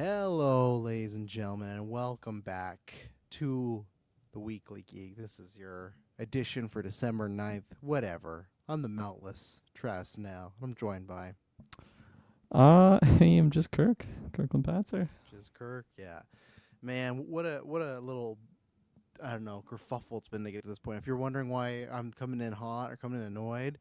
Hello, ladies and gentlemen, and welcome back to the Weekly Geek. This is your edition for December 9th, whatever. I'm the Mountless Travis now. I'm joined by... I am just Kirkland Patzer. Just Kirk, yeah. Man, what a little, I don't know, kerfuffle it's been to get to this point. If you're wondering why I'm coming in hot or coming in annoyed,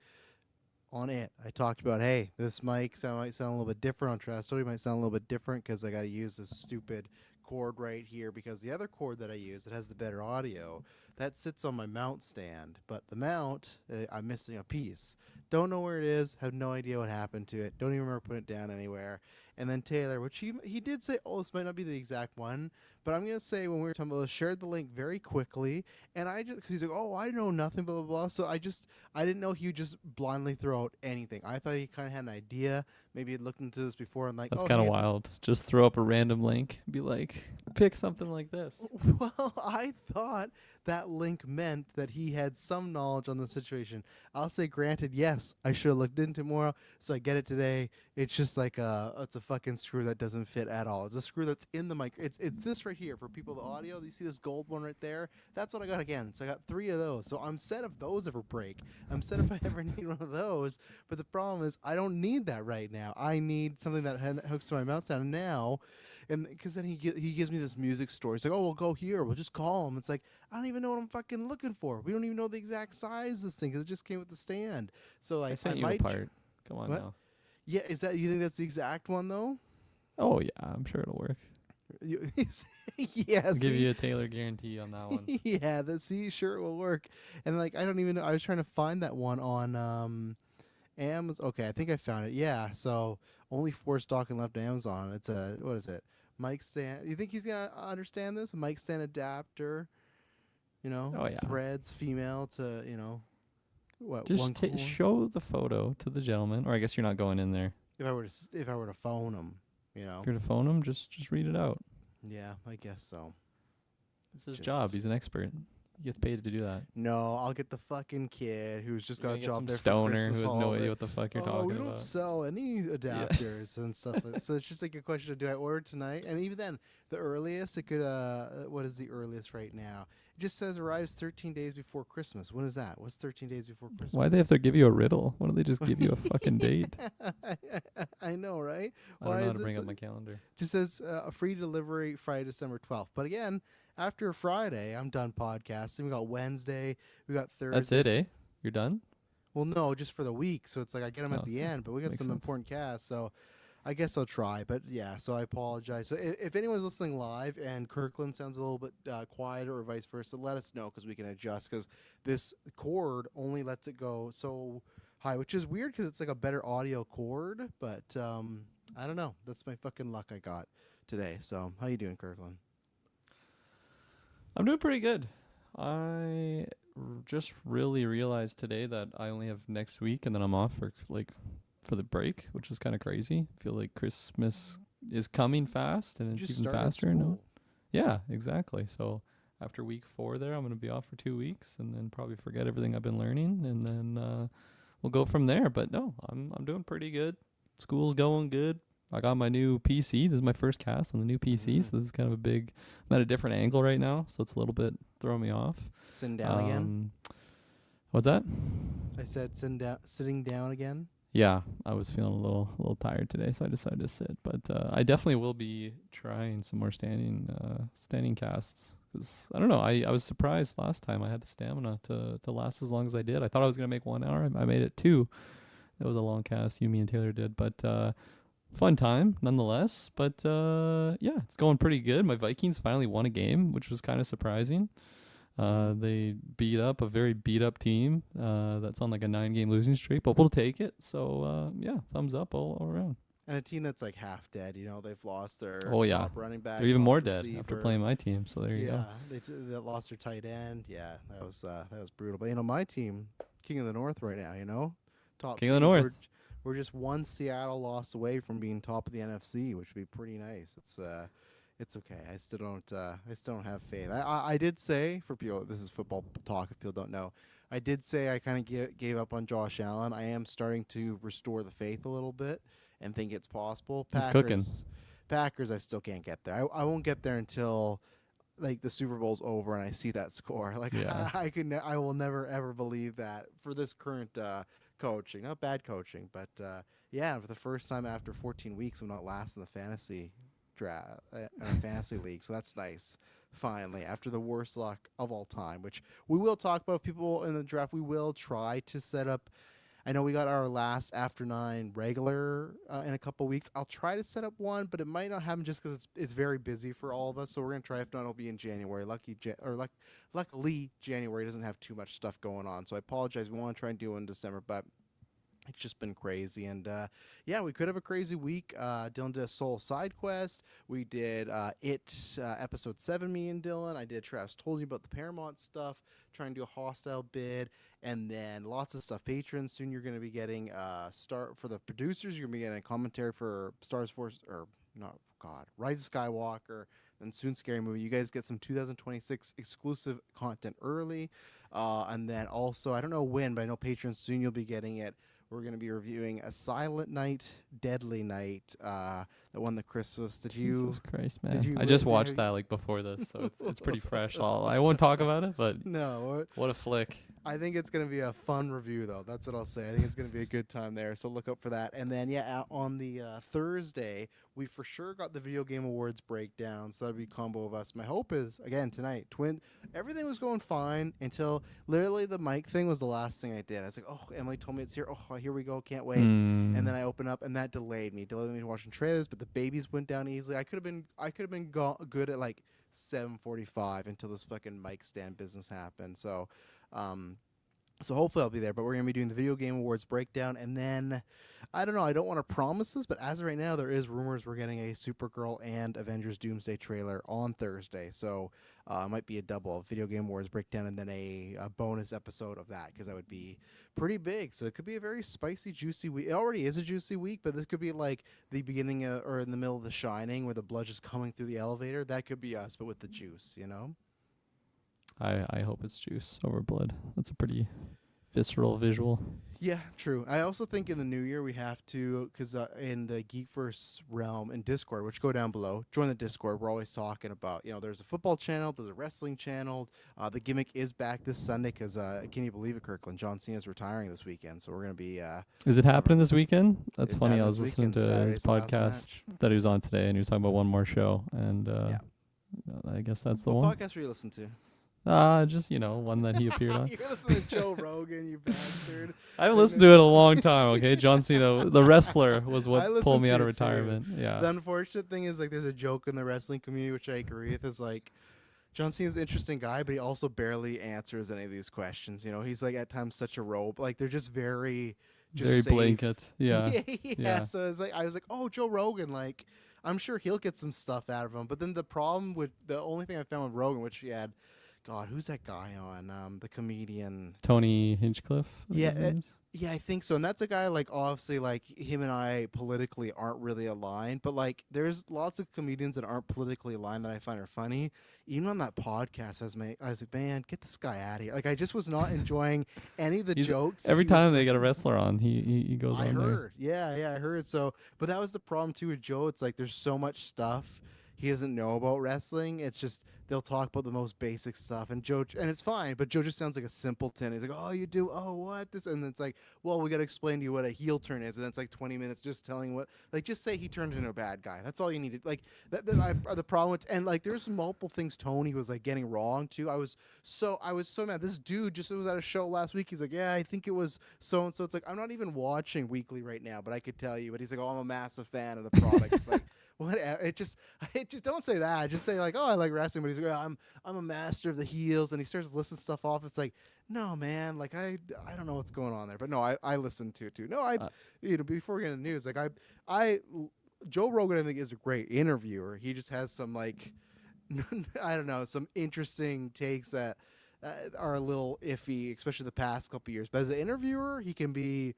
on it, I talked about, hey, this mic might sound a little bit different on Trash Story. Might sound a little bit different because I got to use this stupid cord right here because the other cord that I use that has the better audio, that sits on my mount stand. But the mount, I'm missing a piece. Don't know where it is. Have no idea what happened to it. Don't even remember putting it down anywhere. And then Taylor, which he did say, oh, this might not be the exact one. But I'm going to say when we were talking about this, shared the link very quickly. And I just, because he's like, oh, I know nothing, blah, blah, blah. So I didn't know he would just blindly throw out anything. I thought he kind of had an idea. Maybe he'd looked into this before and like, That's kind of wild. Just throw up a random link. Be like, pick something like this. Well, I thought that link meant that he had some knowledge on the situation. I'll say, granted, yes, I should have looked into it more, so I get it today. It's just like it's a fucking screw that doesn't fit at all. It's a screw that's in the mic. It's this right here for people, the audio. You see this gold one right there? That's what I got again. So I got 3 of those. So I'm set if those ever break. I'm set if I ever need one of those. But the problem is I don't need that right now. I need something that hooks to my mouth sound now. And because then he gives me this music story. He's like, oh, we'll go here. We'll just call him. It's like, I don't even know what I'm fucking looking for. We don't even know the exact size of this thing because it just came with the stand. So like, I sent you a part. Come on now. Yeah, you think that's the exact one though? Oh yeah, I'm sure it'll work. Yeah, I'll give you a Taylor guarantee on that one. Yeah, sure it will work. And like, I don't even know. I was trying to find that one on Amazon. Okay, I think I found it. Yeah, so only 4 stock and left Amazon. It's a, what is it? Mic stand. You think he's gonna understand this? Mic stand adapter. You know, oh, yeah. Threads, female to, you know, what? Just show the photo to the gentleman, or I guess you're not going in there. If I were to phone him, you know. If you're to phone him, just read it out. Yeah, I guess so. It's his job. He's an expert. He gets paid to do that. No, I'll get the fucking kid who's just got a job there for stoner Christmas who has no holiday. idea what the fuck you're talking about. We don't sell any adapters and stuff. So it's just like a question of, do I order tonight? And even then, the earliest it could, what is the earliest right now? It just says arrives 13 days before Christmas. When is that? What's 13 days before Christmas? Why do they have to give you a riddle? Why don't they just give you a fucking date? I know, right? I don't know how to bring up my calendar. Just says a free delivery Friday, December 12th. But again, after Friday, I'm done podcasting. We got Wednesday. We got Thursday. That's it, eh? You're done? Well, no, just for the week. So it's like I get them at the end, but we got some important casts. So I guess I'll try. But yeah, so I apologize. So if anyone's listening live and Kirkland sounds a little bit quieter or vice versa, let us know because we can adjust. Because this cord only lets it go so high, which is weird because it's like a better audio cord. But I don't know. That's my fucking luck I got today. So how you doing, Kirkland? I'm doing pretty good. I just really realized today that I only have next week and then I'm off for the break, which is kind of crazy. I feel like Christmas is coming fast and it's even faster now. Yeah, exactly. So after week 4 there, I'm going to be off for 2 weeks and then probably forget everything I've been learning and then we'll go from there. But no, I'm doing pretty good. School's going good. I got my new PC. This is my first cast on the new PC, so this is kind of a big... I'm at a different angle right now, so it's a little bit throwing me off. Sitting down again? What's that? I said sitting down again. Yeah, I was feeling a little tired today, so I decided to sit. But I definitely will be trying some more standing casts. Because, I don't know, I was surprised last time I had the stamina to last as long as I did. I thought I was going to make 1 hour. I made it 2. It was a long cast, me and Taylor did, but... fun time, nonetheless. But, yeah, it's going pretty good. My Vikings finally won a game, which was kind of surprising. They beat up a very beat-up team that's on like a 9-game losing streak, but we'll take it. So, yeah, thumbs up all around. And a team that's like half dead, you know, they've lost their top running back. They're even more dead after playing my team, so there you go. Yeah, they lost their tight end. Yeah, that was brutal. But, you know, my team, King of the North right now, you know, top King of the North. We're just one Seattle loss away from being top of the NFC, which would be pretty nice. It's okay. I still don't have faith. I did say, for people, this is football talk if people don't know, I did say I kind of gave up on Josh Allen. I am starting to restore the faith a little bit and think it's possible. He's cooking. Packers, I still can't get there. I won't get there until like the Super Bowl's over and I see that score. Like Yeah. I will never ever believe that for this current coaching. Not bad coaching, but yeah, for the first time after 14 weeks, I'm not last in the fantasy draft in a fantasy league. So that's nice. Finally, after the worst luck of all time, which we will talk about people in the draft, we will try to set up. I know we got our last after 9 regular in a couple weeks. I'll try to set up one, but it might not happen just because it's very busy for all of us. So we're gonna try. If not, it'll be in January. Luckily, January doesn't have too much stuff going on. So I apologize. We want to try and do it in December, but it's just been crazy. And yeah, we could have a crazy week. Dylan did a Soul side quest. We did episode 7, me and Dylan. I did Travis Told You About the Paramount stuff, trying to do a hostile bid. And then lots of stuff. Patrons, soon you're going to be getting for the producers, you're going to be getting a commentary for Rise of Skywalker, and soon Scary Movie. You guys get some 2026 exclusive content early. And then also, I don't know when, but I know patrons, soon you'll be getting it. We're going to be reviewing A Silent Night, Deadly Night, that won the Christmas. Jesus Christ, man. I just watched that like before this, so it's pretty fresh. I won't talk about it, but no, what a flick. I think it's going to be a fun review, though. That's what I'll say. I think it's going to be a good time there, so look out for that. And then, yeah, on the Thursday, we for sure got the Video Game Awards breakdown, so that'll be a combo of us. My hope is, again, tonight, everything was going fine until literally the mic thing was the last thing I did. I was like, oh, Emily told me it's here. Oh, here we go. Can't wait. And then I open up, and that delayed me watching trailers, but the babies went down easily. I could have been good at like 7:45 until this fucking mic stand business happened. So hopefully I'll be there, but we're going to be doing the Video Game Awards breakdown. And then, I don't know, I don't want to promise this, but as of right now, there is rumors we're getting a Supergirl and Avengers Doomsday trailer on Thursday. So it might be a double Video Game Awards breakdown and then a bonus episode of that, because that would be pretty big. So it could be a very spicy, juicy week. It already is a juicy week, but this could be like the beginning or in the middle of The Shining, where the blood is coming through the elevator. That could be us, but with the juice, you know? I hope it's juice over blood. That's a pretty visceral visual. Yeah, true. I also think in the new year we have to, because in the Geekverse realm in Discord, which go down below, join the Discord. We're always talking about, there's a football channel, there's a wrestling channel. The gimmick is back this Sunday because, can you believe it, Kirkland? John Cena's retiring this weekend, so we're going to be... Is it happening this weekend? That's it's funny. I was listening weekend, to Saturday's his the last podcast match. that he was on today, and he was talking about one more show, and I guess that's the what one. podcast were you listening to? Just one that he appeared on. You're listening to Joe Rogan, you bastard. I haven't listened to it in a long time. Okay, John Cena, the wrestler, was what pulled me out of retirement. Yeah. The unfortunate thing is, like, there's a joke in the wrestling community which I agree with. Is like, John Cena's an interesting guy, but he also barely answers any of these questions. He's like at times such a rope. Like they're just very safe. Blanket. Yeah. yeah. So it's like I was like, oh, Joe Rogan, like. I'm sure he'll get some stuff out of him. But then the problem with the only thing I found with Rogan, which he had, God, who's that guy on? The comedian Tony Hinchcliffe. Yeah, I think so. And that's a guy, like, obviously, like, him and I politically aren't really aligned. But, like, there's lots of comedians that aren't politically aligned that I find are funny. Even on that podcast, I was like, man, get this guy out of here. Like, I just was not enjoying any of the jokes. Every time they get a wrestler on, he goes on there. Yeah, I heard. So, but that was the problem, too, with Joe. It's like there's so much stuff he doesn't know about wrestling. It's just they'll talk about the most basic stuff, and it's fine. But Joe just sounds like a simpleton. He's like, "Oh, you do? Oh, what this?" And it's like, "Well, we got to explain to you what a heel turn is." And it's like 20 minutes just telling what. Like, just say he turned into a bad guy. That's all you needed. Like the problem with, and like there's multiple things Tony was like getting wrong too. I was so mad. This dude just was at a show last week. He's like, "Yeah, I think it was so and so." It's like I'm not even watching Weekly right now, but I could tell you. But he's like, "Oh, I'm a massive fan of the product." It's like. Whatever. It just don't say that. Just say like, oh, I like wrestling, but he's like, I'm a master of the heels, and he starts listing stuff off. It's like, no, man, like I don't know what's going on there, but no, I listen to it too. No, before we get into news, like Joe Rogan, I think, is a great interviewer. He just has some like, I don't know, some interesting takes that are a little iffy, especially the past couple years. But as an interviewer, he can be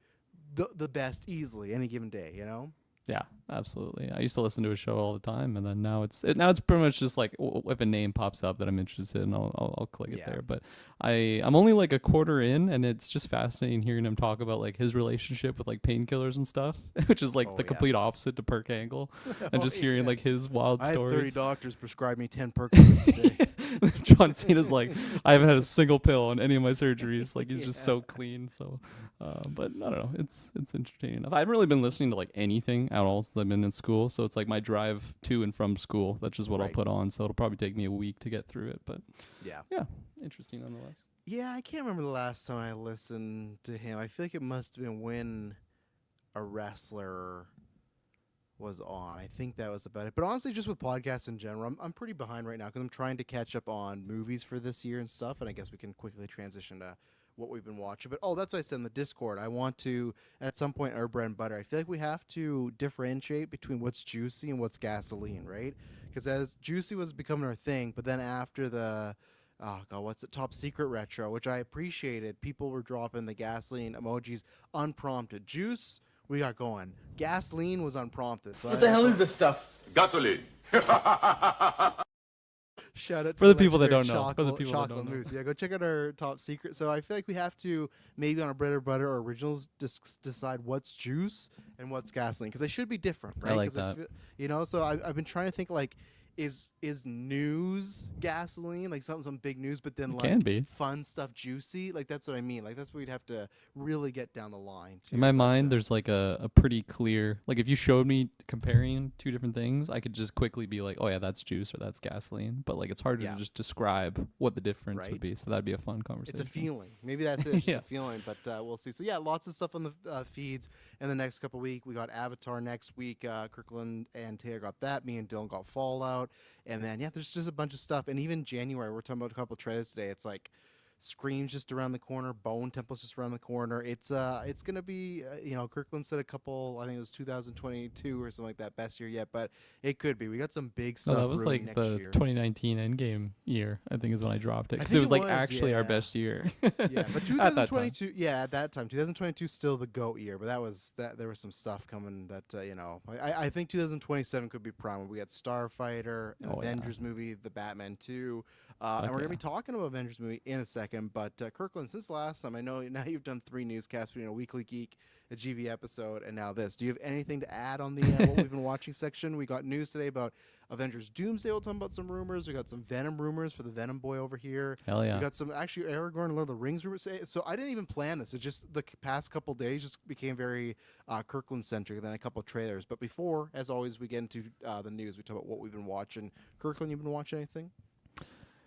the best easily any given day, Yeah, absolutely. I used to listen to his show all the time, and then now it's pretty much just like if a name pops up that I'm interested in, I'll click it Yeah. there. But I'm only like a quarter in, and it's just fascinating hearing him talk about like his relationship with like painkillers and stuff, which is like Oh, the yeah. complete opposite to Perk Angle, and just hearing yeah. like his wild I had 30 stories. doctors prescribe me 10 Percocets a day. John Cena's like, I haven't had a single pill on any of my surgeries. Like he's just Yeah. so clean. So, but I don't know. It's entertaining enough. I haven't really been listening to like anything at all since I've been in school. So it's like my drive to and from school. That's just what I'll Right. put on. So it'll probably take me a week to get through it. But Yeah. yeah, interesting nonetheless. Yeah, I can't remember the last time I listened to him. I feel like it must have been when a wrestler was on. I think that was about it. But honestly, just with podcasts in general, I'm pretty behind right now because I'm trying to catch up on movies for this year and stuff. And I guess we can quickly transition to what we've been watching. But that's what I said in the Discord. I want to, at some point, our bread and butter. I feel like we have to differentiate between what's juicy and what's gasoline, right? Because as juicy was becoming our thing, but then after the what's it? Top Secret Retro, which I appreciated. People were dropping the gasoline emojis unprompted. Juice, we got going. Gasoline was unprompted. So What the hell is this stuff? Gasoline. Shout out to For the people that legendary don't know. For the people that Chocolate don't know. Moose. Yeah, go check out our Top Secret. So I feel like we have to maybe on a bread or butter or originals decide what's juice and what's gasoline because they should be different, right? I like 'Cause that. So I've been trying to think like. Is news gasoline like some big news, but then It like can be. fun stuff juicy? Like that's what I mean. Like that's what we'd have to really get down the line. Too. In my But, mind, there's like a pretty clear, like if you showed me comparing two different things, I could just quickly be like, oh yeah, that's juice or that's gasoline. But like it's harder Yeah. to just describe what the difference Right. would be. So that'd be a fun conversation. it's a feeling. Maybe that's it. It's Yeah. just a feeling, but we'll see. So yeah, lots of stuff on the feeds in the next couple weeks. We got Avatar next week. Kirkland and Taylor got that. Me and Dylan got Fallout. And then, yeah, there's just a bunch of stuff. And even January, we're talking about a couple trailers today. It's like Scream's just around the corner. Bone Temple's just around the corner. It's going to be, Kirkland said a couple, I think it was 2022 or something like that, best year yet. But it could be. We got some big stuff No, that was brewing like next the year. 2019 Endgame year, I think is when I dropped it. I Because think it was it like was, actually our yeah. best year. Yeah, but At that time. 2022, at that time, 2022 still the GOAT year. But there was some stuff coming that I think 2027 could be prime. We got Starfighter, an Oh, yeah. Avengers movie, the Batman 2, Fuck and we're yeah. gonna be talking about Avengers movie in a second. But Kirkland, since last time, I know now you've done 3 newscasts between a Weekly Geek, a GV episode, and now this. Do you have anything to add on the what we've been watching section? We got news today about Avengers Doomsday. We'll talk about some rumors. We got some Venom rumors for the Venom boy over here. Hell yeah. We got some actually Aragorn and Lord of the Rings rumors. So I didn't even plan this. It just the past couple days just became very Kirkland centric. Then a couple of trailers. But before, as always, we get into the news. We talk about what we've been watching. Kirkland, you been watching anything?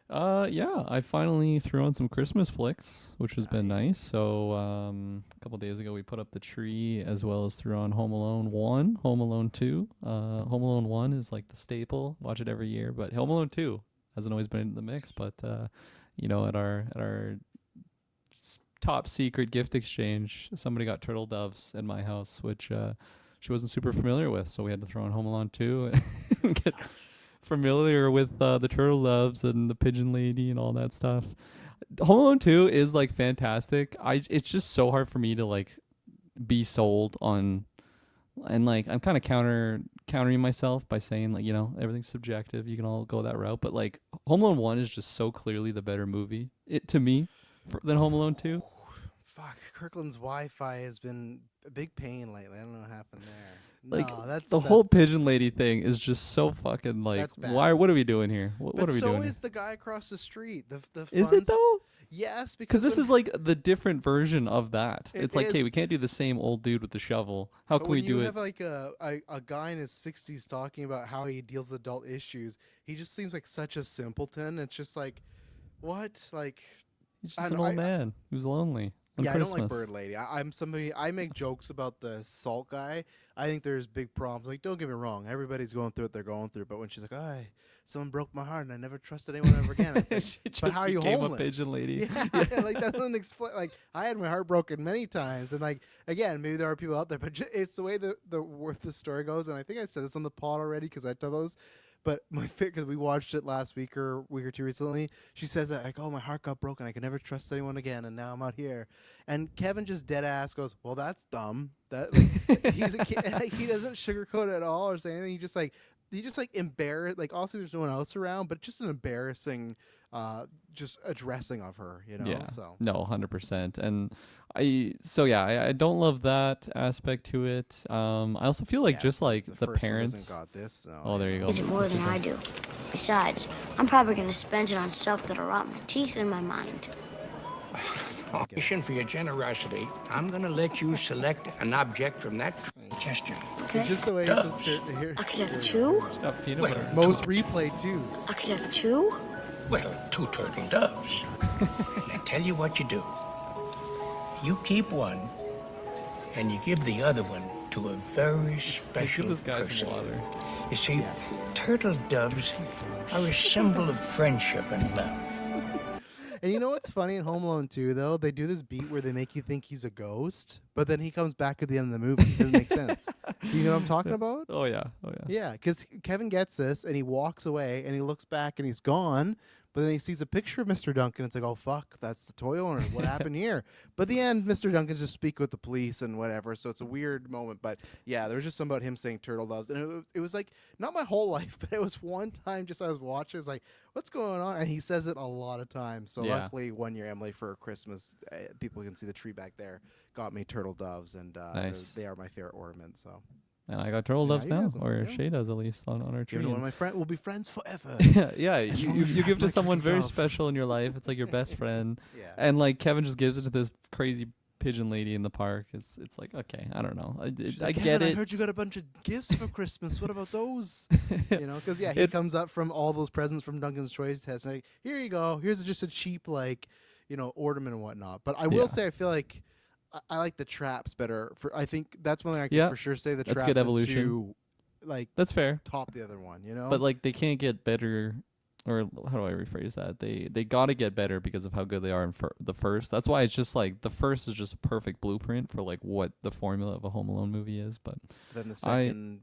Yeah, I finally threw on some Christmas flicks, which has been Nice. nice. So a couple days ago, we put up the tree as well as threw on Home Alone 1, Home Alone 2. Home Alone 1 is like the staple. Watch it every year. But Home Alone 2 hasn't always been in the mix. But, at our top secret gift exchange, somebody got turtle doves in my house, which she wasn't super familiar with. So we had to throw on Home Alone 2 and get familiar with the turtle doves and the pigeon lady and all that stuff. Home Alone 2 is like fantastic. It's just so hard for me to like be sold on, and like I'm kind of countering myself by saying like everything's subjective. You can all go that route, but like Home Alone 1 is just so clearly the better movie to me than Home Alone 2. Fuck, Kirkland's Wi-Fi has been a big pain lately. I don't know what happened there. Like No, that's the whole pigeon lady thing is just so fucking like That's bad. why? What are we doing here? What But are we so doing? is the guy across the street. The Is fun it though? Yes, Because this when- is like the different version of that. It It's like, is. hey, we can't do the same old dude with the shovel. How But can when we do you it? have like a guy in his 60s talking about how he deals with adult issues, he just seems like such a simpleton. It's just like, what? Like, He's I just an don't- old man who's lonely on yeah, Christmas. I don't like Bird Lady. I'm somebody, I make jokes about the salt guy. I think there's big problems. Like, don't get me wrong. Everybody's going through what they're going through. But when she's like, oh, someone broke my heart and I never trusted anyone ever again. It's like, She but just how are you became homeless? a pigeon lady. Yeah, like that doesn't explain. Like I had my heart broken many times, and like again, maybe there are people out there, but it's the way the story goes. And I think I said this on the pod already because I talk about this. But my because we watched it last week or two recently, she says that like, "Oh, my heart got broken. I can never trust anyone again, and now I'm out here." And Kevin just dead ass goes, "Well, that's dumb." That like, he's a kid. Like, he doesn't sugarcoat it at all or say anything. He just like embarrassed. Like also, there's no one else around, but just an embarrassing, just addressing of her. You know. Yeah. So No, 100%. And I don't love that aspect to it. I also feel like just like the first one parents. hasn't got this. So, Oh, there you go. It's more than I do. Besides, I'm probably going to spend it on stuff that'll rot my teeth in my mind. Audition for your generosity. I'm gonna let you select an object from that gesture. Okay? Just the way he says here. I could have two. Got peanut Well, butter. Most replayed too. I could have two. Well, 2 turtle doves. Now tell you what you do. You keep one, and you give the other one to a very special Give this guy person. some water. You see, turtle doves are a symbol of friendship and love. And you know what's funny in Home Alone 2, though? They do this beat where they make you think he's a ghost, but then he comes back at the end of the movie. It doesn't make sense. Do you know what I'm talking about? Oh yeah. Oh yeah. Yeah, because Kevin gets this, and he walks away, and he looks back, and he's gone. But then he sees a picture of Mr. Duncan. It's like, oh, fuck, that's the toy owner. What happened here? But at the end, Mr. Duncan's just speak with the police and whatever. So it's a weird moment. But yeah, there was just something about him saying turtle doves. And it was like, not my whole life, but it was one time just I was watching. I was like, what's going on? And he says it a lot of times. So Yeah. luckily, one year, Emily, for Christmas, people can see the tree back there, got me turtle doves. And Nice. they are my favorite ornament. So And I got turtle Yeah, doves he now, has 'em, or yeah. Shay does at least on our tree. give it to one and- of my friends. We'll be friends forever. yeah, As you, long you, as you you have give to my someone turtle very dove. special in your life. It's like your best friend. Yeah. And like Kevin just gives it to this crazy pigeon lady in the park. It's like, okay, I don't know. She's I like, get "Kevin, it. I heard you got a bunch of gifts for Christmas. What about those? You know, because he It- comes up from all those presents from Duncan's Choice Test. Like, here you go. Here's just a cheap ornament and whatnot. But I will Yeah. say, I feel like I like the traps better. I think that's one thing I can Yeah, for sure say. The that's traps good evolution. into, like That's fair. top the other one. You know, But like they can't get better, or how do I rephrase that? They got to get better because of how good they are in the first. That's why it's just like the first is just a perfect blueprint for like what the formula of a Home Alone movie is. But then the second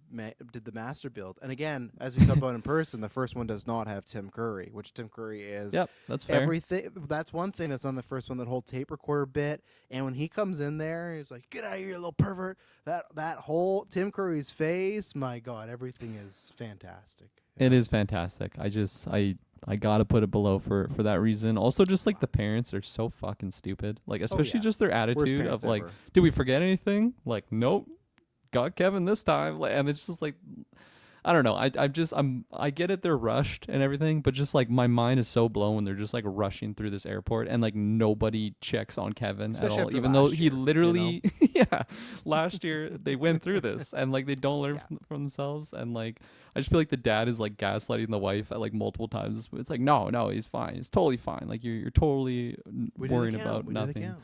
did the master build. And again, as we talked about in person, the first one does not have Tim Curry, which Tim Curry is. yep, that's fair. Everything. That's one thing that's on the first one. That whole tape recorder bit, and when he comes in there, he's like, "Get out of here, you little pervert!" That whole Tim Curry's face. My God, everything is fantastic. It is fantastic. I gotta put it below for that reason. Also, just like the parents are so fucking stupid. Like especially yeah. just their Worst attitude parents of like, ever. did we forget anything? Like, nope, got Kevin this time. Like, and it's just like, I don't know. I get it. They're rushed and everything, but just like my mind is so blown when they're just like rushing through this airport and like nobody checks on Kevin Especially at all, after even though last he year, literally, yeah, last year they went through this and like they don't learn Yeah. from themselves. And like I just feel like the dad is like gaslighting the wife at like multiple times. It's like no, he's fine. He's totally fine. Like you're totally We did the worrying count. about We did the nothing. count.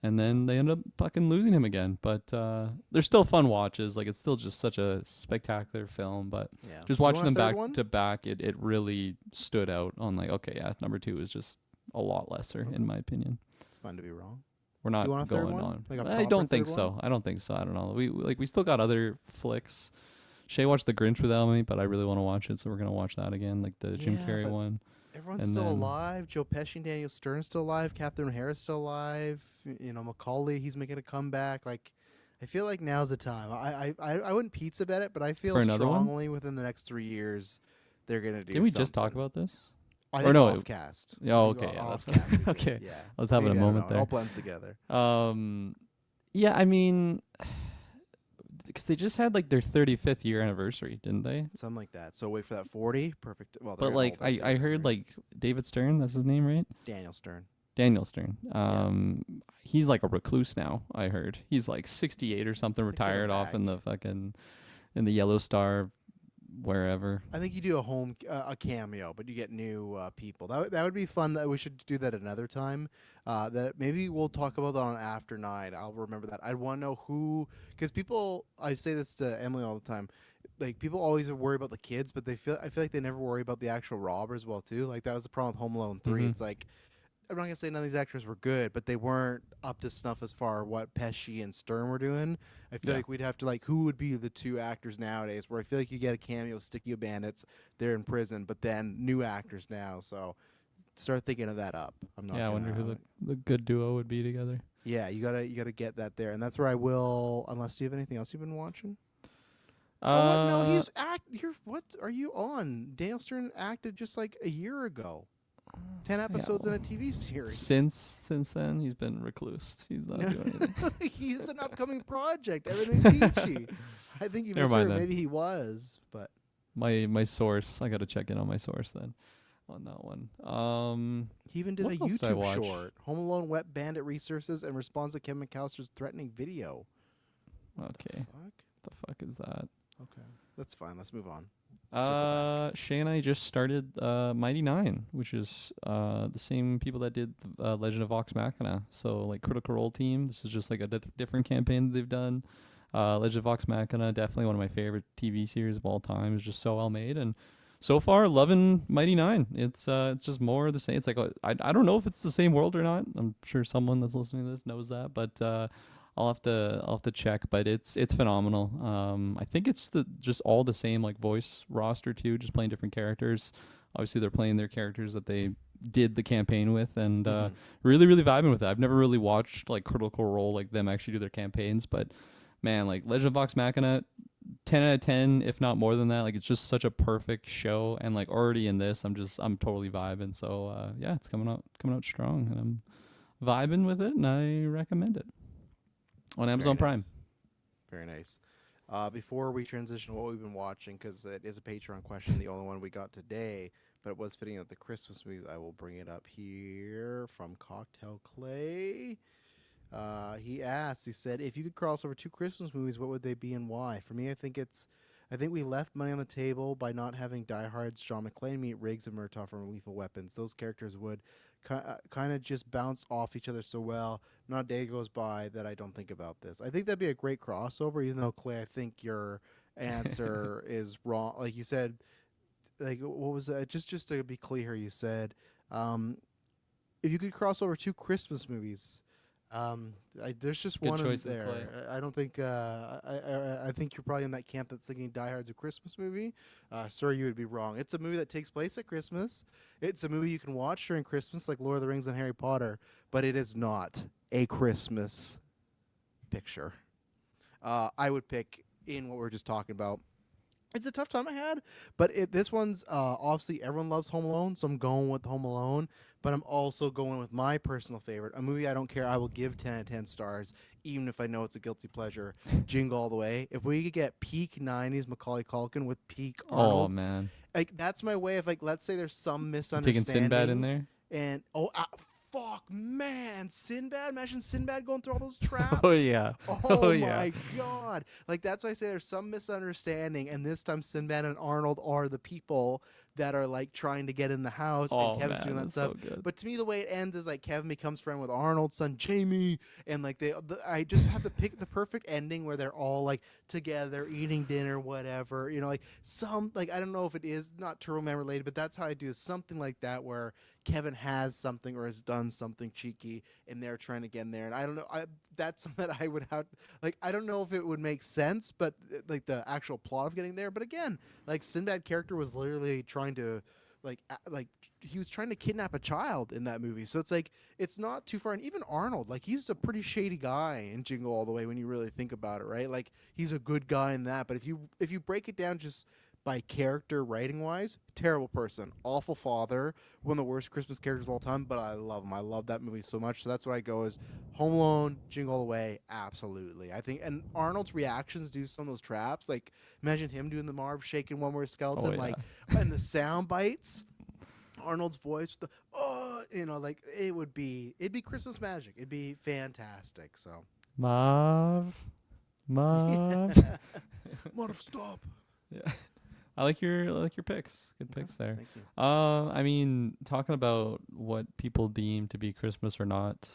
And then they end up fucking losing him again. But they're still fun watches. Like it's still just such a spectacular film. But Yeah. just You watching want a them third back one? to back, it really stood out on like, okay, yeah, number 2 is just a lot lesser in my opinion. It's fun to be wrong. We're not you want a third going one? on. Like a I proper don't think third so. one? I don't think so. I don't know. We still got other flicks. Shay watched The Grinch without me, but I really want to watch it, so we're gonna watch that again, like the Jim Yeah, Carrey but one. Everyone's And still then- alive. Joe Pesci and Daniel Stern's still alive. Catherine Harris still alive. You know, Macaulay, he's making a comeback. Like, I feel like now's the time. I wouldn't pizza bet it, but I feel For another one? strongly within the next 3 years they're gonna do. Didn't we just talk something. about this? I or think no, off cast. Yeah, okay, yeah, that's cast. we did, okay. Yeah, I was having Maybe, a I don't moment know. It all there. blends together. Yeah, I mean, because they just had like their 35th year anniversary, didn't they? Something like that. So wait for that 40. Perfect. Well, they're But getting like older, so I they're heard gonna be- like David Stern, that's his name, right? Daniel Stern. Daniel Stern. He's like a recluse now, I heard. He's like 68 or something, They get him retired off back. in the fucking Yellow Star wherever. I think you do a cameo, but you get new people. That would be fun. That we should do that another time. That maybe we'll talk about that on After 9. I'll remember that. I want to know who, because people. I say this to Emily all the time. Like people always worry about the kids, but I feel like they never worry about the actual robbers. Well, too. Like that was the problem with Home Alone 3. Mhm. It's like I'm not gonna say none of these actors were good, but they weren't up to snuff as far what Pesci and Stern were doing. I feel like we'd have to like who would be the two actors nowadays where I feel like you get a cameo of Sticky Bandits, they're in prison, but then new actors now. So start thinking of that up. I'm not. Yeah, I wonder who the good duo would be together. Yeah, you gotta get that there, and that's where I will. Unless you have anything else you've been watching. No, he's what are you on? Daniel Stern acted just like a year ago. 10 episodes in a TV series. Since then, he's been reclused. He's not doing anything. He's an upcoming project. Everything's peachy. I think you misheard. Maybe he was, but my source. I got to check in on my source then on that one. He even did a YouTube short. Home Alone wet bandit resources and responds to Kevin McAllister's threatening video. Okay. The fuck is that? Okay. That's fine. Let's move on. Shay and I just started Mighty Nine, which is the same people that did Legend of Vox Machina. So like Critical Role team. This is just like a different campaign that they've done. Legend of Vox Machina, definitely one of my favorite TV series of all time. It's just so well made, and so far loving Mighty Nine. It's just more of the same. It's like I don't know if it's the same world or not. I'm sure someone that's listening to this knows that, but I'll have to check, but it's phenomenal. I think it's just all the same like voice roster too, just playing different characters. Obviously they're playing their characters that they did the campaign with, and really vibing with it. I've never really watched like Critical Role, like them actually do their campaigns, but man, like Legend of Vox Machina, 10 out of 10, if not more than that. Like it's just such a perfect show, and like already in this, I'm totally vibing. So yeah, it's coming out strong, and I'm vibing with it, and I recommend it. On Amazon Prime. Very nice. Before we transition to what we've been watching, because it is a Patreon question, the only one we got today, but it was fitting with the Christmas movies, I will bring it up here from Cocktail Clay. He asked, he said, if you could cross over two Christmas movies, what would they be and why? For me, I think we left money on the table by not having Die Hard's John McClane meet Riggs and Murtaugh from Lethal Weapons. Those characters would kind of just bounce off each other so well. Not a day goes by that I don't think about this. I think that'd be a great crossover, even though, Clay, I think your answer is wrong. Like you said, like what was that? Just to be clear, you said if you could cross over two Christmas movies, there's just good one choices, there. Clay. I don't think I think you're probably in that camp that's thinking Die Hard's a Christmas movie. Sir, you would be wrong. It's a movie that takes place at Christmas. It's a movie you can watch during Christmas, like Lord of the Rings and Harry Potter, but it is not a Christmas picture. I would pick in what we were just talking about. It's a tough time I had, but this one's obviously everyone loves Home Alone, so I'm going with Home Alone. But I'm also going with my personal favorite, a movie I don't care. I will give 10 out of 10 stars, even if I know it's a guilty pleasure. Jingle All the Way. If we could get peak 90s Macaulay Culkin with peak Arnold. Oh, man. Like, that's my way of, like, let's say there's some misunderstanding. Taking Sinbad in there? And, fuck, man. Sinbad? Imagine Sinbad going through all those traps. Oh, yeah. Oh, my God. Like, that's why I say there's some misunderstanding, and this time Sinbad and Arnold are the people that are, like, trying to get in the house, and Kevin's doing that stuff. So good. But to me, the way it ends is, like, Kevin becomes friend with Arnold's son, Jamie, and, like, I just have to pick the perfect ending where they're all, like, together, eating dinner, whatever. You know, like, I don't know if it is not Turbo Man related, but that's how I do something like that where Kevin has something or has done something cheeky, and they're trying to get in there. And I don't know, that's something that I would have, like, I don't know if it would make sense, but, like, the actual plot of getting there. But again, like, Sinbad character was literally trying to, like he was trying to kidnap a child in that movie. So it's like, it's not too far. And even Arnold, like, he's a pretty shady guy in Jingle All the Way when you really think about it, right? Like, he's a good guy in that. But if you break it down just by character writing wise, terrible person, awful father, one of the worst Christmas characters of all time, but I love him. I love that movie so much. So that's what I go is Home Alone, Jingle All the Way, absolutely. I think, and Arnold's reactions to some of those traps, like imagine him doing the Marv shaking one more skeleton, like, and the sound bites, Arnold's voice, like it'd be Christmas magic. It'd be fantastic. So Marv, Marv, stop. Yeah. I like your picks. Good picks there. Thank you. I mean, talking about what people deem to be Christmas or not,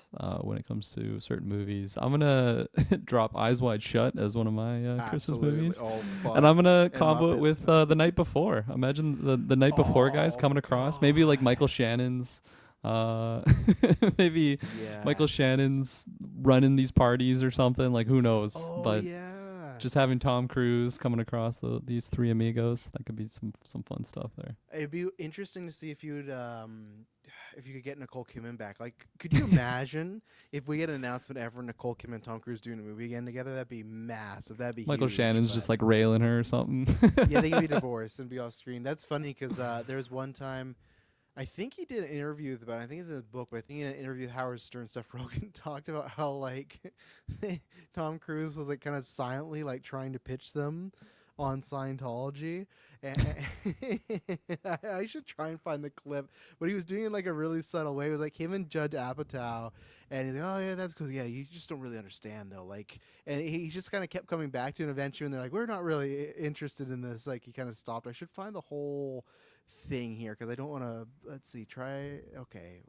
when it comes to certain movies, I'm gonna drop Eyes Wide Shut as one of my Christmas movies, and I'm gonna combo it with The Night Before. Imagine the Night Before guys coming across, maybe like Michael Shannon's Maybe Michael Shannon's running these parties or something. Like, who knows? Oh, but yeah. just having Tom Cruise coming across these three amigos, that could be some fun stuff there. It'd be interesting to see if you could get Nicole Kidman back. Like, could you imagine if we get an announcement ever Nicole Kidman and Tom Cruise doing a movie again together? That'd be massive. That'd be Michael huge, Shannon's just like railing her or something. yeah, they could be divorced and be off screen. That's funny because there was one time, I think he did an interview about it. I think it's in his book, but I think in an interview with Howard Stern, Seth Rogen talked about how like Tom Cruise was like kind of silently like trying to pitch them on Scientology. And I should try and find the clip, but he was doing it in like a really subtle way. It was like him and Judd Apatow, and he's like, "Oh yeah, that's cool. Yeah, you just don't really understand though." Like, and he just kind of kept coming back to it. And eventually, and they're like, "We're not really interested in this." Like, he kind of stopped. I should find the whole thing here because I don't want to. Let's see. Try. Okay.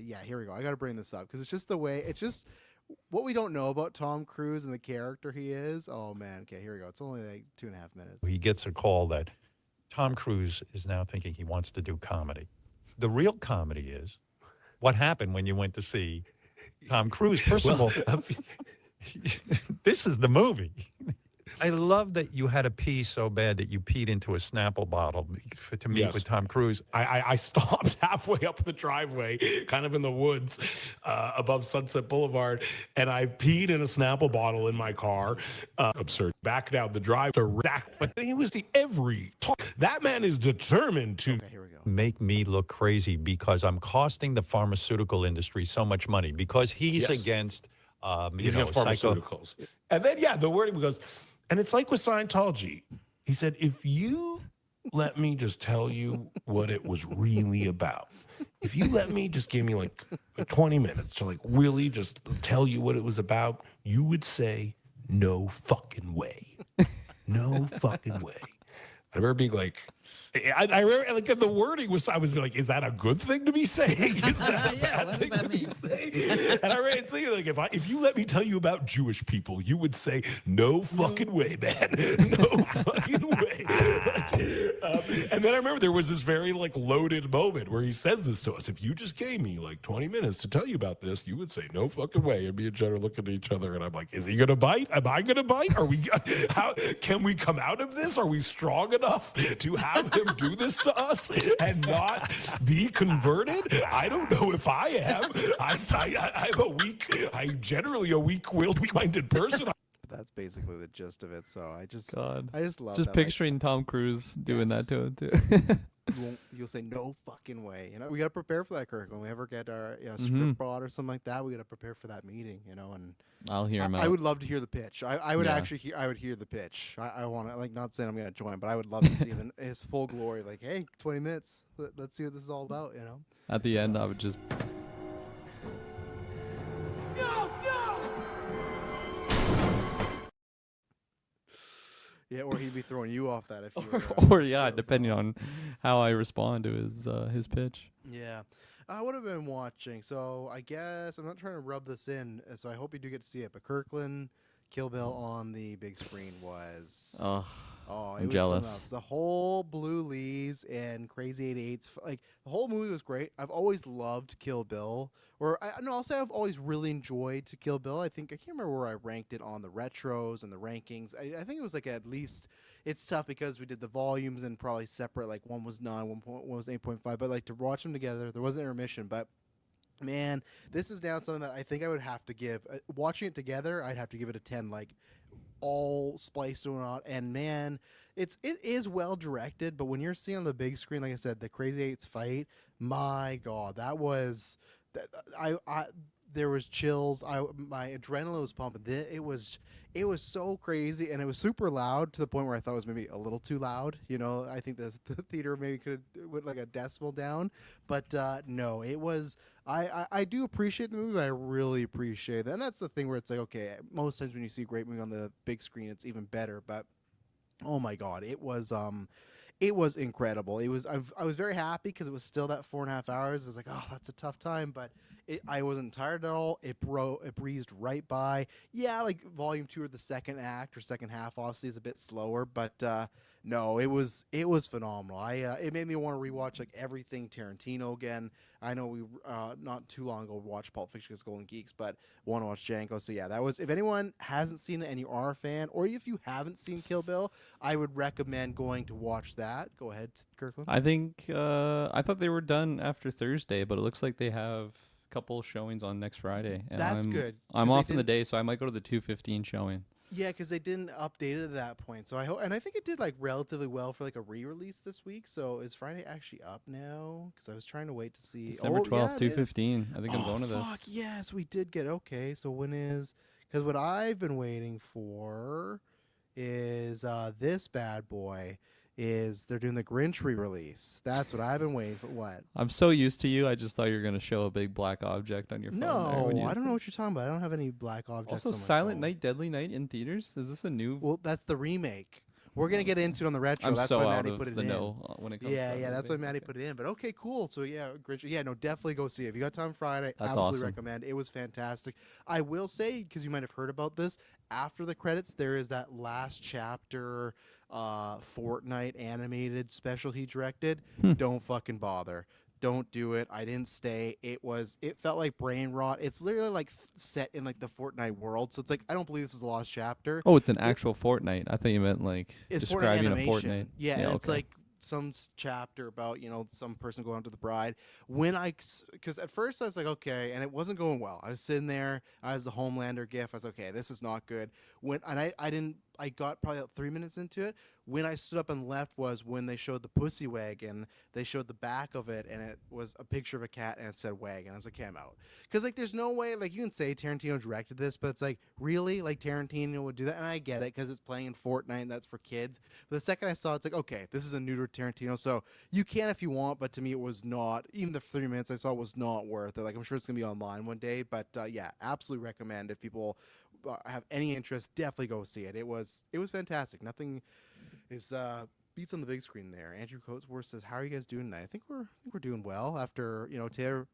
Yeah. Here we go. I got to bring this up because it's just the way. It's just what we don't know about Tom Cruise and the character he is. Oh man. Okay. Here we go. It's only like 2.5 minutes. He gets a call that Tom Cruise is now thinking he wants to do comedy. The real comedy is what happened when you went to see Tom Cruise. First of all, this is the movie. I love that you had to pee so bad that you peed into a Snapple bottle to meet with Tom Cruise. I stopped halfway up the driveway, kind of in the woods above Sunset Boulevard, and I peed in a Snapple bottle in my car. Absurd. Back down the drive to Rack. But he was that man is determined to make me look crazy because I'm costing the pharmaceutical industry so much money because he's against pharmaceuticals. And then, the wording goes, and it's like with Scientology. He said, if you let me just tell you what it was really about, if you let me just give me like 20 minutes to like really just tell you what it was about, you would say, no fucking way. No fucking way. I remember being like, I remember like the wording was, I was like, is that a good thing to be saying? Is that a bad thing to be saying? And I remember saying like, if you let me tell you about Jewish people, you would say, no fucking way, man. No fucking way. And then I remember there was this very like loaded moment where he says this to us. If you just gave me like 20 minutes to tell you about this, you would say, no fucking way. And me and Jen are looking at each other and I'm like, is he going to bite? Am I going to bite? How can we come out of this? Are we strong enough to have him do this to us and not be converted? I don't know if I am. I'm generally a weak-willed, weak-minded person. That's basically the gist of it. So I just love just that, picturing Tom Cruise doing that to him too. You'll say no fucking way. We got to prepare for that, Kirk. When we ever get our script brought or something like that, we got to prepare for that meeting. And I'll hear him out. I would love to hear the pitch. I would actually I would hear the pitch. I want to, like, not saying I'm going to join, but I would love to see him in his full glory. Like, hey, 20 minutes. Let's see what this is all about. At the end, I would just. No! Yeah, or he'd be throwing you off that if you were, depending on how I respond to his pitch. Yeah. I would have been watching, so I guess I'm not trying to rub this in, so I hope you do get to see it. But Kirkland, Kill Bill on the big screen was I'm jealous. The whole Blue Leaves and Crazy 8/8s, like the whole movie was great. I've always loved Kill Bill, I'll say I've always really enjoyed To Kill Bill. I can't remember where I ranked it on the retros and the rankings. I think it was like at least. It's tough because we did the volumes and probably separate. Like one was 9, one was 8.5. But like to watch them together, there was an intermission. But man, this is now something that I think I would have to give. Watching it together, I'd have to give it a 10. Like all spliced and out. And man, it is well directed. But when you're seeing on the big screen, like I said, the Crazy Eights fight, my God, that was there was chills. My adrenaline was pumping. It was so crazy, and it was super loud to the point where I thought it was maybe a little too loud. I think the theater maybe could have went like a decibel down, but no, it was. I do appreciate the movie, but I really appreciate it, and that's the thing where it's like, okay, most times when you see a great movie on the big screen, it's even better. But oh my God, it was incredible. I was very happy because it was still that 4.5 hours. I was like, oh, that's a tough time, but I wasn't tired at all. It breezed right by. Yeah, like volume 2 or the second act or second half obviously is a bit slower, but no, it was phenomenal. It made me want to rewatch like everything Tarantino again. I know we not too long ago watched Pulp Fiction as Golden Geeks, but want to watch Django. So yeah, that was. If anyone hasn't seen it and you are a fan, or if you haven't seen Kill Bill, I would recommend going to watch that. Go ahead, Kirkland. I think I thought they were done after Thursday, but it looks like they have a couple showings on next Friday. And That's good. I'm off in the day, so I might go to the 2:15 showing. Yeah, because they didn't update it at that point. So I hope, and I think it did like relatively well for like a re-release this week. So is Friday actually up now? Because I was trying to wait to see. December 12th, 2:15. I think I'm going to this. Fuck yes, we did get okay. So when is? Because what I've been waiting for is this bad boy. Is they're doing the Grinch re-release. That's what I've been waiting for. What? I'm so used to you. I just thought you were going to show a big black object on your phone. No, I don't know what you're talking about. I don't have any black objects. Also, on my Silent phone. Night, Deadly Night in theaters. Is this a new? Well, that's the remake. We're gonna get into it on the retro. I'm That's so why out Maddie of put it the in. know when it comes. Yeah, to that that's why movie. Maddie put it in. But okay, cool. So yeah, Grinch. Yeah, no, definitely go see it. If you got time Friday, That's absolutely awesome. recommend. It was fantastic. I will say, because you might have heard about this, after the credits, there is that last chapter, Fortnite animated special he directed. Don't fucking bother. Don't do it. I didn't stay. It felt like brain rot. It's literally like set in like the Fortnite world. So it's like, I don't believe this is the lost chapter. Oh, it's an actual Fortnite. I thought you meant like It's describing a animation. Fortnite. Yeah, and it's okay. like some chapter about, some person going to the bride. Because at first I was like, okay, and it wasn't going well. I was sitting there. I was the Homelander gif. I was okay, this is not good. I got probably about 3 minutes into it. When I stood up and left was when they showed the pussy wagon. They showed the back of it, and it was a picture of a cat, and it said wagon. I was like, okay, I'm out. Because, like, there's no way, like, you can say Tarantino directed this, but it's like, really? Like, Tarantino would do that? And I get it, because it's playing in Fortnite, and that's for kids. But the second I saw it, it's like, okay, this is a neuter Tarantino, so you can if you want, but to me it was not. Even the 3 minutes I saw was not worth it. Like, I'm sure it's going to be online one day, but, yeah, absolutely recommend if people have any interest, definitely go see it. It was fantastic. Nothing is beats on the big screen there. Andrew Coatsworth says, "How are you guys doing tonight?" I think we're doing well. After Taylor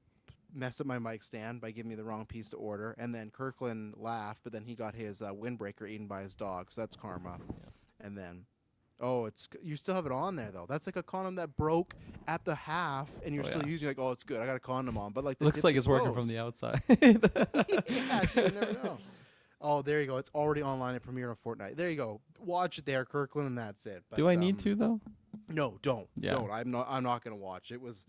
messed up my mic stand by giving me the wrong piece to order, and then Kirkland laughed, but then he got his windbreaker eaten by his dog, so that's karma. Yeah. And then, you still have it on there though. That's like a condom that broke at the half, and you're still using it. Like, oh, it's good. I got a condom on, but like the looks like tip's it's working from exposed. the outside. Yeah, you never know. Oh, there you go. It's already online and premiered on Fortnite. There you go. Watch it there, Kirkland, and that's it. But, Do I need to though? No, don't. Yeah. Don't. I'm not gonna watch. It was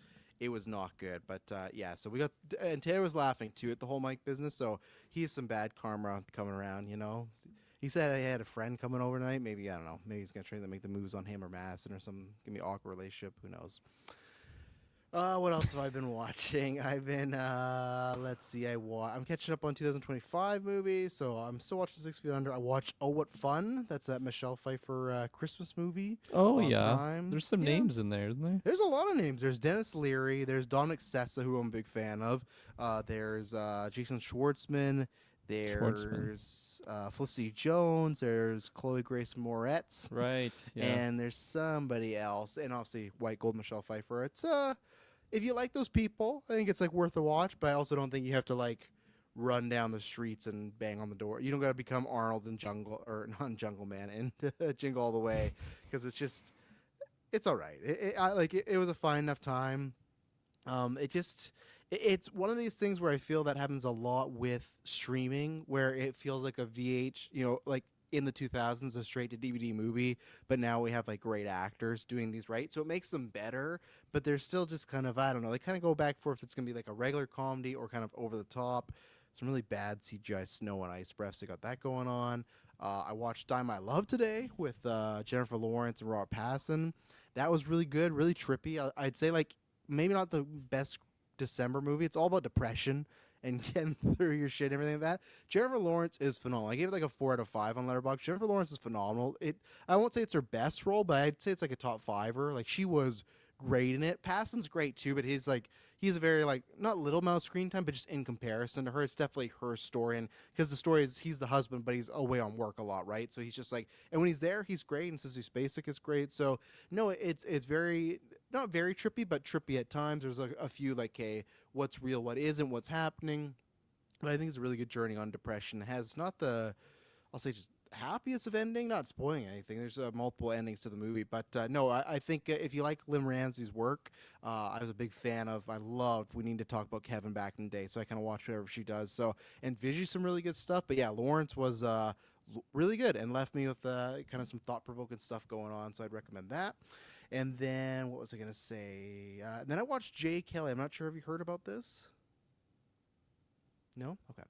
not good. But yeah. So we got, and Taylor was laughing too at the whole mic business. So he has some bad karma coming around. He said he had a friend coming over tonight. Maybe, I don't know. Maybe he's gonna try to make the moves on him or Madison or some. Give me an awkward relationship. Who knows? What else have I been watching? I've been, let's see, I'm catching up on 2025 movies, so I'm still watching 6 Feet Under. I watched Oh, What Fun. That's that Michelle Pfeiffer Christmas movie. Oh on yeah, Prime. there's some names in there, isn't there? There's a lot of names. There's Dennis Leary. There's Dominic Sessa, who I'm a big fan of. There's Jason Schwartzman. There's Felicity Jones. There's Chloe Grace Moretz. Right. Yeah. And there's somebody else. And obviously, White Gold Michelle Pfeiffer. It's if you like those people, I think it's like worth a watch. But I also don't think you have to like run down the streets and bang on the door. You don't got to become Arnold in Jungle or not Jungle Man and Jingle All the Way, because it's all right. It was a fine enough time. It's one of these things where I feel that happens a lot with streaming, where it feels like a VH, like in the 2000s, a straight to DVD movie, but now we have like great actors doing these, right? So it makes them better, but they're still just kind of, I don't know, they kind of go back for if it's going to be like a regular comedy or kind of over the top. Some really bad CGI snow and ice breaths. They got that going on. I watched Die My Love today with Jennifer Lawrence and Robert Pattinson. That was really good, really trippy. I'd say like maybe not the best December movie. It's all about depression and getting through your shit and everything like that. Jennifer Lawrence is phenomenal. I gave it like a 4 out of 5 on Letterboxd. Jennifer Lawrence is phenomenal. I won't say it's her best role, but I'd say it's like a top 5-er. Like, she was great in it. Pattinson's great too, but he's a very like not little amount of screen time, but just in comparison to her, it's definitely her story. And because the story is he's the husband, but he's away on work a lot, right? So he's just like, and when he's there, he's great. And Sissy Spacek is great. So no, it's very not very trippy, but trippy at times. There's a few like, hey, what's real, what isn't, what's happening. But I think it's a really good journey on depression. It has not the, I'll say, just happiest of ending, not spoiling anything. There's multiple endings to the movie, but no, I think if you like Lynn Ramsey's work, I was a big fan of. I loved. We need to talk about Kevin back in the day, so I kind of watch whatever she does. So and Vigi some really good stuff, but yeah, Lawrence was really good and left me with kind of some thought provoking stuff going on. So I'd recommend that. And then what was I gonna say? Then I watched Jay Kelly. I'm not sure if you heard about this. No? Okay.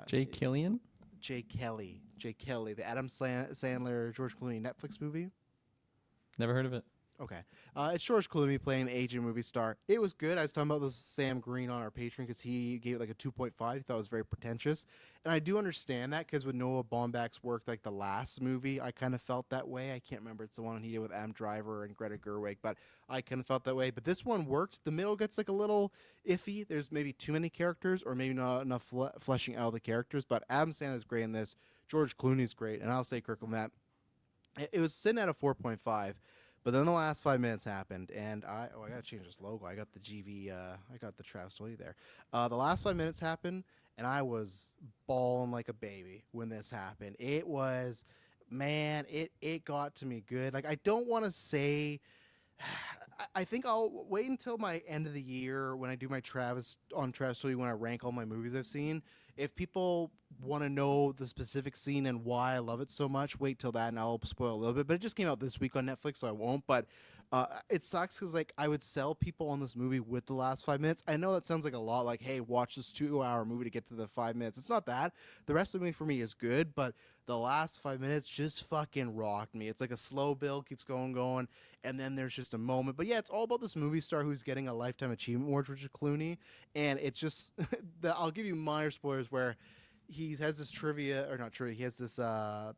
Jay Killian? Jay Kelly, the Adam Sandler, George Clooney Netflix movie. Never heard of it. Okay. It's George Clooney playing an aging movie star. It was good. I was talking about this with Sam Green on our Patreon because he gave it like a 2.5. He thought it was very pretentious. And I do understand that because with Noah Baumbach's work, like the last movie, I kind of felt that way. I can't remember. It's the one he did with Adam Driver and Greta Gerwig, but I kind of felt that way. But this one worked. The middle gets like a little iffy. There's maybe too many characters or maybe not enough fleshing out of the characters. But Adam Sandler's great in this. George Clooney's great. And I'll say, Kirkland, that it was sitting at a 4.5. But then the last 5 minutes happened, and I got to change this logo. I got the GV, I got the Travis Toy there. The last 5 minutes happened, and I was bawling like a baby when this happened. It was, man, it got to me good. Like, I don't want to say, I think I'll wait until my end of the year when I do my Travis Toy, when I rank all my movies I've seen. If people want to know the specific scene and why I love it so much, wait till that and I'll spoil a little bit. But it just came out this week on Netflix, so I won't. But it sucks because like I would sell people on this movie with the last 5 minutes. I know that sounds like a lot, like, hey, watch this 2-hour movie to get to the 5 minutes. It's not that. The rest of the movie for me is good, but the last 5 minutes just fucking rocked me. It's like a slow build, keeps going, and then there's just a moment. But yeah, it's all about this movie star who's getting a Lifetime Achievement Award, Richard Clooney, and it's just I'll give you minor spoilers where he has this trivia, or not trivia, he has this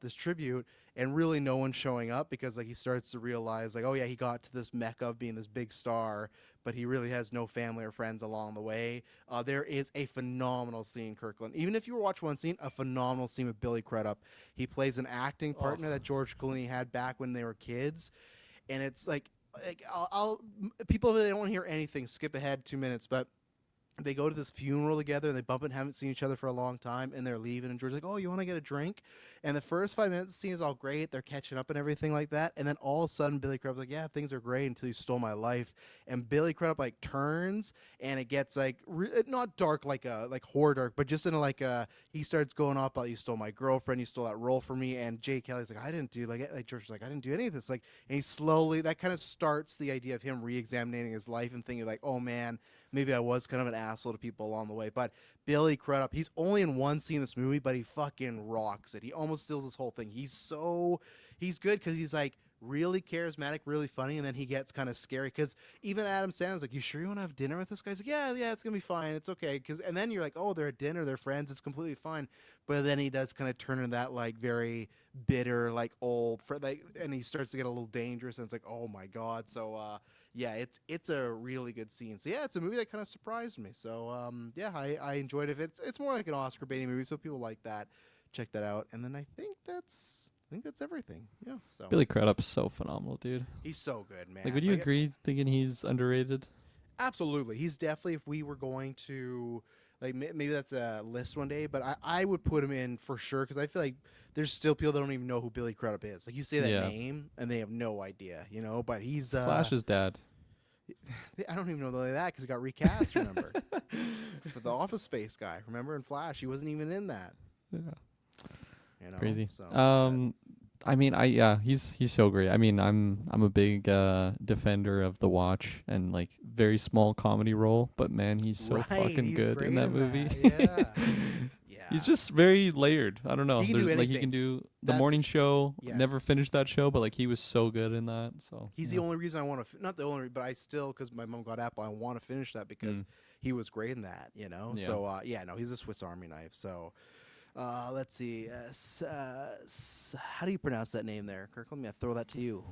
this tribute, and really no one's showing up because like he starts to realize like, oh yeah, he got to this mecca of being this big star, but he really has no family or friends along the way. There is a phenomenal scene, Kirkland. Even if you were watching one scene, a phenomenal scene with Billy Crudup. He plays an acting partner that George Clooney had back when they were kids, and it's like I'll people, if they don't want to hear anything, skip ahead 2 minutes, but they go to this funeral together and they bump and haven't seen each other for a long time and they're leaving and George's like, oh, you want to get a drink? And the first 5 minutes, the scene is all great. They're catching up and everything like that. And then all of a sudden, Billy Crudup's like, yeah, things are great until you stole my life. And Billy Crudup like turns and it gets like not dark like horror dark, but just in a, like he starts going off about you stole my girlfriend, you stole that role for me. And Jay Kelly's like, I didn't do like George's like, I didn't do any of this. Like, and he slowly, that kind of starts the idea of him re-examining his life and thinking like, oh man, maybe I was kind of an asshole to people along the way. But Billy Crudup, he's only in one scene in this movie, but he fucking rocks it. He almost steals this whole thing. He's good because he's like really charismatic, really funny, and then he gets kind of scary because even Adam Sandler's like, you sure you want to have dinner with this guy? He's like, yeah, it's going to be fine. It's okay. And then you're like, oh, they're at dinner, they're friends, it's completely fine. But then he does kind of turn into that like very bitter, like old, and he starts to get a little dangerous, and it's like, oh my God. So, yeah, it's a really good scene. So yeah, it's a movie that kind of surprised me. So yeah, I enjoyed it. It's more like an Oscar baiting movie, so people like that, check that out. And then I think that's everything. Yeah. So Billy Crudup's so phenomenal, dude. He's so good, man. Like, would you agree thinking he's underrated? Absolutely. He's definitely, if we were going to, like, maybe that's a list one day, but I would put him in for sure because I feel like there's still people that don't even know who Billy Crudup is. Like, you say that name and they have no idea, you know, but he's Flash's dad. I don't even know that because he got recast, remember? For the Office Space guy, remember in Flash? He wasn't even in that. Yeah. You know? Crazy. So, I mean, he's so great. I mean, I'm a big defender of The Watch and like very small comedy role, but man, he's so fucking good in that movie. Yeah. Yeah. He's just very layered. I don't know. He can do like he can do the morning show. Yes. Never finished that show, but like he was so good in that. So he's the only reason I want to. Not the only, but I still, because my mom got Apple, I want to finish that because he was great in that. You know. Yeah. So yeah, no, he's a Swiss Army knife. So. Let's see. How do you pronounce that name there, Kirk? Let me throw that to you.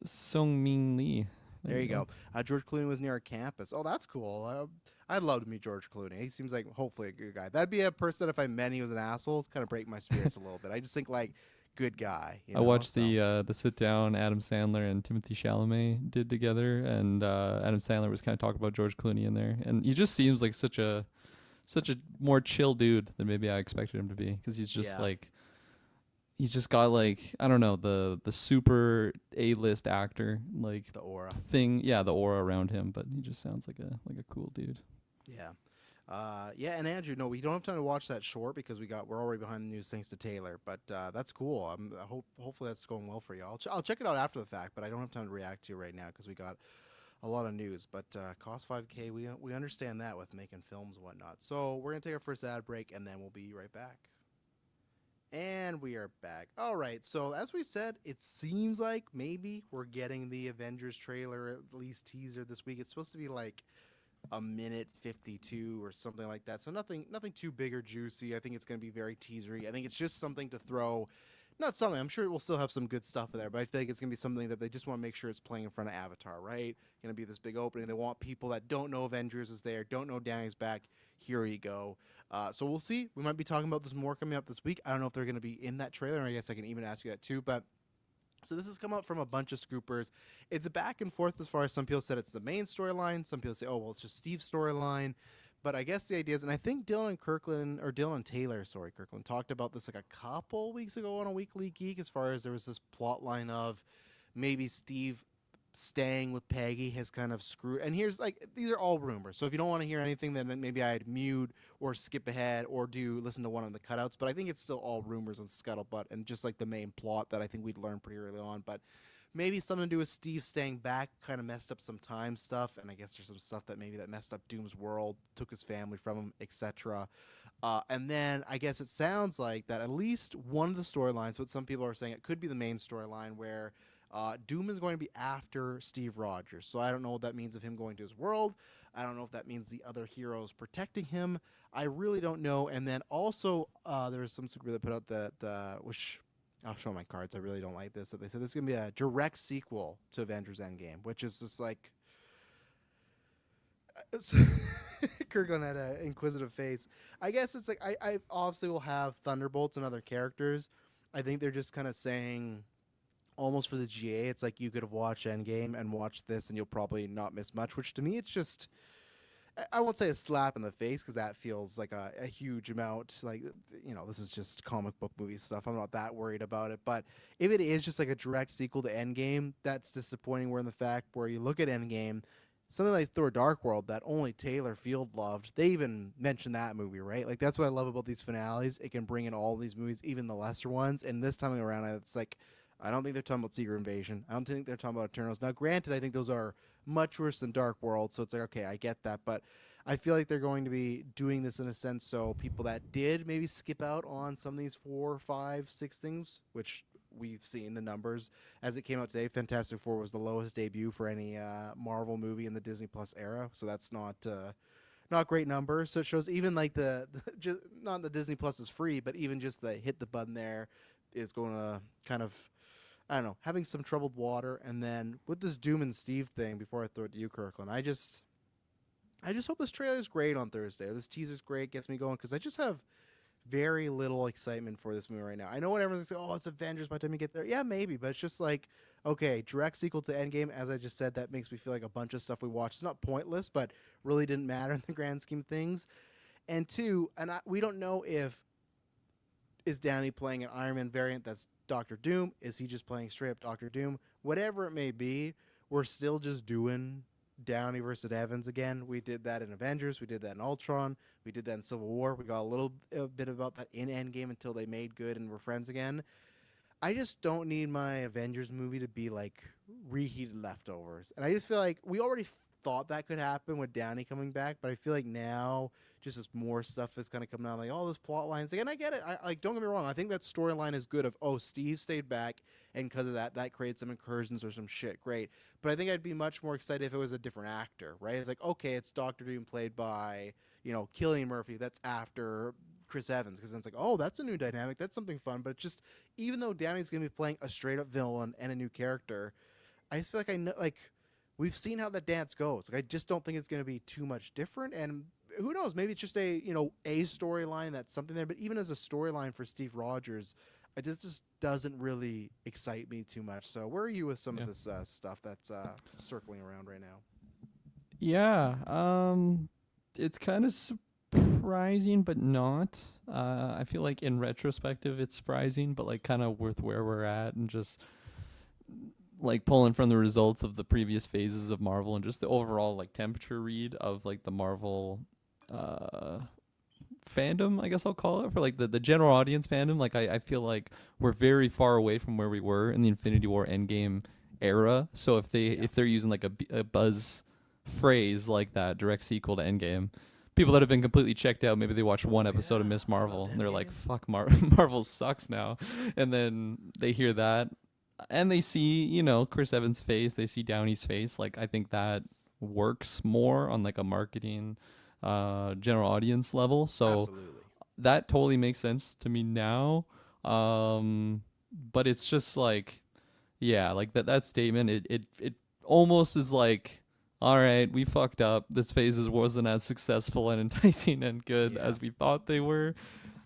Sung-Min Lee. There you go. George Clooney was near our campus. Oh, that's cool. I'd love to meet George Clooney. He seems like hopefully a good guy. That'd be a person that if I met he was an asshole, kind of break my spirits a little bit. I just think like good guy. You I know? watched So- the sit down Adam Sandler and Timothy Chalamet did together, and Adam Sandler was kind of talking about George Clooney in there, and he just seems like such a more chill dude than maybe I expected him to be, because he's just Yeah. like he's just got like, I don't know, the super A-list actor like the aura. thing, yeah, the aura around him, but he just sounds like a cool dude. Yeah. Yeah, and Andrew, no, we don't have time to watch that short because we're already behind the news thanks to Taylor. But that's cool. Hopefully that's going well for you. I'll check it out after the fact, but I don't have time to react to it right now because we got a lot of news. But cost $5K, we understand that with making films and whatnot. So we're gonna take our first ad break and then we'll be right back. And we are back. All right. So as we said, it seems like maybe we're getting the Avengers trailer, at least teaser this week. It's supposed to be like a minute 52 or something like that. So nothing too big or juicy. I think it's going to be very teasery. I think it's just something to throw. Not something. I'm sure we'll still have some good stuff in there, but I think it's going to be something that they just want to make sure it's playing in front of Avatar, right? Going to be this big opening. They want people that don't know Avengers is there, don't know Downey's back. Here you go. So we'll see. We might be talking about this more coming up this week. I don't know if they're going to be in that trailer. I guess I can even ask you that too, but so this has come up from a bunch of scoopers. It's a back and forth as far as some people said it's the main storyline. Some people say, oh, well, it's just Steve's storyline. But I guess the idea is, and I think Dylan Taylor talked about this like a couple weeks ago on a Weekly Geek, as far as there was this plot line of maybe Steve staying with Peggy has kind of screwed. And here's like, these are all rumors. So if you don't want to hear anything, then maybe I'd mute or skip ahead or listen to one of the cutouts. But I think it's still all rumors and scuttlebutt and just like the main plot that I think we'd learn pretty early on. But maybe something to do with Steve staying back kind of messed up some time stuff. And I guess there's some stuff that maybe that messed up Doom's world, took his family from him, etc. And then I guess it sounds like that at least one of the storylines, what some people are saying, it could be the main storyline where Doom is going to be after Steve Rogers. So I don't know what that means of him going to his world. I don't know if that means the other heroes protecting him. I really don't know. And then also there was some super that put out the which I'll show my cards. I really don't like this. That they said this is going to be a direct sequel to Avengers Endgame, which is just like Kurgan had an inquisitive face. I guess it's like I obviously will have Thunderbolts and other characters. I think they're just kind of saying almost for the GA, it's like you could have watched Endgame and watched this and you'll probably not miss much, which to me it's just, I won't say a slap in the face because that feels like a huge amount. Like, you know, this is just comic book movie stuff. I'm not that worried about it. But if it is just like a direct sequel to Endgame, that's disappointing. Where in the fact where you look at Endgame, something like Thor Dark World that only Taylor Field loved, they even mentioned that movie, right? Like, that's what I love about these finales. It can bring in all these movies, even the lesser ones. And this time around, it's like, I don't think they're talking about Secret Invasion. I don't think they're talking about Eternals. Now, granted, I think those are much worse than Dark World, so it's like, okay, I get that. But I feel like they're going to be doing this in a sense so people that did maybe skip out on some of these 4, 5, 6 things, which we've seen the numbers as it came out today. Fantastic Four was the lowest debut for any Marvel movie in the Disney Plus era, so that's not great numbers. So it shows even like just not the Disney Plus is free, but even just the hit the button there is going to kind of, I don't know, having some troubled water. And then with this Doom and Steve thing, before I throw it to you, Kirkland, I just hope this trailer is great on Thursday. Or this teaser's great, gets me going, because I just have very little excitement for this movie right now. I know what everyone's going to say, oh, it's Avengers by the time you get there. Yeah, maybe, but it's just like, okay, direct sequel to Endgame, as I just said, that makes me feel like a bunch of stuff we watched is not pointless, but really didn't matter in the grand scheme of things. And two, we don't know if is Downey playing an Iron Man variant that's Doctor Doom? Is he just playing straight up Doctor Doom? Whatever it may be, we're still just doing Downey versus Evans again. We did that in Avengers. We did that in Ultron. We did that in Civil War. We got a little bit about that in Endgame until they made good and were friends again. I just don't need my Avengers movie to be like reheated leftovers. And I just feel like we already thought that could happen with Downey coming back, but I feel like now just as more stuff is kind of coming out, like all this plot lines again. I get it. I don't get me wrong. I think that storyline is good. Of Steve stayed back, and because of that creates some incursions or some shit. Great, but I think I'd be much more excited if it was a different actor, right? It's like, okay, it's Doctor Doom played by Cillian Murphy. That's after Chris Evans, because then it's like, oh, that's a new dynamic. That's something fun. But just even though Downey's gonna be playing a straight up villain and a new character, I just feel like I know we've seen how that dance goes. Like, I just don't think it's going to be too much different. And who knows? Maybe it's just a storyline that's something there. But even as a storyline for Steve Rogers, it just doesn't really excite me too much. So where are you with some of this stuff that's circling around right now? Yeah, it's kind of surprising, but not. I feel like in retrospective, it's surprising, but like kind of with where we're at and just like pulling from the results of the previous phases of Marvel and just the overall like temperature read of like the Marvel fandom, I guess I'll call it, for like the general audience fandom. Like I feel like we're very far away from where we were in the Infinity War Endgame era. So if they're using like a buzz phrase like that, direct sequel to Endgame, people that have been completely checked out, maybe they watched one episode of Miss Marvel and they're like, fuck, Marvel sucks now. And then they hear that and they see, you know, Chris Evans' face, they see Downey's face. Like, I think that works more on like a marketing general audience level. So Absolutely. that totally makes sense to me now. But it's just like, yeah, like that statement, it almost is like, all right, we fucked up. This phases wasn't as successful and enticing and good as we thought they were.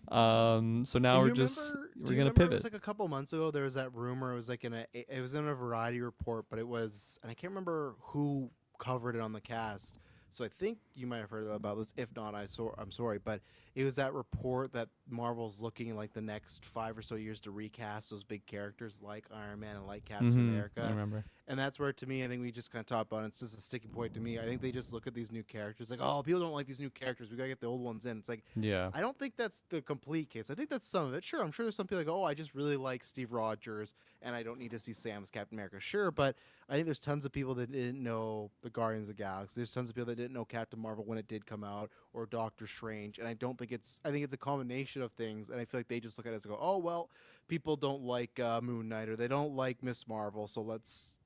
So now we're gonna pivot. It was like a couple months ago. There was that rumor. It was like it was in a Variety report, but it was, and I can't remember who covered it on the cast. So I think you might have heard about this. If not, I'm sorry, but it was that report that Marvel's looking like the next 5 or so years to recast those big characters like Iron Man and like Captain America. I remember. And that's where, to me, I think we just kind of talked about it. It's just a sticking point to me. I think they just look at these new characters like, oh, people don't like these new characters. We got to get the old ones in. It's like, Yeah. I don't think that's the complete case. I think that's some of it. Sure, I'm sure there's some people like, oh, I just really like Steve Rogers and I don't need to see Sam as Captain America. Sure, but I think there's tons of people that didn't know the Guardians of the Galaxy. There's tons of people that didn't know Captain Marvel when it did come out, or Doctor Strange. And I think it's a combination of things. And I feel like they just look at it and go, oh, well, people don't like Moon Knight or they don't like Miss Marvel, so let's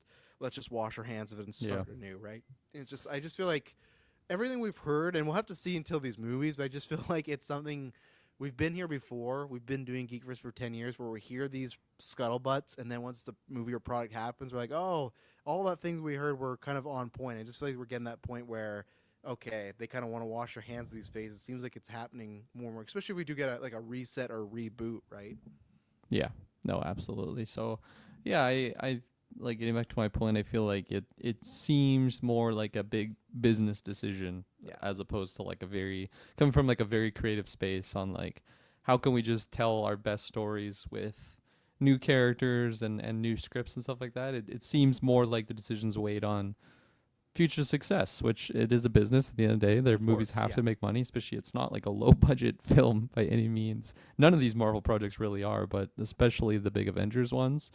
just wash our hands of it and start anew, right? I just feel like everything we've heard, and we'll have to see until these movies, but I just feel like it's something we've been here before. We've been doing Geekverse for 10 years where we hear these scuttlebutts, and then once the movie or product happens, we're like, oh, all that things we heard were kind of on point. I just feel like we're getting that point where, okay, they kind of want to wash their hands of these phases. It seems like it's happening more and more, especially if we do get a reset or a reboot, right? Yeah. No, absolutely. So, yeah, I like getting back to my point, I feel like it seems more like a big business decision as opposed to like coming from like a very creative space on like, how can we just tell our best stories with new characters and new scripts and stuff like that. It seems more like the decisions weighed on future success, which it is a business at the end of the day. Their movies have to make money, especially it's not like a low budget film by any means. None of these Marvel projects really are, but especially the big Avengers ones.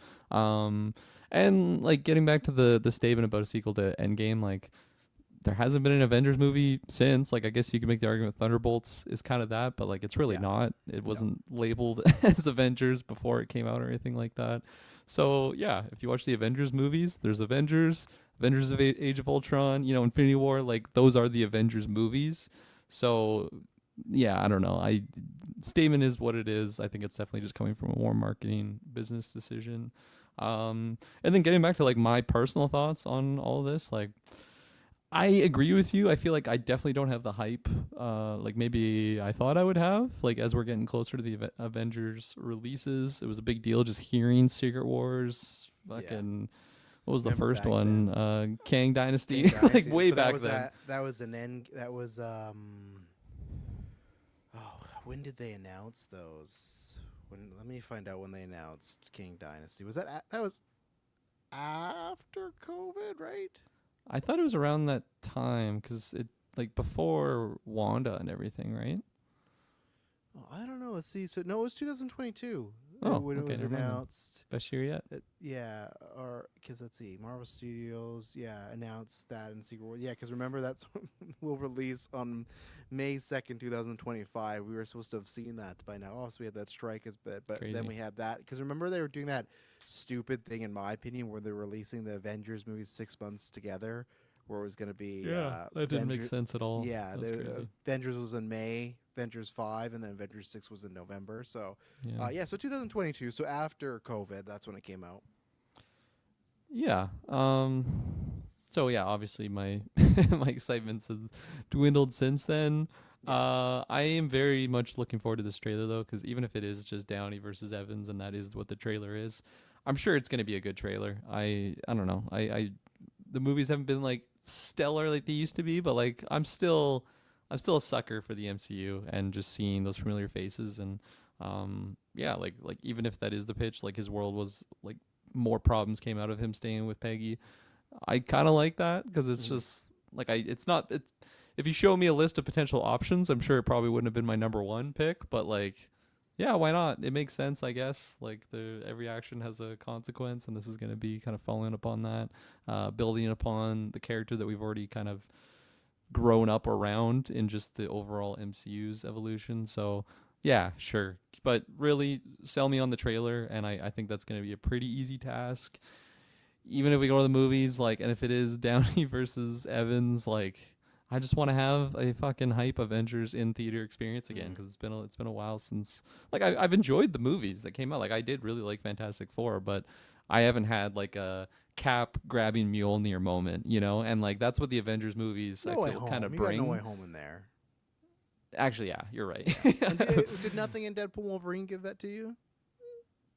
And like getting back to the statement about a sequel to Endgame, like there hasn't been an Avengers movie since. Like I guess you could make the argument Thunderbolts is kind of that, but like it's really not. It wasn't labeled as Avengers before it came out or anything like that. So yeah, if you watch the Avengers movies, there's Avengers of Age of Ultron, Infinity War, like those are the Avengers movies. So yeah, I don't know. Statement is what it is. I think it's definitely just coming from a more marketing business decision. And then getting back to like my personal thoughts on all of this, like I agree with you. I feel like I definitely don't have the hype like maybe I thought I would have. Like as we're getting closer to the Avengers releases, it was a big deal just hearing Secret Wars, fucking what was the first one? Kang Dynasty, like way back then. That was an end. That was when did they announce those? Let me find out when they announced King Dynasty. Was that was after COVID, right? I thought it was around that time because it like before Wanda and everything, right? Oh, I don't know. Let's see. So no, it was 2022. When it was announced. Best year yet. Or because let's see, Marvel Studios, announced that in Secret Wars. Yeah, because remember that's will release on May 2nd, 2025. We were supposed to have seen that by now. Also, we had that strike as bit, but then we had that because remember they were doing that stupid thing, in my opinion, where they're releasing the Avengers movies 6 months together, where it was going to be that didn't make sense at all. Yeah, the Avengers was in May, Avengers 5, and then Avengers 6 was in November. So so 2022. So after COVID, that's when it came out. Yeah. So yeah, obviously my my excitement has dwindled since then. I am very much looking forward to this trailer though, because even if it is just Downey versus Evans, and that is what the trailer is, I'm sure it's going to be a good trailer. I don't know. I the movies haven't been like stellar like they used to be, but like I'm still a sucker for the MCU and just seeing those familiar faces and yeah, like even if that is the pitch, like his world was like more problems came out of him staying with Peggy. I kind of like that because it's just like it's if you show me a list of potential options, I'm sure it probably wouldn't have been my number one pick, but like yeah, why not? It makes sense, I guess. Like every action has a consequence, and this is going to be kind of following upon that, building upon the character that we've already kind of grown up around in just the overall MCU's evolution. So yeah, sure. But really sell me on the trailer, and I think that's going to be a pretty easy task. Even if we go to the movies, like, and if it is Downey versus Evans, like, I just want to have a fucking hype Avengers in theater experience again, because it's been a while since, like, I've enjoyed the movies that came out. Like, I did really like Fantastic Four, but I haven't had like a Cap grabbing Mjolnir moment, you know, and like that's what the Avengers movies No I Way feel Home. kind of You bring. got No Way Home in there. Actually, yeah, you're right. And did nothing in Deadpool Wolverine give that to you?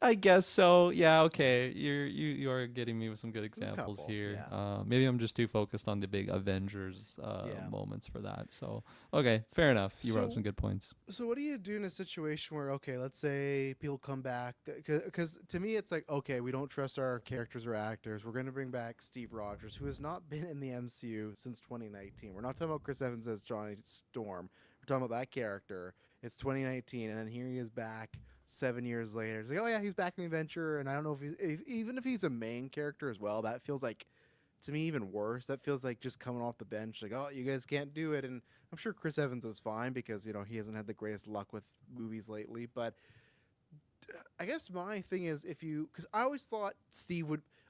I guess so. Yeah. Okay. You are getting me with some good examples couple, here. yeah. Maybe I'm just too focused on the big Avengers Yeah. moments for that. So okay, fair enough. You brought up So- some good points. So what do you do in a situation where, okay, let's say people come back, because to me it's like, okay, we don't trust our characters or actors. We're going to bring back Steve Rogers, who has not been in the MCU since 2019. We're not talking about Chris Evans as Johnny Storm. We're talking about that character. It's 2019, and then here he is back 7 years later. It's like, oh yeah, he's back in the adventure, and I don't know even if he's a main character as well, that feels like, to me, even worse. That feels like just coming off the bench, like, oh, you guys can't do it. And I'm sure Chris Evans is fine because, you know, he hasn't had the greatest luck with movies lately. But I guess my thing is, because I always thought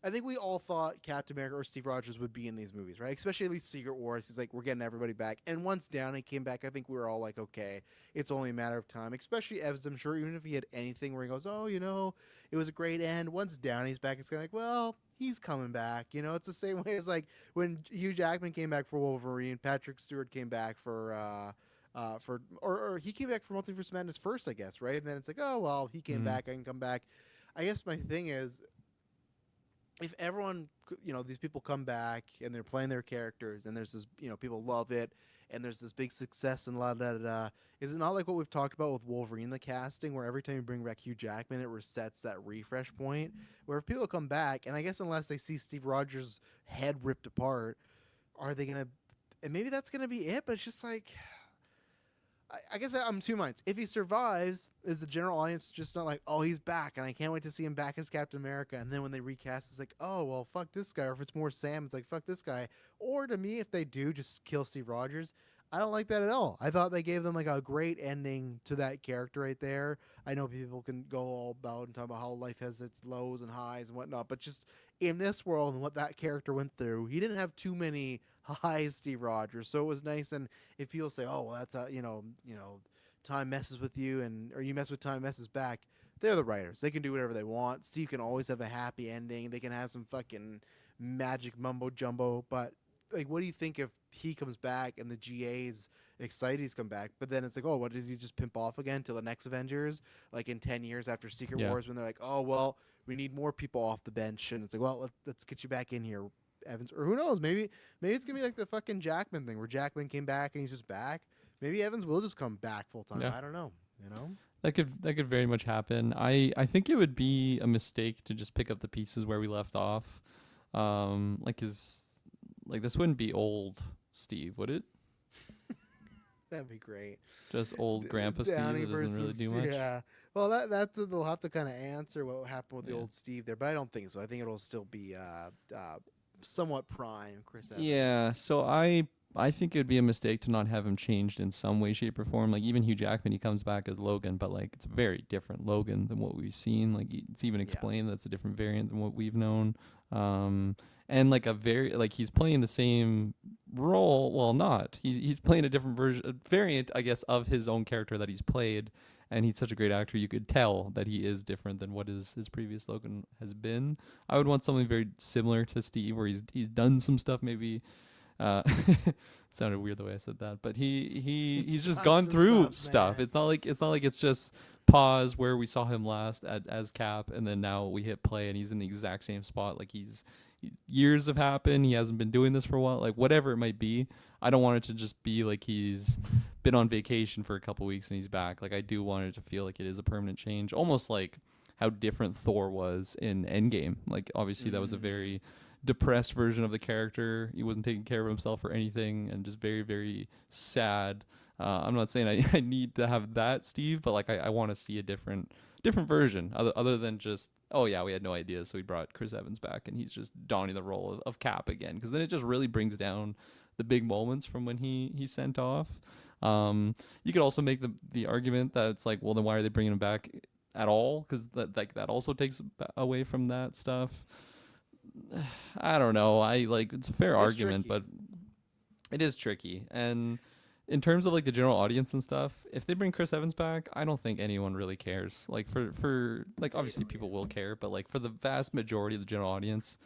I think we all thought Captain America or Steve Rogers would be in these movies, right? Especially at least Secret Wars. He's like, we're getting everybody back. And once Downey came back, I think we were all like, okay, it's only a matter of time. Especially Evans, I'm sure, even if he had anything where he goes, oh, you know, it was a great end. Once Downey's back, it's kind of like, well, he's coming back. You know, it's the same way as like when Hugh Jackman came back for Wolverine, Patrick Stewart came back or he came back for Multiverse Madness first, I guess, right? And then it's like, oh, well, he came back, I can come back. I guess my thing is, if everyone, you know, these people come back and they're playing their characters and there's this, you know, people love it and there's this big success and is it not like what we've talked about with Wolverine, the casting, where every time you bring back Hugh Jackman, it resets that refresh point, where if people come back, and I guess unless they see Steve Rogers' head ripped apart, are they going to, and maybe that's going to be it, but it's just like, I guess I'm two minds. If he survives, is the general audience just not like, oh, he's back, and I can't wait to see him back as Captain America? And then when they recast, it's like, oh, well, fuck this guy. Or if it's more Sam, it's like, fuck this guy. Or to me, if they do just kill Steve Rogers, I don't like that at all. I thought they gave them like a great ending to that character right there. I know people can go all about and talk about how life has its lows and highs and whatnot, but just in this world and what that character went through, he didn't have too many highs, Steve Rogers. So it was nice. And if people say, oh, well, that's time messes with you, or you mess with time, messes back, they're the writers. They can do whatever they want. Steve can always have a happy ending. They can have some fucking magic mumbo jumbo. But like, what do you think if he comes back and the GA's excited he's come back, but then it's like, oh, what does he just pimp off again till the next Avengers, like in 10 years after Secret Wars, when they're like, oh, well, we need more people off the bench, and it's like, well, let's get you back in here, Evans. Or who knows, maybe it's gonna be like the fucking Jackman thing, where Jackman came back and he's just back. Maybe Evans will just come back full time. I don't know, you know. That could very much happen. I think it would be a mistake to just pick up the pieces where we left off. Like this wouldn't be old Steve, would it? That'd be great. Just old Grandpa Steve Downey that doesn't really do much. Yeah. Well, that they'll have to kind of answer what happened with the Yeah. old Steve there, but I don't think so. I think it'll still be somewhat prime Chris Evans. Yeah. So I think it would be a mistake to not have him changed in some way, shape, or form. Like even Hugh Jackman, he comes back as Logan, but like it's a very different Logan than what we've seen. Like it's even explained that's a different variant than what we've known. And like he's playing the same role. Well, not. He's playing a different a variant, I guess, of his own character that he's played. And he's such a great actor, you could tell that he is different than what his previous Logan has been. I would want something very similar to Steve, where he's done some stuff maybe Sounded weird the way I said that, but he's just done gone some through stuff, stuff. man. It's not like it's just pause where we saw him last as Cap, and then now we hit play and he's in the exact same spot. Like years have happened. He hasn't been doing this for a while. Like whatever it might be, I don't want it to just be like he's been on vacation for a couple weeks and he's back. Like I do want it to feel like it is a permanent change, almost like how different Thor was in Endgame. Like obviously that was a very depressed version of the character. He wasn't taking care of himself or anything, and just very, very sad. I'm not saying I need to have that, Steve, but like I want to see a different version other than just, oh yeah, we had no idea, so we brought Chris Evans back and he's just donning the role of Cap again, because then it just really brings down the big moments from when he sent off. You could also make the argument that it's like, well, then why are they bringing him back at all? Because that also takes away from that stuff. I don't know. It's a fair argument, tricky. but it is tricky. And in terms of like the general audience and stuff, if they bring Chris Evans back, I don't think anyone really cares. Like for like obviously people will care, but like for the vast majority of the general audience,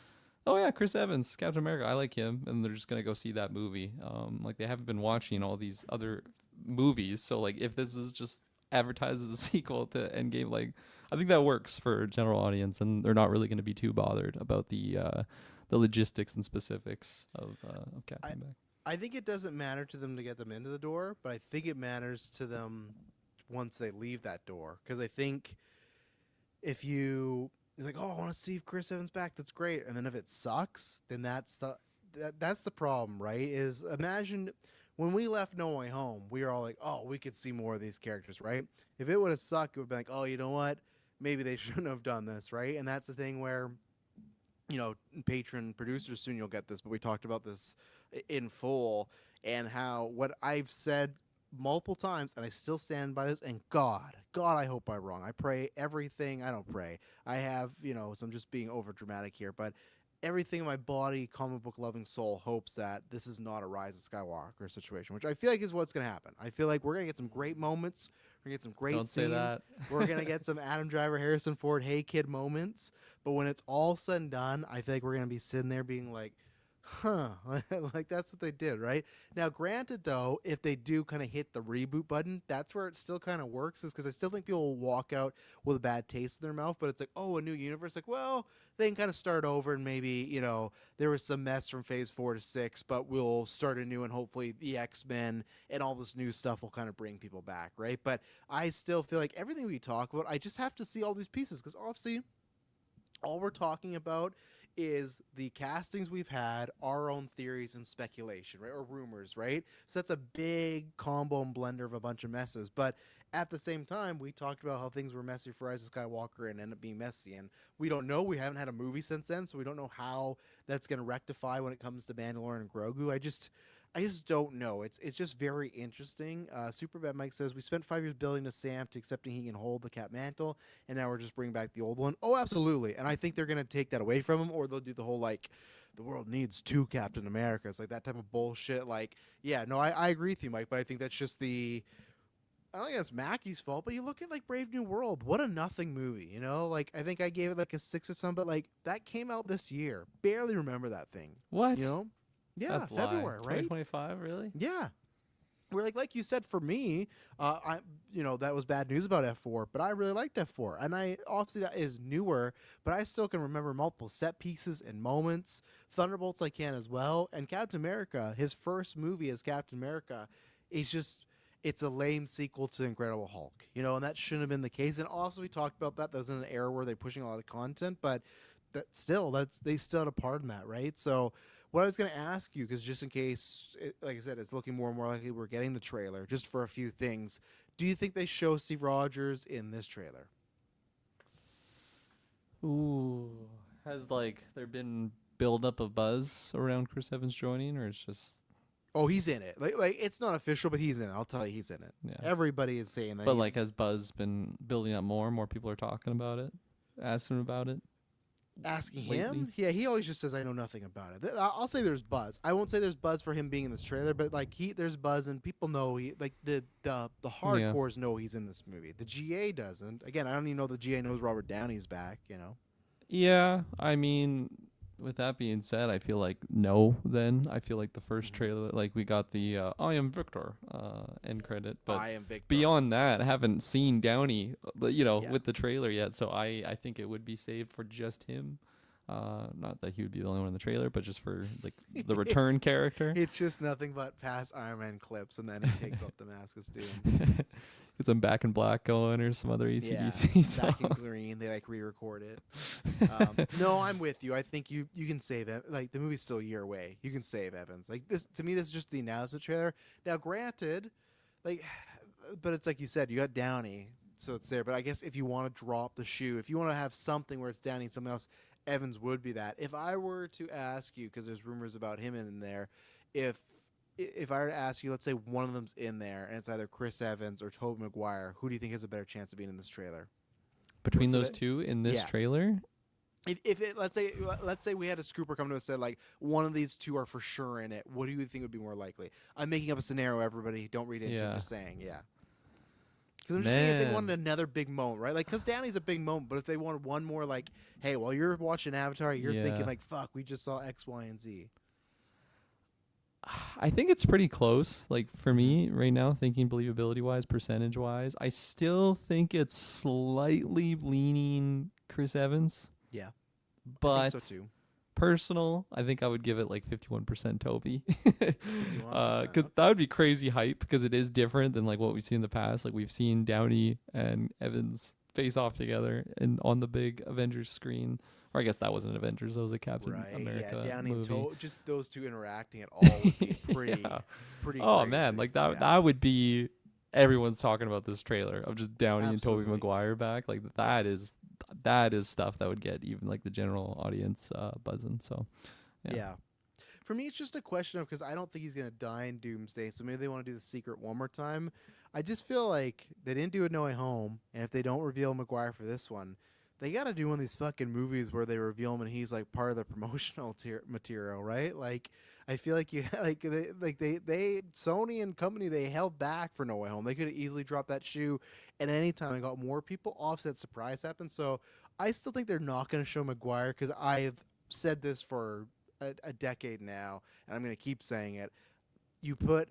oh yeah, Chris Evans, Captain America, I like him, and they're just gonna go see that movie. Like they haven't been watching all these other movies, so like if this is just advertised as a sequel to Endgame, like I think that works for a general audience, and they're not really going to be too bothered about the logistics and specifics of Captain back. I think it doesn't matter to them to get them into the door, but I think it matters to them once they leave that door. Because I think if you're like, oh, I want to see Chris Evans back, that's great, and then if it sucks, then that's the problem, right? Is imagine when we left No Way Home, we were all like, oh, we could see more of these characters, right? If it would have sucked, it would be like, oh, you know what? Maybe they shouldn't have done this, right? And that's the thing where, patron producers, soon you'll get this, but we talked about this in full, and how what I've said multiple times, and I still stand by this, and God, I hope I'm wrong. I pray everything. I don't pray. I have, so I'm just being over dramatic here, but everything in my body, comic book loving soul, hopes that this is not a Rise of Skywalker situation, which I feel like is what's going to happen. I feel like we're going to get some great moments. We're going to get some great Don't scenes. say that. We're going to get some Adam Driver, Harrison Ford, hey kid moments. But when it's all said and done, I feel like we're going to be sitting there being like, huh, like that's what they did, right? Now, granted, though, if they do kind of hit the reboot button, that's where it still kind of works, is because I still think people will walk out with a bad taste in their mouth, but it's like, oh, a new universe, like, well, they can kind of start over, and maybe, there was some mess from phase 4 to 6, but we'll start anew, and hopefully the X-Men and all this new stuff will kind of bring people back, right? But I still feel like everything we talk about, I just have to see all these pieces, because obviously all we're talking about is the castings we've had, our own theories and speculation, right? Or rumors, right? So that's a big combo and blender of a bunch of messes. But at the same time, we talked about how things were messy for Rise of Skywalker and ended up being messy. And we don't know. We haven't had a movie since then, so we don't know how that's going to rectify when it comes to Mandalorian and Grogu. I just don't know. It's just very interesting. Superbad Mike says, we spent 5 years building to Sam to accepting he can hold the Cap mantle, and now we're just bringing back the old one. Oh, absolutely. And I think they're going to take that away from him, or they'll do the whole, like, the world needs 2 Captain Americas, like that type of bullshit. Like, yeah, no, I agree with you, Mike, but I think that's just I don't think that's Mackey's fault, but you look at, like, Brave New World. What a nothing movie, Like, I think I gave it, like, a 6 or something, but, like, that came out this year. Barely remember that thing. What? Yeah, That's February, right? 2025, really? Yeah. We're like you said, for me, that was bad news about F4, but I really liked F4. And obviously that is newer, but I still can remember multiple set pieces and moments. Thunderbolts I can as well. And Captain America, his first movie as Captain America, it's a lame sequel to Incredible Hulk, and that shouldn't have been the case. And also we talked about that was in an era where they're pushing a lot of content, but they still had a part in that, right? So what I was going to ask you, because just in case, like I said, it's looking more and more likely we're getting the trailer, just for a few things, do you think they show Steve Rogers in this trailer? Ooh. Has, there been build-up of buzz around Chris Evans joining, or it's just... Oh, he's in it. Like it's not official, but he's in it. I'll tell you, he's in it. Yeah. Everybody is saying that. But, has buzz been building up more? More people are talking about it? Asking about it? Asking lately? him? Yeah, he always just says, I know nothing about it. I'll say there's buzz. I won't say there's buzz for him being in this trailer, but there's buzz, and people know the hardcores know he's in this movie. The GA doesn't. Again, I don't even know the GA knows Robert Downey's back, Yeah, I mean, with that being said, I feel like no. Then I feel like the first trailer, like we got the "I am Victor" end credit, but I am Victor. beyond that, I haven't seen Downey, Yeah. with the trailer yet. So I think it would be saved for just him. Not that he would be the only one in the trailer, but just for like the return character. It's just nothing but past Iron Man clips, and then he takes off the mask as Doom. Get some Back in Black going or some other ACDC Yeah, song. Back in Green. They like re-record it. No, I'm with you. I think you can save it. Like the movie's still a year away. You can save Evans. Like this to me, this is just the announcement trailer. Now, granted, like, but it's like you said, you got Downey, so it's there. But I guess if you want to drop the shoe, if you want to have something where it's Downey and something else, Evans would be that. If I were to ask you, because there's rumors about him in there, if I were to ask you, let's say one of them's in there, and it's either Chris Evans or Tobey Maguire, who do you think has a better chance of being in this trailer? Between So those that- two in this yeah. trailer, If it, let's say we had a scooper come to us and said like one of these two are for sure in it, what do you think would be more likely? I'm making up a scenario. Everybody, don't read into it. Yeah. Just saying, yeah. Because I'm just saying if they Man. wanted another big moment, right? Like, because Downey's a big moment, but if they wanted one more, like, hey, while you're watching Avatar, you're thinking Yeah. like, fuck, we just saw X, Y, and Z. I think it's pretty close. Like for me right now, thinking believability wise, percentage wise, I still think it's slightly leaning Chris Evans. Yeah, But I think so too. personal, I think I would give it like 51% Toby. 51%, Because that would be crazy hype because it is different than like what we've seen in the past. Like we've seen Downey and Evans face off together and on the big Avengers screen. Or I guess that wasn't Avengers, that was a Captain Right, America yeah, Downey and movie. just those two interacting at all would be pretty, Yeah. pretty. Oh man, crazy. like that Yeah. that would be everyone's talking about this trailer of just Downey and Tobey Absolutely. Maguire back. Like that is stuff that would get even like the general audience buzzing. So Yeah. For me, it's just a question of because I don't think he's gonna die in Doomsday, so maybe they want to do the secret one more time. I just feel like they didn't do it No Way Home, and if they don't reveal Maguire for this one, they gotta do one of these fucking movies where they reveal him and he's like part of the promotional material, right? Like, I feel like you they Sony and company they held back for No Way Home. They could have easily dropped that shoe at any time and got more people. Offset surprise happened, so I still think they're not gonna show Maguire because I've said this for a decade now, and I'm going to keep saying it. You put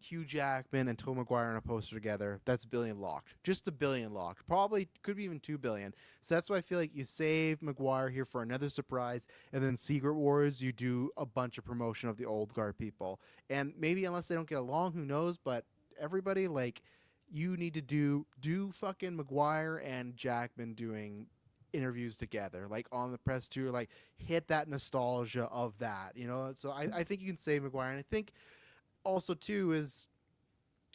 Hugh Jackman and Tobey Maguire on a poster together, that's $1 billion locked. Just $1 billion locked. Probably could be even $2 billion. So that's why I feel like you save Maguire here for another surprise, and then Secret Wars, you do a bunch of promotion of the old guard people. And maybe unless they don't get along, who knows? But everybody, like, you need to do fucking Maguire and Jackman doing interviews together, like on the press tour, like hit that nostalgia of that, you know. So I think you can save Maguire, and I think also too is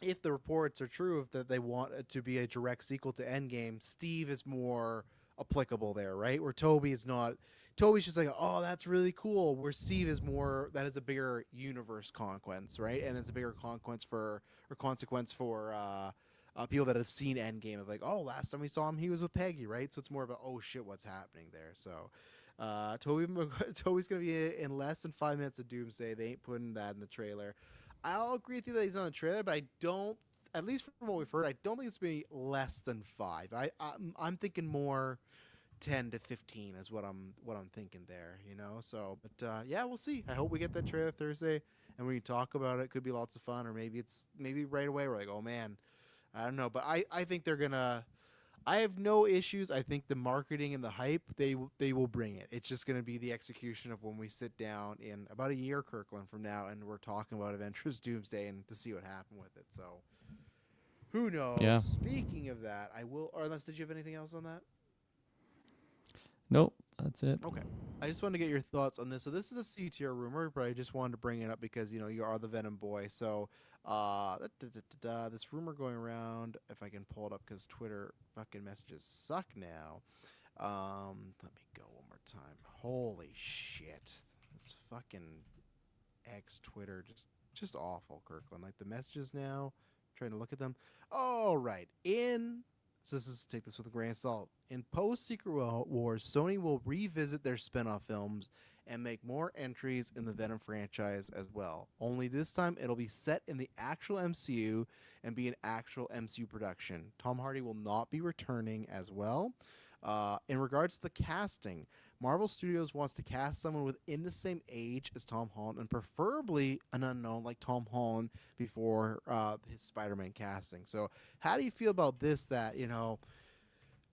if the reports are true of that they want it to be a direct sequel to Endgame, Steve is more applicable there, right? Where Toby is not. Toby's just like, oh, that's really cool. Where Steve is more, that is a bigger universe consequence, right? And it's a bigger consequence for people that have seen Endgame of like, oh, last time we saw him, he was with Peggy, right? So it's more of a, oh shit, what's happening there? So Toby's gonna be in less than 5 minutes of Doomsday. They ain't putting that in the trailer. I'll agree with you that he's on the trailer, but I don't. At least from what we've heard, I don't think it's gonna be less than 5. I'm thinking more 10 to 15 is what I'm thinking there, you know. So, but yeah, we'll see. I hope we get that trailer Thursday, and we can talk about it. It could be lots of fun, or maybe right away we're like, oh man. I don't know, but I think they're gonna. I have no issues. I think the marketing and the hype they will bring it. It's just gonna be the execution of when we sit down in about a year, Kirkland, from now, and we're talking about Avengers Doomsday and to see what happened with it. So who knows? Yeah. Speaking of that, I will. Or unless did you have anything else on that? nope, that's it. Okay. I just wanted to get your thoughts on this. So this is a C tier rumor, but I just wanted to bring it up because you know you are the Venom boy. So this rumor going around, if I can pull it up because Twitter fucking messages suck now. Let me go one more time. Holy shit. This fucking X Twitter just awful, Kirkland. Like the messages now, trying to look at them. Oh, right. So this is take this with a grain of salt. In post-Secret Wars, Sony will revisit their spin-off films and make more entries in the Venom franchise as well. Only this time, it'll be set in the actual MCU and be an actual MCU production. Tom Hardy will not be returning as well. In regards to the casting, Marvel Studios wants to cast someone within the same age as Tom Holland, and preferably an unknown like Tom Holland before his Spider-Man casting. So how do you feel about this? That,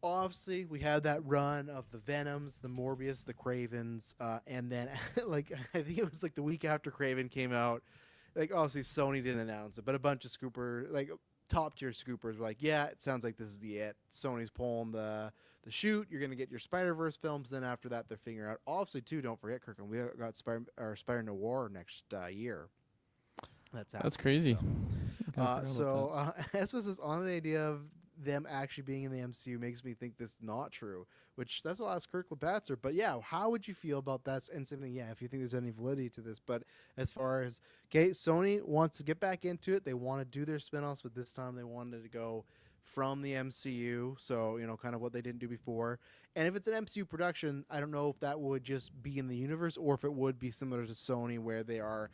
obviously we had that run of the Venoms, the Morbius, the Cravens, and then like I think it was like the week after Craven came out, like obviously Sony didn't announce it, but a bunch of scooper, like top tier scoopers, were like, yeah, it sounds like this is the it. Sony's pulling the shoot. You're gonna get your Spider-Verse films. Then after that, they're figuring out. Obviously, too, don't forget, Kirkland, we got Spider Noir next year. That's happening. That's crazy. As was on the idea of them actually being in the MCU makes me think this is not true, which that's what I'll ask Kirk Lebatzer. But yeah, how would you feel about that? And same thing, yeah, if you think there's any validity to this. But as far as, okay, Sony wants to get back into it. They want to do their spinoffs, but this time they wanted to go from the MCU. So, kind of what they didn't do before. And if it's an MCU production, I don't know if that would just be in the universe or if it would be similar to Sony where they are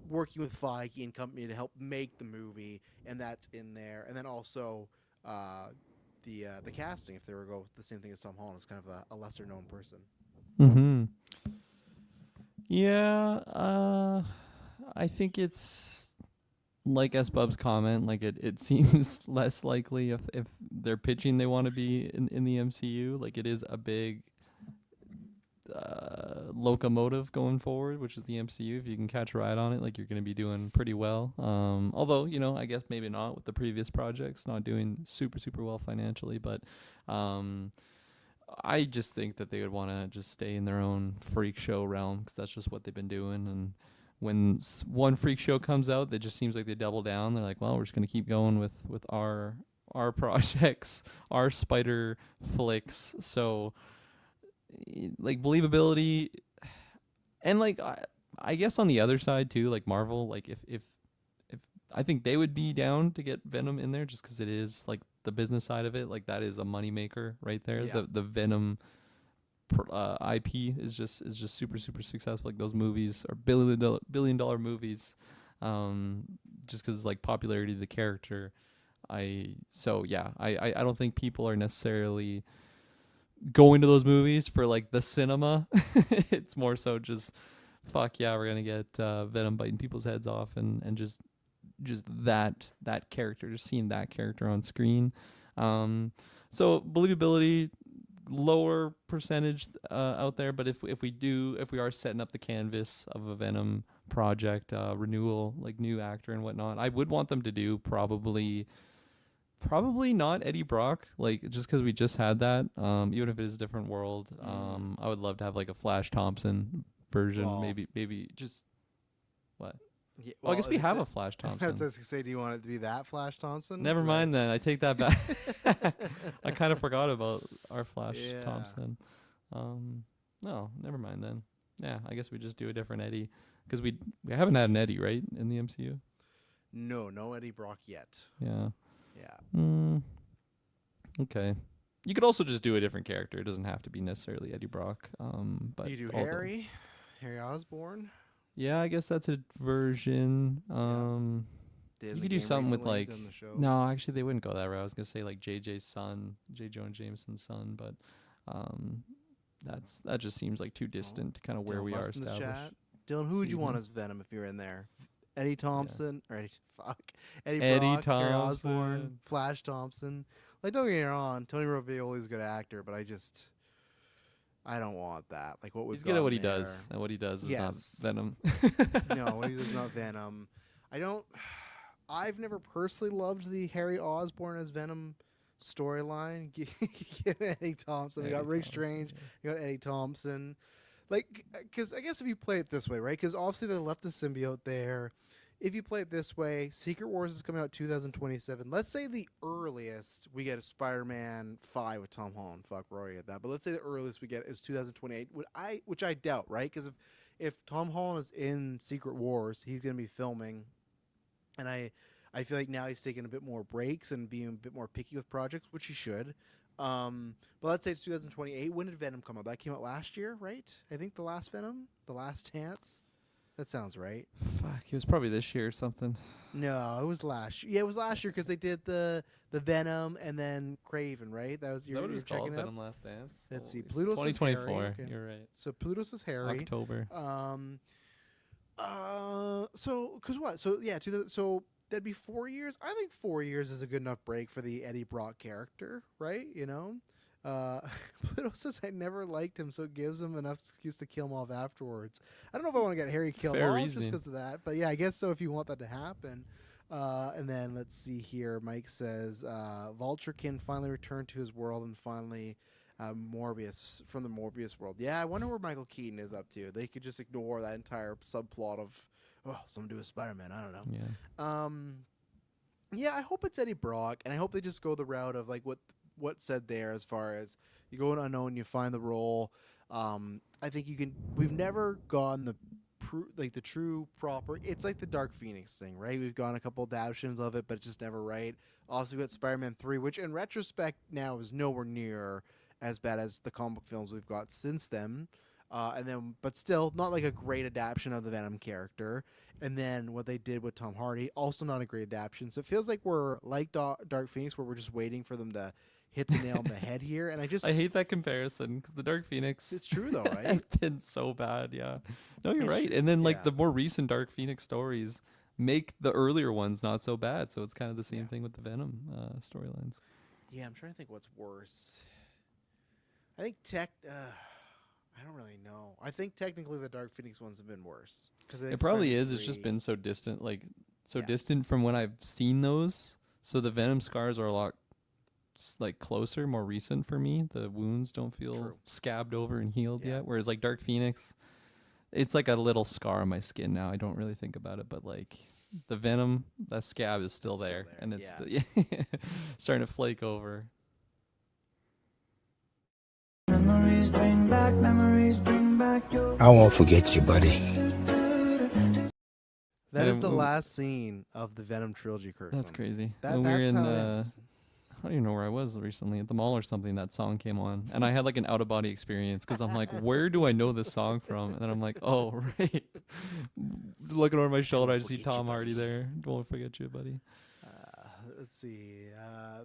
working with Feige and company to help make the movie, and that's in there. And then also the casting, if they were to go with the same thing as Tom Holland, is kind of a lesser known person. Mm-hmm. Yeah, I think it's like S Bub's comment. Like it seems less likely if they're pitching they want to be in the MCU. Like it is a big locomotive going forward, which is the MCU. If you can catch a ride on it, like you're going to be doing pretty well. Although, I guess maybe not with the previous projects, not doing super well financially. But I just think that they would want to just stay in their own freak show realm because that's just what they've been doing. And when one freak show comes out, that just seems like they double down. They're like, well, we're just going to keep going with our projects, our spider flicks. So like believability, and like I guess on the other side too, like Marvel, like if I think they would be down to get Venom in there just because it is like the business side of it, like that is a moneymaker right there. Yeah. The Venom IP is just super successful. Like those movies are billion dollar movies, just because like popularity of the character. I don't think people are necessarily going to those movies for like the cinema. It's more so just fuck yeah, we're gonna get Venom biting people's heads off and just that character, just seeing that character on screen. So believability lower percentage out there, but if we are setting up the canvas of a Venom project, renewal, like new actor and whatnot, I would want them to do probably not Eddie Brock, like just because we just had that. Even if it is a different world, I would love to have like a Flash Thompson version. Well, maybe just what? Yeah, well, I guess we have a Flash Thompson. I was going to say, do you want it to be that Flash Thompson? Never mind then. I take that back. I kind of forgot about our Flash Thompson. No, never mind then. Yeah, I guess we just do a different Eddie because we haven't had an Eddie, right, in the MCU. No Eddie Brock yet. Yeah. Yeah. Okay. You could also just do a different character. It doesn't have to be necessarily Eddie Brock. But you do Harry Osborn. Yeah, I guess that's a version. You could do something with like. No, actually, they wouldn't go that route. I was gonna say like JJ's son, J. Jonah Jameson's son, but that just seems like too distant to kind of where we are established. Dylan, who would you want as Venom if you were in there? Eddie Thompson, or Eddie Brock, Thompson, Harry Osborn, Flash Thompson. Like, don't get me wrong, Tony Ravioli's a good actor, but I don't want that. Like, what was he's good at what he does, and what he does is not Venom. No, what he does is not Venom. I've never personally loved the Harry Osborn as Venom storyline. Give Eddie Thompson. We got Rick Strange. We got Eddie Thompson. Like, because I guess if you play it this way, right? Because obviously they left the symbiote there. If you play it this way, Secret Wars is coming out 2027. Let's say the earliest we get a Spider-Man 5 with Tom Holland. Fuck, Roy at that. But let's say the earliest we get is 2028, which I doubt, right? Because if Tom Holland is in Secret Wars, he's going to be filming. And I feel like now he's taking a bit more breaks and being a bit more picky with projects, which he should. But let's say it's 2028. When did Venom come out? That came out last year, right? I think the last Venom, the last chance. That sounds right. Fuck, it was probably this year or something. No, it was last year. Yeah, it was last year because they did the Venom and then Craven, right? That was Is that what it was called? checking up. Venom Last Dance. Let's see. Holy- Pluto says Harry. 2024. Okay. You're right. So Pluto says Harry. October. So because what? So yeah, so that'd be 4 years. I think 4 years is a good enough break for the Eddie Brock character, right? You know. Pluto says I never liked him, so it gives him enough excuse to kill him off afterwards. I don't know if I want to get Harry killed Fair off reasoning. just because of that, but yeah, I guess so if you want that to happen. And then let's see here. Mike says Vulturekin finally returned to his world and finally Morbius from the Morbius world. Yeah, I wonder where Michael Keaton is up to. They could just ignore that entire subplot of someone do a Spider-Man. I don't know. Yeah. Yeah, I hope it's Eddie Brock, and I hope they just go the route of like what said there as far as you go in unknown, you find the role. I think you can. We've never gone the the true proper. It's like the Dark Phoenix thing, right? We've gone a couple adaptations of it, but it's just never right. Also, we got Spider-Man 3, which in retrospect now is nowhere near as bad as the comic films we've got since then. But still not like a great adaptation of the Venom character. And then what they did with Tom Hardy, also not a great adaptation. So it feels like we're like Dark Phoenix, where we're just waiting for them to hit the nail on the head here. And I hate that comparison because the Dark Phoenix. It's true though, right? has been so bad. Yeah. No, you're right. And then like the more recent Dark Phoenix stories make the earlier ones not so bad. So it's kind of the same thing with the Venom storylines. Yeah, I'm trying to think what's worse. I think I don't really know. I think technically the Dark Phoenix ones have been worse. It probably is. It's just been so distant, distant from when I've seen those. So the Venom scars are a lot like closer, more recent for me. The wounds don't feel scabbed over and healed yet. Whereas like Dark Phoenix, it's like a little scar on my skin now. I don't really think about it, but like the Venom, that scab is still there, and it's starting to flake over. Memories bring back your... I won't forget you, buddy. That is the last scene of the Venom trilogy, Kurt. That's crazy. That's we were in, how it is. I don't even know where I was recently, at the mall or something. That song came on, and I had like an out of body experience because I'm like, where do I know this song from? And then I'm like, oh right. Looking over my shoulder, I just see Tom Hardy there. Don't forget you, buddy. Let's see.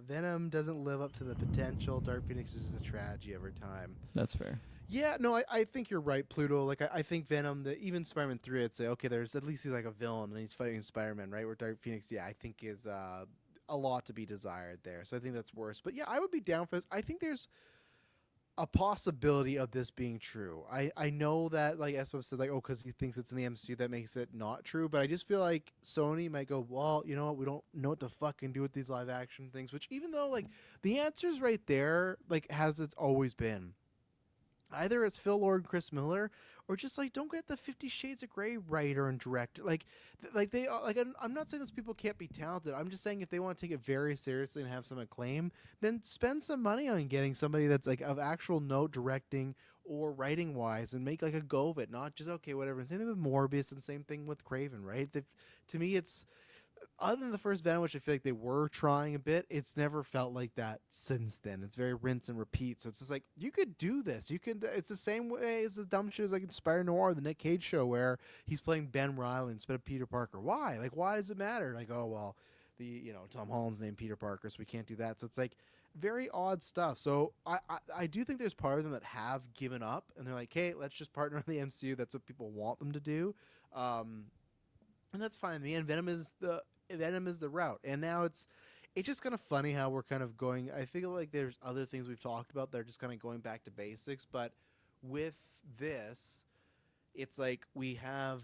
Venom doesn't live up to the potential. Dark Phoenix is a tragedy every time. That's fair. Yeah, no, I think you're right, Pluto. Like, I think Venom, even Spider-Man 3, I'd say, okay, there's at least he's like a villain and he's fighting Spider-Man, right? Where Dark Phoenix, I think is a lot to be desired there. So I think that's worse. But yeah, I would be down for this. I think there's a possibility of this being true. I know that, like Espo said, like, because he thinks it's in the MCU, that makes it not true. But I just feel like Sony might go, well, you know what, we don't know what to fucking do with these live action things. Which, even though, like, the answer's right there, like, as it's always been. Either it's Phil Lord and Chris Miller, or just like don't get the 50 Shades of Grey writer and director. I'm not saying those people can't be talented. I'm just saying if they want to take it very seriously and have some acclaim, then spend some money on getting somebody that's like of actual note directing or writing wise, and make like a go of it. Not just okay, whatever. Same thing with Morbius and same thing with Craven, right? To me, it's. Other than the first Venom, which I feel like they were trying a bit, it's never felt like that since then. It's very rinse and repeat. So it's just like, you could do this. You could. It's the same way as the dumb shit as like Inspire Noir, the Nick Cage show, where he's playing Ben Reilly instead of Peter Parker. Why? Like, why does it matter? Like, oh, well, Tom Holland's named Peter Parker, so we can't do that. So it's like very odd stuff. So I do think there's part of them that have given up, and they're like, hey, let's just partner with the MCU. That's what people want them to do. And that's fine with me. And Venom is the route. And now it's just kind of funny how we're kind of going. I feel like there's other things we've talked about that are just kind of going back to basics. But with this, it's like we have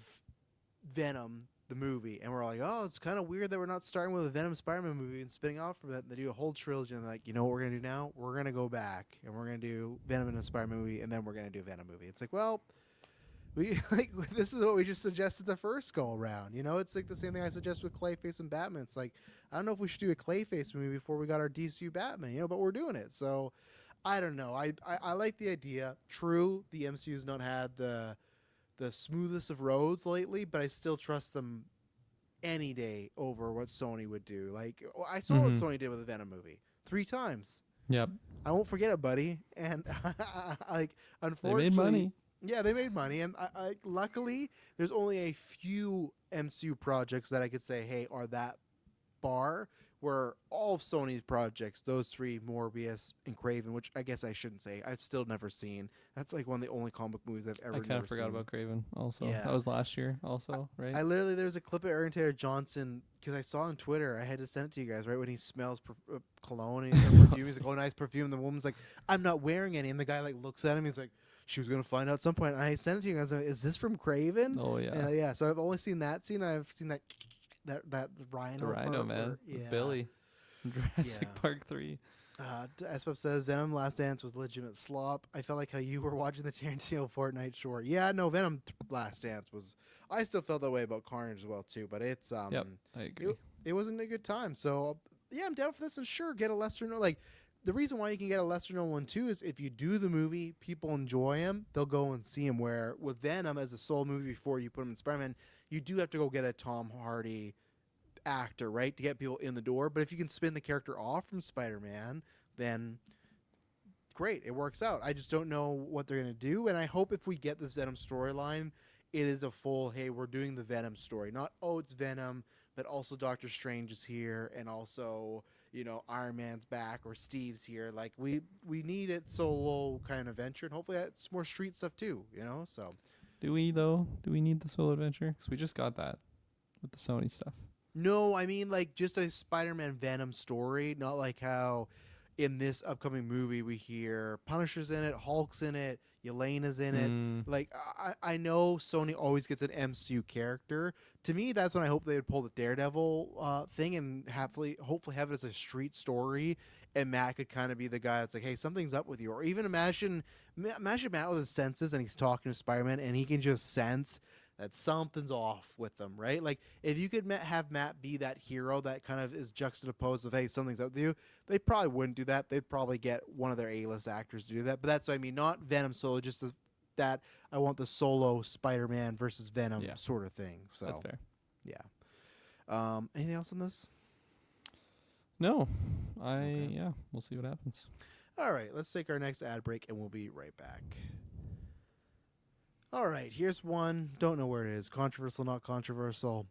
Venom, the movie, and we're like, oh, it's kind of weird that we're not starting with a Venom Spider-Man movie and spinning off from it. They do a whole trilogy, and like, you know what we're going to do now? We're going to go back, and we're going to do Venom and a Spider-Man movie, and then we're going to do a Venom movie. It's like, well... this is what we just suggested the first go around. It's like the same thing I suggest with Clayface and Batman. It's like, I don't know if we should do a Clayface movie before we got our DCU Batman, but we're doing it. So I don't know. I like the idea. True, the MCU's not had the smoothest of roads lately, but I still trust them any day over what Sony would do. Like, I saw what Sony did with the Venom movie 3 times. Yep. I won't forget it, buddy. And like, unfortunately, they made money. Yeah, they made money, and I luckily there's only a few MCU projects that I could say, hey, are that bar where all of Sony's projects, those three, Morbius and Craven, which I guess I shouldn't say, I've still never seen. That's like one of the only comic book movies I've ever I kind never of forgot seen. about Craven also. Yeah. That was last year also, right? I literally, there was a clip of Aaron Taylor Johnson, because I saw on Twitter, I had to send it to you guys, right, when he smells cologne and perfume. He's like, oh, nice perfume. And the woman's like, I'm not wearing any. And the guy like looks at him. He's like, she was going to find out at some point. And I sent it to you guys. Like, is this from Craven? Oh, yeah. And, yeah. So I've only seen that scene. I've seen that rhino. The rhino, part man. where- With yeah. Billy. Jurassic Yeah. Park 3. Espop says Venom Last Dance was legitimate slop. I felt like how you were watching the Tarantino Fortnite short. Yeah, no, Venom Last Dance was. I still felt that way about Carnage as well too. But it's Yep, I agree. it wasn't a good time. So yeah, I'm down for this. And sure, get a lesser known. Like the reason why you can get a lesser known one too is if you do the movie, people enjoy him, they'll go and see him. Where with Venom as a solo movie before you put him in Spider-Man, you do have to go get a Tom Hardy actor, right, to get people in the door. But if you can spin the character off from Spider-Man, then great, it works out. I just don't know what they're going to do, and I hope if we get this Venom storyline, it is a full, hey, we're doing the Venom story. Not, oh, it's Venom, but also Doctor Strange is here, and also, you know, Iron Man's back, or Steve's here. Like, we need it solo kind of adventure, and hopefully that's more street stuff too, you know, so. Do we, though? Do we need the solo adventure? Because we just got that with the Sony stuff. No, I mean, like, just a Spider-Man Venom story, not like how in this upcoming movie we hear Punisher's in it, Hulk's in it, Yelena's in it. Like, I know Sony always gets an MCU character. To me, that's when I hope they would pull the Daredevil thing and hopefully have it as a street story, and Matt could kind of be the guy that's like, hey, something's up with you. Or even imagine Matt with his senses, and he's talking to Spider-Man, and he can just sense that something's off with them, right? Like, if you could have Matt be that hero that kind of is juxtaposed of, hey, something's up with you, they probably wouldn't do that. They'd probably get one of their A-list actors to do that. But that's what I mean, not Venom solo, just that I want the solo Spider-Man versus Venom sort of thing. So That's fair. Yeah. Anything else on this? No. Yeah, we'll see what happens. All right, let's take our next ad break, and we'll be right back. All right, here's one. Don't know where it is. Controversial, not controversial.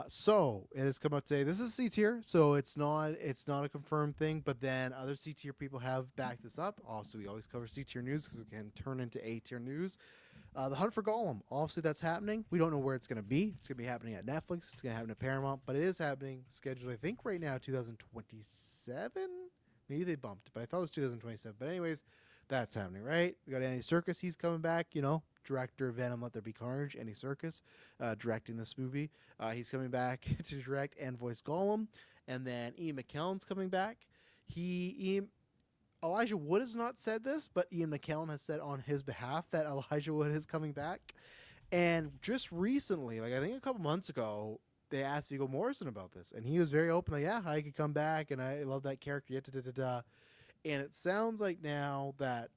So it has come out today. This is C tier, so it's not a confirmed thing. But then other C tier people have backed this up. Also, we always cover C tier news because it can turn into A tier news. The Hunt for Gollum. Obviously, that's happening. We don't know where it's going to be. It's going to be happening at Netflix. It's going to happen at Paramount, but it is happening. Scheduled, I think, right now, 2027. Maybe they bumped, but I thought it was 2027. But anyways, that's happening, right? We got Andy Serkis. He's coming back. You know, director of Venom, Let There Be Carnage. Andy Serkis directing this movie. He's coming back to direct and voice Gollum. And then Ian McKellen's coming back. Elijah Wood has not said this, but Ian McKellen has said on his behalf that Elijah Wood is coming back. And just recently, like I think a couple months ago, they asked Viggo Morrison about this, and he was very open, like, yeah, I could come back, and I love that character, and it sounds like now that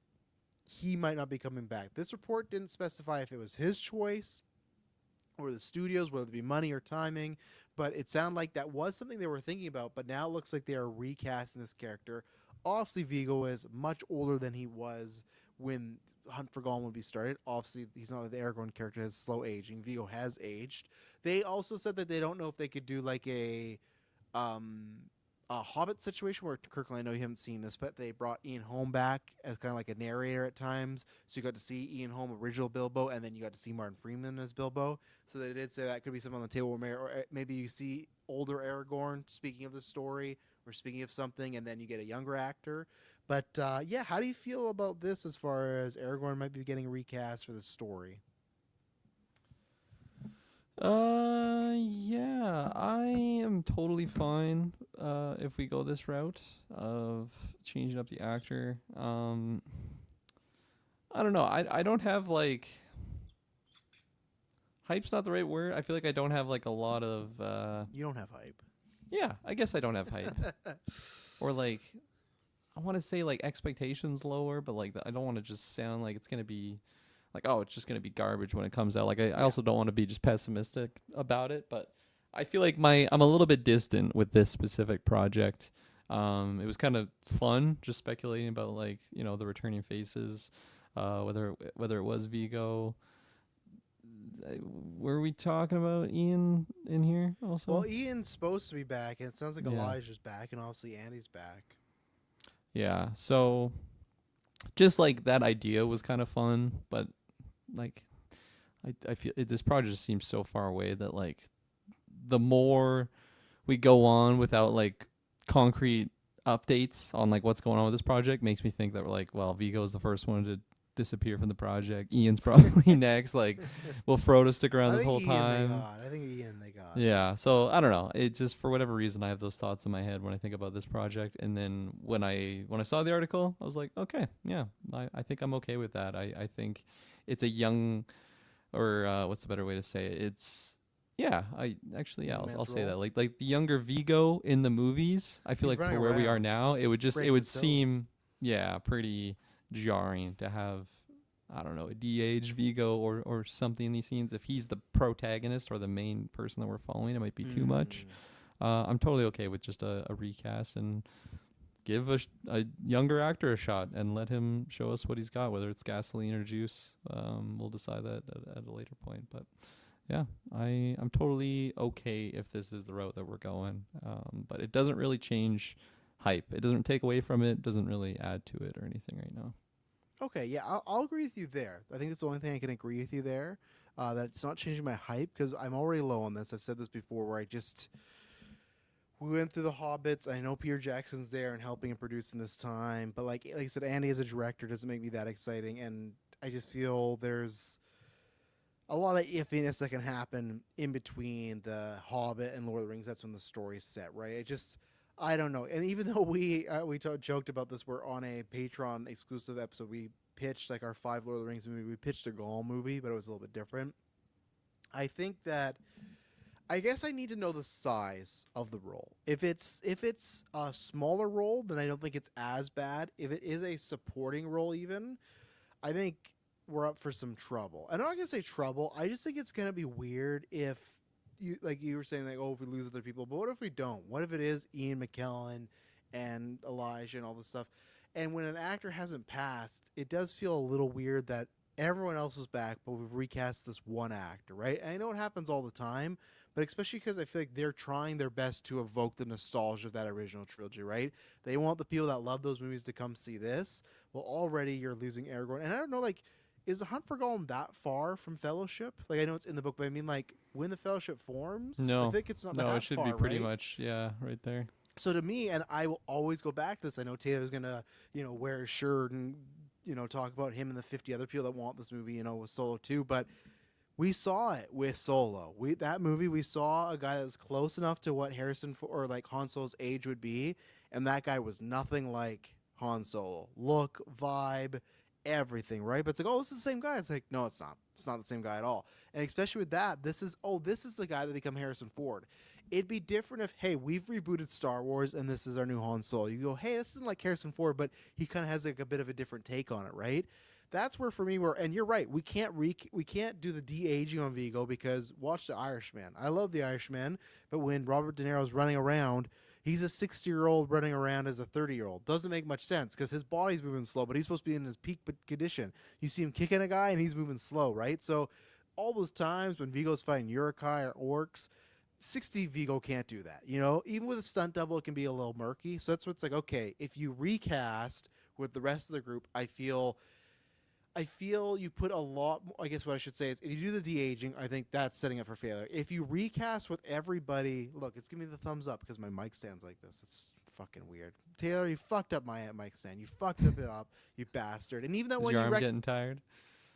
he might not be coming back. This report didn't specify if it was his choice or the studios, whether it be money or timing, but it sounded like that was something they were thinking about, but now it looks like they are recasting this character. Obviously, Viggo is much older than he was when Hunt for Gollum would be started. Obviously, he's not like the Aragorn character has slow aging. Viggo has aged. They also said that they don't know if they could do like a Hobbit situation where, Kirkland, I know you haven't seen this, but they brought Ian Holm back as kind of like a narrator at times. So you got to see Ian Holm, original Bilbo, and then you got to see Martin Freeman as Bilbo. So they did say that could be something on the table, or maybe you see older Aragorn speaking of the story or speaking of something, and then you get a younger actor. But yeah, how do you feel about this as far as Aragorn might be getting recast for the story? Yeah, I am totally fine if we go this route of changing up the actor. I don't know. I don't have like hype's not the right word. I feel like I don't have like a lot of You don't have hype. Yeah, I guess I don't have hype. Or like I want to say like expectations lower, but like I don't want to just sound like it's going to be like, oh, it's just going to be garbage when it comes out. Like I also don't want to be just pessimistic about it, but I feel like I'm a little bit distant with this specific project. It was kind of fun just speculating about like, you know, the returning faces. whether it was Vigo. Were we talking about Ian in here also? Well, Ian's supposed to be back, and it sounds like Yeah. Elijah's back, and obviously Andy's back. Yeah, so just like that idea was kind of fun, but like I feel this project just seems so far away that like the more we go on without like concrete updates on like what's going on with this project makes me think that we're like, well, Vigo's the first one to disappear from the project. Ian's probably next. Like, will Frodo stick around this whole time? I think Ian they got. Yeah, so I don't know. It just, for whatever reason, I have those thoughts in my head when I think about this project. And then when I saw the article, I was like, okay, yeah, I think I'm okay with that. I think it's a young, or what's the better way to say it? It's, yeah, I'll say that. Like the younger Vigo in the movies, I feel He's like for running where we are around, now, it would breaking toes. seem, yeah, pretty jarring to have, I don't know, a de-aged Vigo or something in these scenes. If he's the protagonist or the main person that we're following, it might be too much. I'm totally okay with just a recast and give a younger actor a shot and let him show us what he's got, whether it's gasoline or juice. We'll decide that at a later point. But yeah, I'm totally okay if this is the route that we're going. But it doesn't really change hype. It doesn't take away from it. Doesn't really add to it or anything right now. Okay, yeah, I'll agree with you there. I think that's the only thing I can agree with you there. That it's not changing my hype because I'm already low on this. I've said this before where we went through the Hobbits. I know Peter Jackson's there and helping and producing this time. But like I said, Andy as a director doesn't make me that exciting. And I just feel there's a lot of iffiness that can happen in between the Hobbit and Lord of the Rings. That's when the story's set, right? I don't know. And even though we joked about this, we're on a Patreon exclusive episode. We pitched like our 5 Lord of the Rings movie. We pitched a Gollum movie, but it was a little bit different. I think that I guess I need to know the size of the role. If it's a smaller role, then I don't think it's as bad. If it is a supporting role, even, I think we're up for some trouble. I'm not gonna say trouble. I just think it's gonna be weird if. You were saying, like, oh, if we lose other people, but what if we don't? What if it is Ian McKellen and Elijah and all this stuff? And when an actor hasn't passed, it does feel a little weird that everyone else is back, but we've recast this one actor, right? And I know it happens all the time, but especially because I feel like they're trying their best to evoke the nostalgia of that original trilogy, right? They want the people that love those movies to come see this. Well, already you're losing Aragorn. And I don't know, like, is the Hunt for Gollum that far from Fellowship? Like, I know it's in the book, but I mean, like, when the Fellowship forms? No. I think it's not that No, far, it should be pretty right? much, yeah, right there. So to me, and I will always go back to this, I know Taylor's going to, wear a shirt and, talk about him and the 50 other people that want this movie, with Solo too, but we saw it with Solo. That movie, we saw a guy that was close enough to what Han Solo's age would be, and that guy was nothing like Han Solo. Look, vibe, everything, right? But it's like, oh, this is the same guy. It's like, no, it's not. It's not the same guy at all. And especially with that, this is the guy that become Harrison Ford. It'd be different if, hey, we've rebooted Star Wars and this is our new Han Solo. You go, hey, this isn't like Harrison Ford, but he kind of has like a bit of a different take on it, right? That's where for me and you're right, we can't do the de-aging on Vigo because watch The Irishman. I love The Irishman, but when Robert De Niro's running around, he's a 60-year-old running around as a 30-year-old. Doesn't make much sense because his body's moving slow, but he's supposed to be in his peak condition. You see him kicking a guy and he's moving slow, right? So all those times when Vigo's fighting Uruk-hai or orcs, 60 Vigo can't do that. Even with a stunt double, it can be a little murky. So that's what's like, okay, if you recast with the rest of the group, I feel you put a lot. I guess what I should say is if you do the de-aging, I think that's setting up for failure. If you recast with everybody, look, it's giving me the thumbs up because my mic stands like this. It's fucking weird. Taylor, you fucked up my mic stand. You fucked it up, you bastard. And even that one Is your arm getting tired?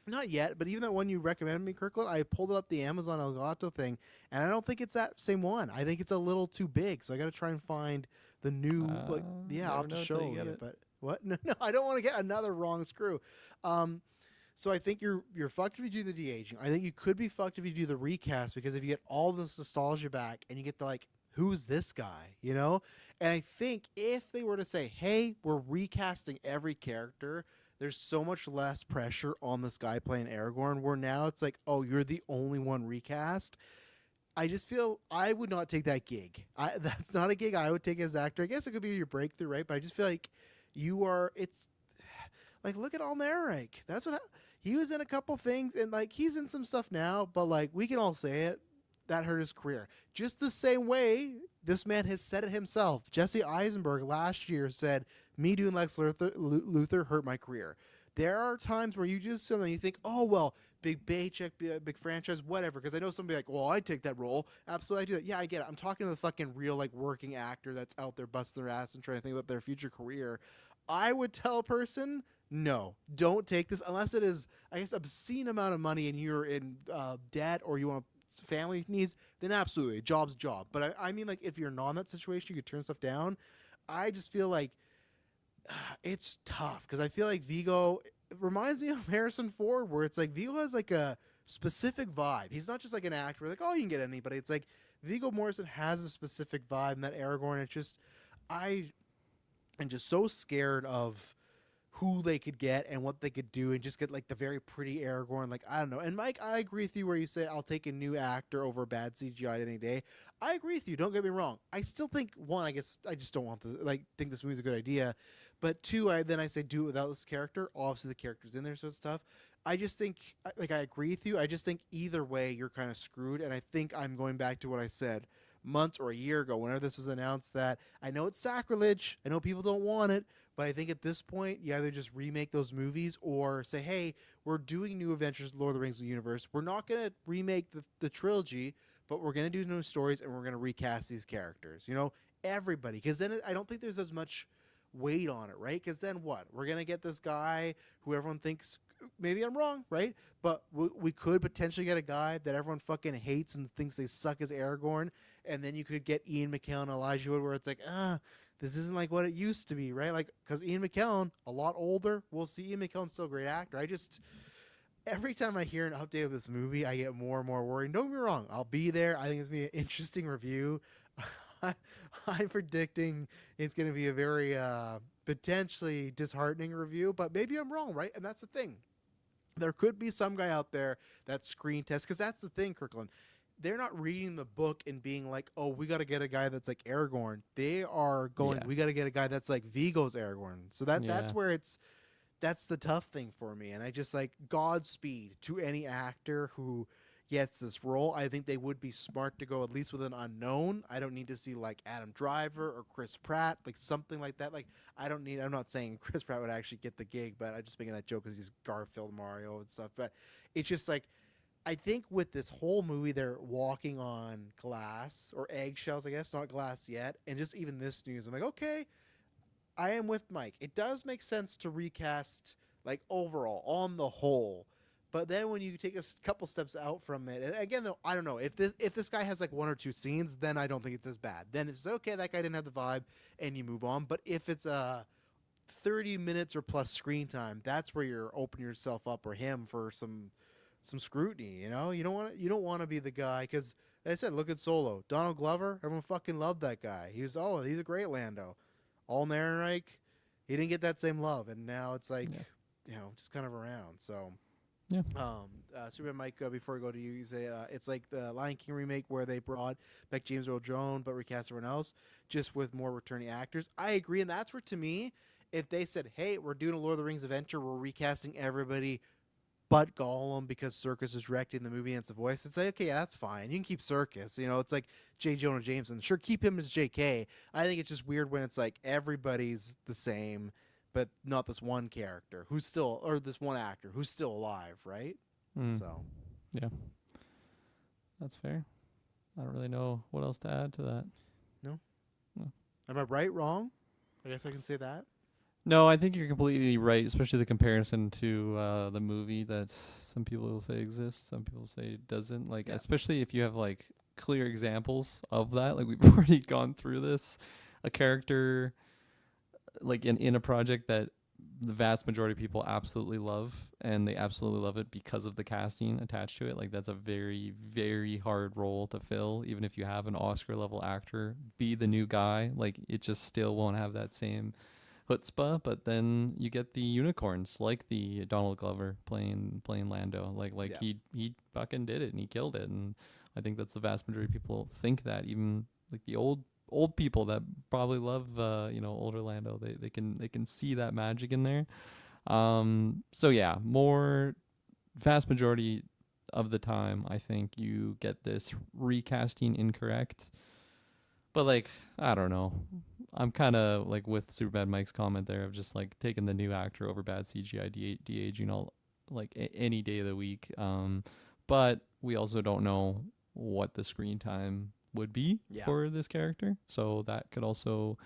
Not yet, but even that one you recommended me, Kirkland, I pulled it up the Amazon Elgato thing, and I don't think it's that same one. I think it's a little too big, so I got to try and find the new. I'll have to show you. But what? No, I don't want to get another wrong screw. So I think you're fucked if you do the de-aging. I think you could be fucked if you do the recast because if you get all this nostalgia back and you get the like, who's this guy? And I think if they were to say, hey, we're recasting every character, there's so much less pressure on this guy playing Aragorn, where now it's like, oh, you're the only one recast. I just feel I would not take that gig. That's not a gig I would take as an actor. I guess it could be your breakthrough, right? But I just feel like Like, look at Alneric. That's what he was in a couple things, and like he's in some stuff now. But like we can all say it, that hurt his career. Just the same way this man has said it himself. Jesse Eisenberg last year said, "Me doing Lex Luthor hurt my career." There are times where you do something and you think, "Oh well, big paycheck, big franchise, whatever." Because I know somebody like, "Well, I'd take that role." Absolutely, I do that. Yeah, I get it. I'm talking to the fucking real like working actor that's out there busting their ass and trying to think about their future career. I would tell a person, no, don't take this unless it is, I guess, obscene amount of money and you're in debt or you want family needs. Then absolutely, job's job. But I mean, like if you're not in that situation, you could turn stuff down. I just feel like it's tough because I feel like Vigo, it reminds me of Harrison Ford, where it's like Vigo has like a specific vibe. He's not just like an actor, like, oh, you can get anybody. It's like Viggo Mortensen has a specific vibe, and that Aragorn, it's just, I am just so scared of who they could get and what they could do and just get like the very pretty Aragorn. Like, I don't know. And Mike, I agree with you where you say I'll take a new actor over bad CGI any day. I agree with you. Don't get me wrong. I still think, one, I guess I just don't want to like think this movie's a good idea. But two, I say do it without this character. Obviously the character's in there, so it's tough. I just think, like, I agree with you. I just think either way you're kind of screwed. And I think I'm going back to what I said months or a year ago, whenever this was announced, that I know it's sacrilege. I know people don't want it. But I think at this point, you either just remake those movies or say, hey, we're doing new Adventures, Lord of the Rings of the Universe. We're not going to remake the trilogy, but we're going to do new stories and we're going to recast these characters. You know, everybody. Because then I don't think there's as much weight on it, right? Because then what? We're going to get this guy who everyone thinks, maybe I'm wrong, right? But we could potentially get a guy that everyone fucking hates and thinks they suck as Aragorn. And then you could get Ian McKellen and Elijah Wood, where it's like, this isn't like what it used to be, right? Like, because Ian McKellen, a lot older. We'll see. Ian McKellen's still a great actor. Every time I hear an update of this movie, I get more and more worried. Don't get me wrong. I'll be there. I think it's going to be an interesting review. I'm predicting it's going to be a very potentially disheartening review, but maybe I'm wrong, right? And that's the thing. There could be some guy out there that screen tests, because that's the thing, Kirkland. They're not reading the book and being like, oh, we got to get a guy that's like Aragorn. They are going, we got to get a guy that's like Viggo's Aragorn. So that's where that's the tough thing for me. And I just like Godspeed to any actor who gets this role. I think they would be smart to go at least with an unknown. I don't need to see like Adam Driver or Chris Pratt, like something like that. Like I'm not saying Chris Pratt would actually get the gig, but I'm just making that joke because he's Garfield, Mario and stuff. But it's just like, I think with this whole movie, they're walking on glass or eggshells, I guess, not glass yet. And just even this news, I'm like, okay, I am with Mike. It does make sense to recast, like, overall, on the whole. But then when you take a couple steps out from it, and again, though, I don't know. If this guy has, like, one or two scenes, then I don't think it's as bad. Then it's, okay, that guy didn't have the vibe, and you move on. But if it's 30 minutes or plus screen time, that's where you're opening yourself up, or him, for some scrutiny. You know, you don't want to be the guy, because like I said, look at Solo. Donald Glover, everyone fucking loved that guy. He's a great Lando. Alneric, he didn't get that same love, and now it's like, just kind of around. So yeah. Superman, Mike, before we go to you say it's like the Lion King remake where they brought back James Earl Jones but recast everyone else, just with more returning actors. I agree, and that's where, to me, if they said, hey, we're doing a Lord of the Rings adventure, we're recasting everybody but Gollum because Circus is directing the movie and it's a voice, it's like, okay, yeah, that's fine. You can keep Circus. You know, it's like J. Jonah Jameson. Sure, keep him as J.K. I think it's just weird when it's like everybody's the same, but not this one character who's still, or this one actor who's still alive, right? So, yeah, that's fair. I don't really know what else to add to that. No. Am I right, wrong? I guess I can say that. No, I think you're completely right, especially the comparison to the movie that some people will say exists, some people say it doesn't. Like, especially if you have like clear examples of that. Like, we've already gone through this. A character like in a project that the vast majority of people absolutely love, and they absolutely love it because of the casting attached to it. Like, that's a very, very hard role to fill, even if you have an Oscar level actor be the new guy. Like, it just still won't have that same chutzpah. But then you get the unicorns, like the Donald Glover playing Lando. He fucking did it and he killed it. And I think that's the vast majority of people think that, even like the old people that probably love older Lando, they can see that magic in there. So yeah, vast majority of the time, I think you get this recasting incorrect. But like, I don't know. I'm kind of like with Superbad Mike's comment there of just like taking the new actor over bad CGI de-aging all like any day of the week. But we also don't know what the screen time would be for this character, so that could also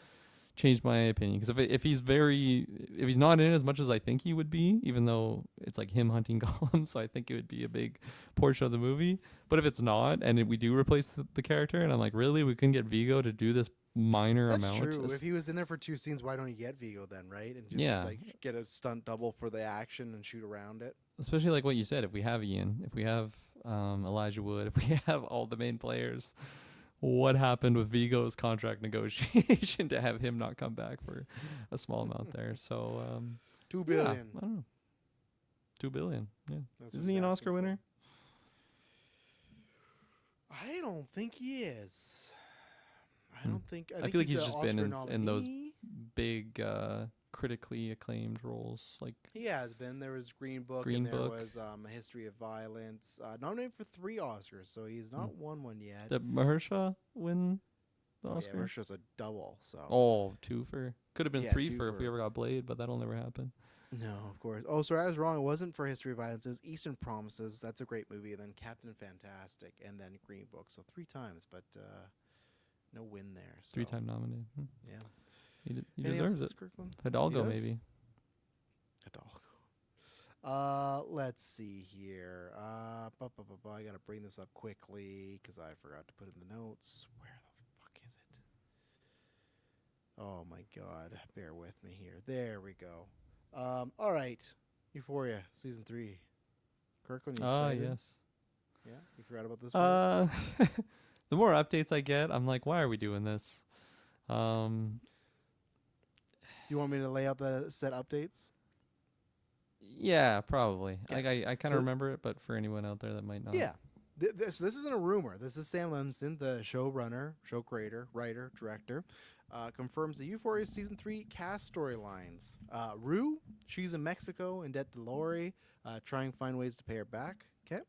change my opinion. Because if he's not in it as much as I think he would be, even though it's like him hunting Gollum, so I think it would be a big portion of the movie. But if it's not, and we do replace the character, and I'm like, really, we couldn't get Vigo to do this minor That's amount? True. If he was in there for 2 scenes, why don't you get Vigo then, right? And just like get a stunt double for the action and shoot around it. Especially like what you said, if we have Ian, if we have Elijah Wood, if we have all the main players, what happened with Vigo's contract negotiation to have him not come back for a small amount there? So $2 billion. Yeah, I don't know. $2 billion. Yeah. That's Isn't he an Oscar winner? I don't think he is. I don't think. I feel like he's just been in those big critically acclaimed roles. Like he has been. There was Green Book, Green and there Book. was A History of Violence. Nominated for 3 Oscars, so he's not won one yet. Did Mahershala win the Oscar? Yeah, Mahershala's a double. So 2 for could have been 3 2 for if we ever got Blade, but that'll never happen. No, of course. Oh, sorry, I was wrong. It wasn't for History of Violence. It was Eastern Promises. That's a great movie. And then Captain Fantastic, and then Green Book. So 3 times, but no win there. So. 3-time nominated. Yeah. He deserves it. Hidalgo, maybe. Hidalgo. Let's see here. I got to bring this up quickly because I forgot to put in the notes. Where the fuck is it? Oh, my God. Bear with me here. There we go. All right. Euphoria, Season 3. Kirkland, you excited? Yes. Yeah? You forgot about this one? The more updates I get, I'm like, why are we doing this? Do you want me to lay out the set updates? Yeah, probably. Okay. Like I kind of remember it, but for anyone out there that might not. Yeah. This isn't a rumor. This is Sam Levinson, the showrunner, show creator, writer, director, confirms the Euphoria Season 3 cast storylines. Rue, she's in Mexico in debt to Lori, trying to find ways to pay her back. Okay.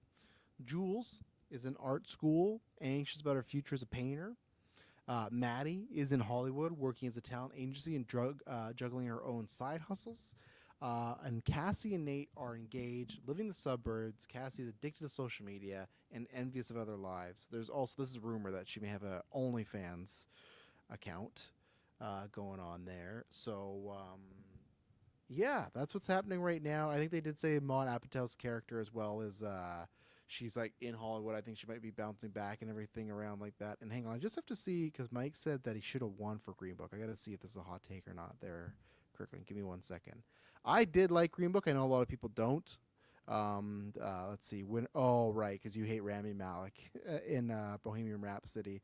Jules is in art school, anxious about her future as a painter. Maddie is in Hollywood, working as a talent agency and juggling her own side hustles. And Cassie and Nate are engaged, living in the suburbs. Cassie is addicted to social media and envious of other lives. There's also, this is a rumor that she may have a OnlyFans account going on there. So, yeah, that's what's happening right now. I think they did say Maud Apatow's character as well as she's like in Hollywood. I think she might be bouncing back and everything around like that. And hang on, I just have to see because Mike said that he should have won for Green Book. I got to see if this is a hot take or not there, Kirkland. Give me 1 second. I did like Green Book. I know a lot of people don't. Let's see. Right, because you hate Rami Malek in Bohemian Rhapsody.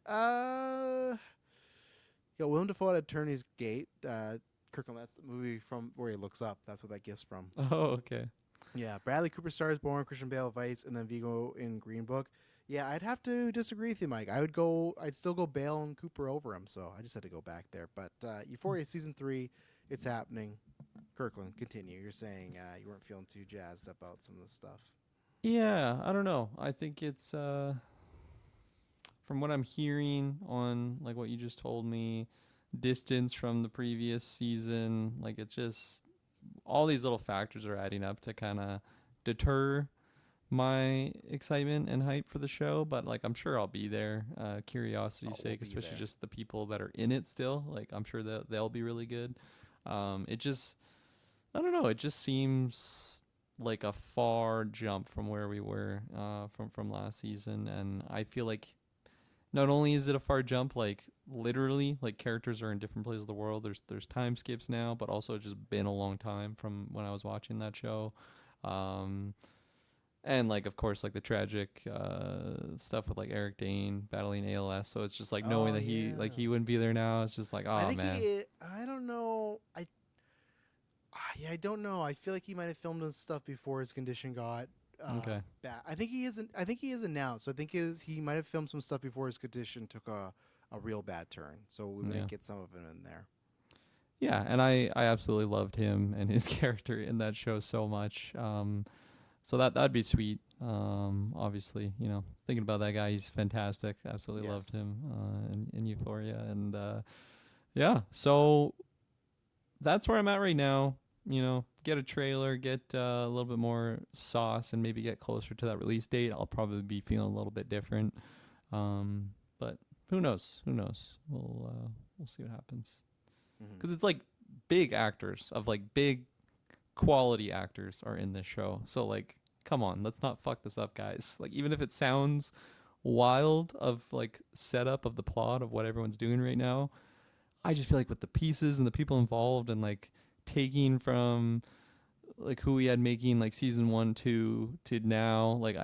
Yeah, Willem Dafoe at Attorney's Gate. Kirkland, that's the movie from where he looks up. That's what that gift's from. Oh, okay. Yeah, Bradley Cooper Star is Born, Christian Bale Vice, and then Vigo in Green Book. Yeah, I'd have to disagree with you, Mike. I'd still go Bale and Cooper over him. So I just had to go back there. But Euphoria Season 3, it's happening. Kirkland, continue. You're saying you weren't feeling too jazzed about some of this stuff. Yeah, I don't know. I think it's from what I'm hearing on like what you just told me, distance from the previous season, like it's just all these little factors are adding up to kind of deter my excitement and hype for the show. But like I'm sure I'll be there, curiosity's sake, especially just the people that are in it still. Like I'm sure that they'll be really good. It just, I don't know. It just seems like a far jump from where we were from last season, and I feel like not only is it a far jump, like literally, like characters are in different places of the world. There's time skips now, but also it's just been a long time from when I was watching that show, and like of course like the tragic stuff with like Eric Dane battling ALS. So it's just like knowing that he wouldn't be there now. It's just like I don't know. I don't know. I feel like he might have filmed his stuff before his condition got bad. I think he isn't. I think he is announced. So I think he might have filmed some stuff before his condition took a real bad turn. So we might get some of it in there. Yeah, and I absolutely loved him and his character in that show so much. So that'd be sweet. Obviously, thinking about that guy, he's fantastic. Absolutely loved Yes. him in Euphoria, and yeah. So that's where I'm at right now. Get a trailer, get a little bit more sauce, and maybe get closer to that release date. I'll probably be feeling a little bit different. But who knows? Who knows? We'll see what happens. Because it's like big actors of like big quality actors are in this show. So like, come on, let's not fuck this up, guys. Like, even if it sounds wild of like setup of the plot of what everyone's doing right now, I just feel like with the pieces and the people involved and like taking from like who we had making like season 1, 2 to now, like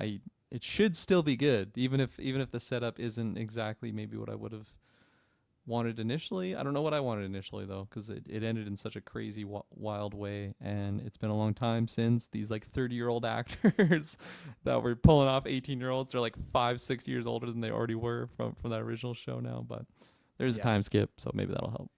it should still be good, even if the setup isn't exactly maybe what I would have wanted initially. I don't know what I wanted initially though, because it ended in such a crazy wild way, and it's been a long time since these like 30-year-old actors that were pulling off 18-year-olds. They're like 5-6 years older than they already were from that original show now, but there's a time skip, so maybe that'll help.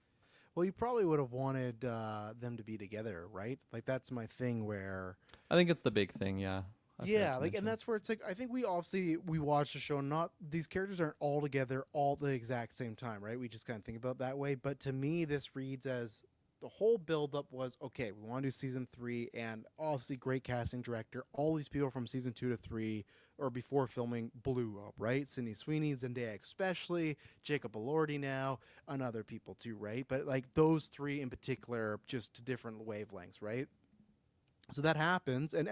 Well, you probably would have wanted them to be together, right? Like, that's my thing where... I think it's the big thing, yeah. Yeah, like, and that's where it's like, I think we watch the show, not, these characters aren't all together all the exact same time, right? We just kind of think about it that way. But to me, this reads as the whole buildup was, okay, we want to do season 3, and obviously great casting director. All these people from season 2 to 3 or before filming blew up, right? Sydney Sweeney, Zendaya especially, Jacob Elordi now, and other people too, right? But like those 3 in particular, just to different wavelengths, right? So that happens, and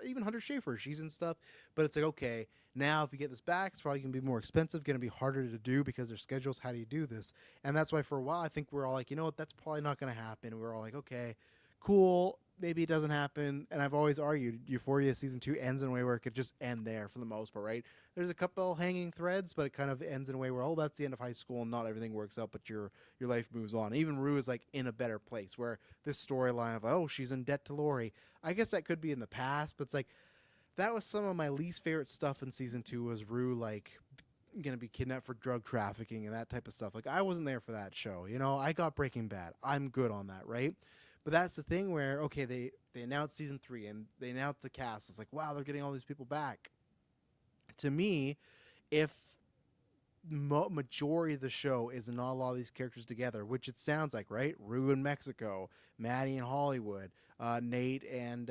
even Hunter Schafer, she's in stuff, but it's like, okay, now if you get this back, it's probably going to be more expensive, going to be harder to do because their schedules, how do you do this? And that's why for a while, I think we're all like, you know what, that's probably not going to happen. We're all like, okay, cool, maybe it doesn't happen. And I've always argued Euphoria season 2 ends in a way where it could just end there for the most part, right? There's a couple hanging threads, but it kind of ends in a way where, oh, that's the end of high school and not everything works out, but your life moves on. Even Rue is like in a better place where this storyline of, oh, she's in debt to Lori. I guess that could be in the past, but it's like, that was some of my least favorite stuff in season 2 was Rue, like, gonna be kidnapped for drug trafficking and that type of stuff. Like, I wasn't there for that show. I got Breaking Bad. I'm good on that, right? But that's the thing where, okay, they announced season 3 and they announced the cast. It's like, wow, they're getting all these people back. To me, if majority of the show is not a lot of these characters together, which it sounds like, right? Rue in Mexico, Maddie in Hollywood, Nate and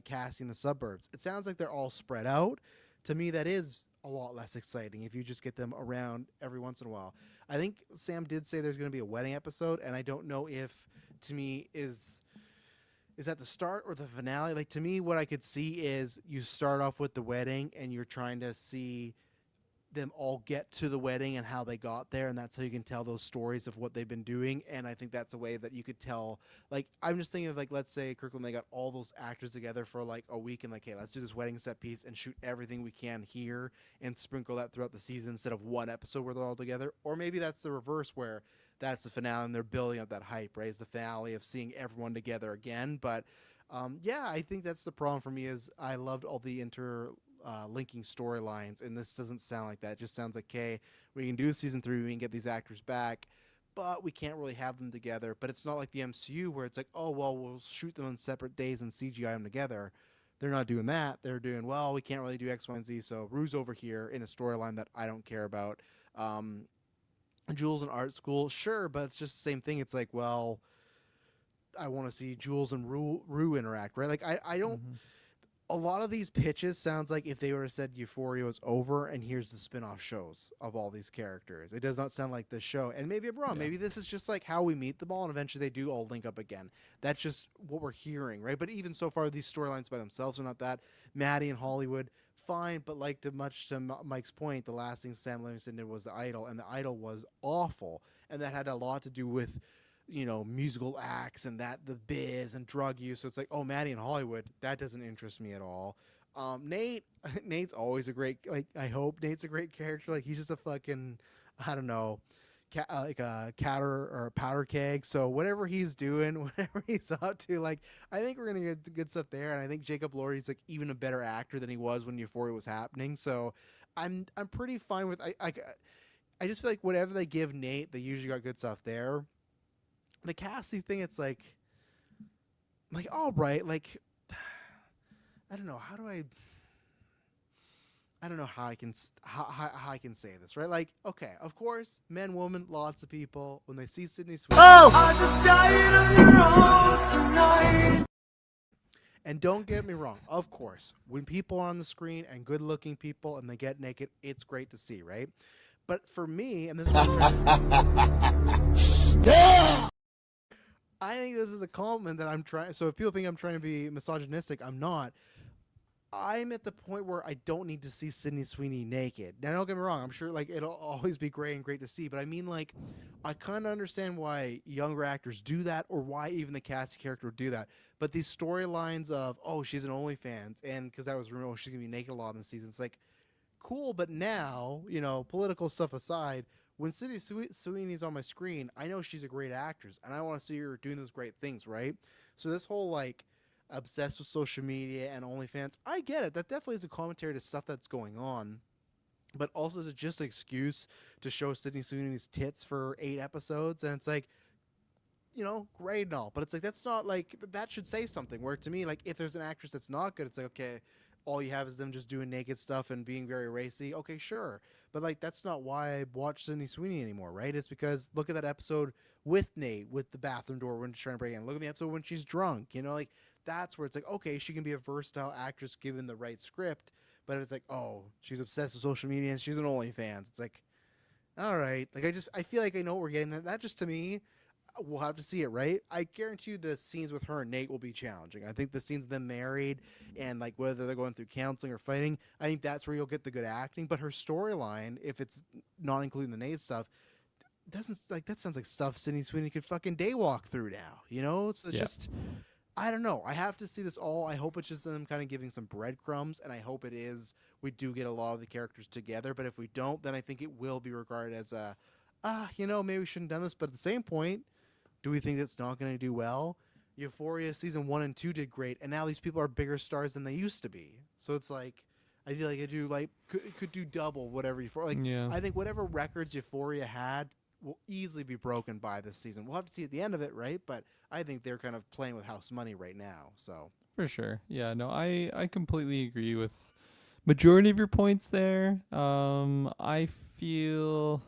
Cassie in the suburbs. It sounds like they're all spread out. To me, that is a lot less exciting if you just get them around every once in a while. I think Sam did say there's going to be a wedding episode, and I don't know if, to me, is that the start or the finale? Like, to me, what I could see is you start off with the wedding, and you're trying to see them all get to the wedding and how they got there, and that's how you can tell those stories of what they've been doing. And I think that's a way that you could tell, like, I'm just thinking of, like, let's say Kirkland, they got all those actors together for like a week and like, hey, let's do this wedding set piece and shoot everything we can here and sprinkle that throughout the season instead of one episode where they're all together. Or maybe that's the reverse where that's the finale and they're building up that hype, right? It's the finale of seeing everyone together again. But yeah, I think that's the problem for me is I loved all the linking storylines, and this doesn't sound like that. It just sounds like, okay, we can do season 3, we can get these actors back, but we can't really have them together. But it's not like the MCU where it's like, oh, well, we'll shoot them on separate days and CGI them together. They're not doing that. They're doing, well, we can't really do X, Y, and Z, so Rue's over here in a storyline that I don't care about. Jules in art school, sure, but it's just the same thing. It's like, well, I want to see Jules and Rue interact, right? Like, I don't... A lot of these pitches sounds like if they were said Euphoria was over and here's the spin-off shows of all these characters. It does not sound like this show. And maybe I'm wrong. Yeah. Maybe this is just like how we meet them all and eventually they do all link up again. That's just what we're hearing, right? But even so far, these storylines by themselves are not that. Maddie in Hollywood, fine, but like much to Mike's point, the last thing Sam Levinson did was The Idol, and The Idol was awful. And that had a lot to do with musical acts and that the biz and drug use. So it's like, oh, Maddie in Hollywood, that doesn't interest me at all. Nate's always a great, like, I hope Nate's a great character. Like, he's just a fucking, I don't know, like a catter or a powder keg. So whatever he's doing, whatever he's up to, like, I think we're going to get good stuff there. And I think Jacob Elordi's like even a better actor than he was when Euphoria was happening. So I'm pretty fine with, I just feel like whatever they give Nate, they usually got good stuff there. the Cassie thing, it's like all right, like I don't know I don't know how I can how I can say this, right? Like, okay, of course, men, women, lots of people when they see Sydney Sweeney. Oh, I just died on your arms tonight. And don't get me wrong, of course, when people are on the screen and good-looking people and they get naked, it's great to see, right? But for me, and this is what I think this is a compliment that I'm trying. So if people think I'm trying to be misogynistic, I'm not. I'm at the point where I don't need to see Sydney Sweeney naked. Now, don't get me wrong. I'm sure like it'll always be great and great to see, but I mean, like, I kind of understand why younger actors do that, or why even the Cassie character would do that. But these storylines of, oh, she's an OnlyFans, and because that was rumored, oh, she's gonna be naked a lot in the season. It's like, cool, but now, you know, political stuff aside, when Sydney Sweeney's on my screen, I know she's a great actress, and I want to see her doing those great things, right? So this whole like obsessed with social media and OnlyFans, I get it. That definitely is a commentary to stuff that's going on, but also is it just an excuse to show Sydney Sweeney's tits for 8 episodes? And it's like, you know, great and all, but it's like that's not like that should say something. Where to me, like if there's an actress that's not good, it's like, okay, all you have is them just doing naked stuff and being very racy. Okay, sure. But like that's not why I watch Sydney Sweeney anymore, right? It's because look at that episode with Nate with the bathroom door when she's trying to break in. Look at the episode when she's drunk. You know, like that's where it's like, okay, she can be a versatile actress given the right script. But it's like, oh, she's obsessed with social media and she's an OnlyFans. It's like, all right. Like I feel like I know what we're getting. That just to me, we'll have to see it, right? I guarantee you the scenes with her and Nate will be challenging. I think the scenes of them married and like whether they're going through counseling or fighting, I think that's where you'll get the good acting. But her storyline, if it's not including the Nate stuff, doesn't like that sounds like stuff Sydney Sweeney could fucking daywalk through now. You know, it's just I don't know. I have to see this all. I hope it's just them kind of giving some breadcrumbs, and I hope it is we do get a lot of the characters together. But if we don't, then I think it will be regarded as a you know, maybe we shouldn't have done this. But at the same point, do we think it's not going to do well? Euphoria season 1 and 2 did great, and now these people are bigger stars than they used to be. So it's like, I feel like it could do double whatever Euphoria. Like, I think whatever records Euphoria had will easily be broken by this season. We'll have to see at the end of it, right? But I think they're kind of playing with house money right now. So for sure, yeah, no, I completely agree with majority of your points there. I feel,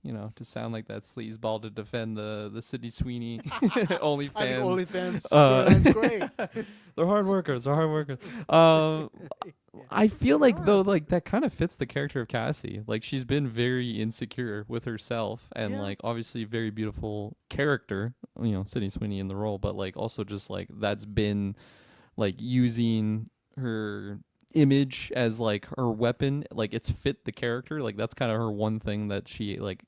you know, to sound like that sleazeball to defend the Sydney Sweeney OnlyFans. I think OnlyFans storyline's great. They're hard workers. I feel like though, like that kind of fits the character of Cassie. Like she's been very insecure with herself, and like obviously very beautiful character. You know, Sydney Sweeney in the role, but like also just like that's been like using her image as like her weapon. Like it's fit the character. Like that's kind of her one thing that she like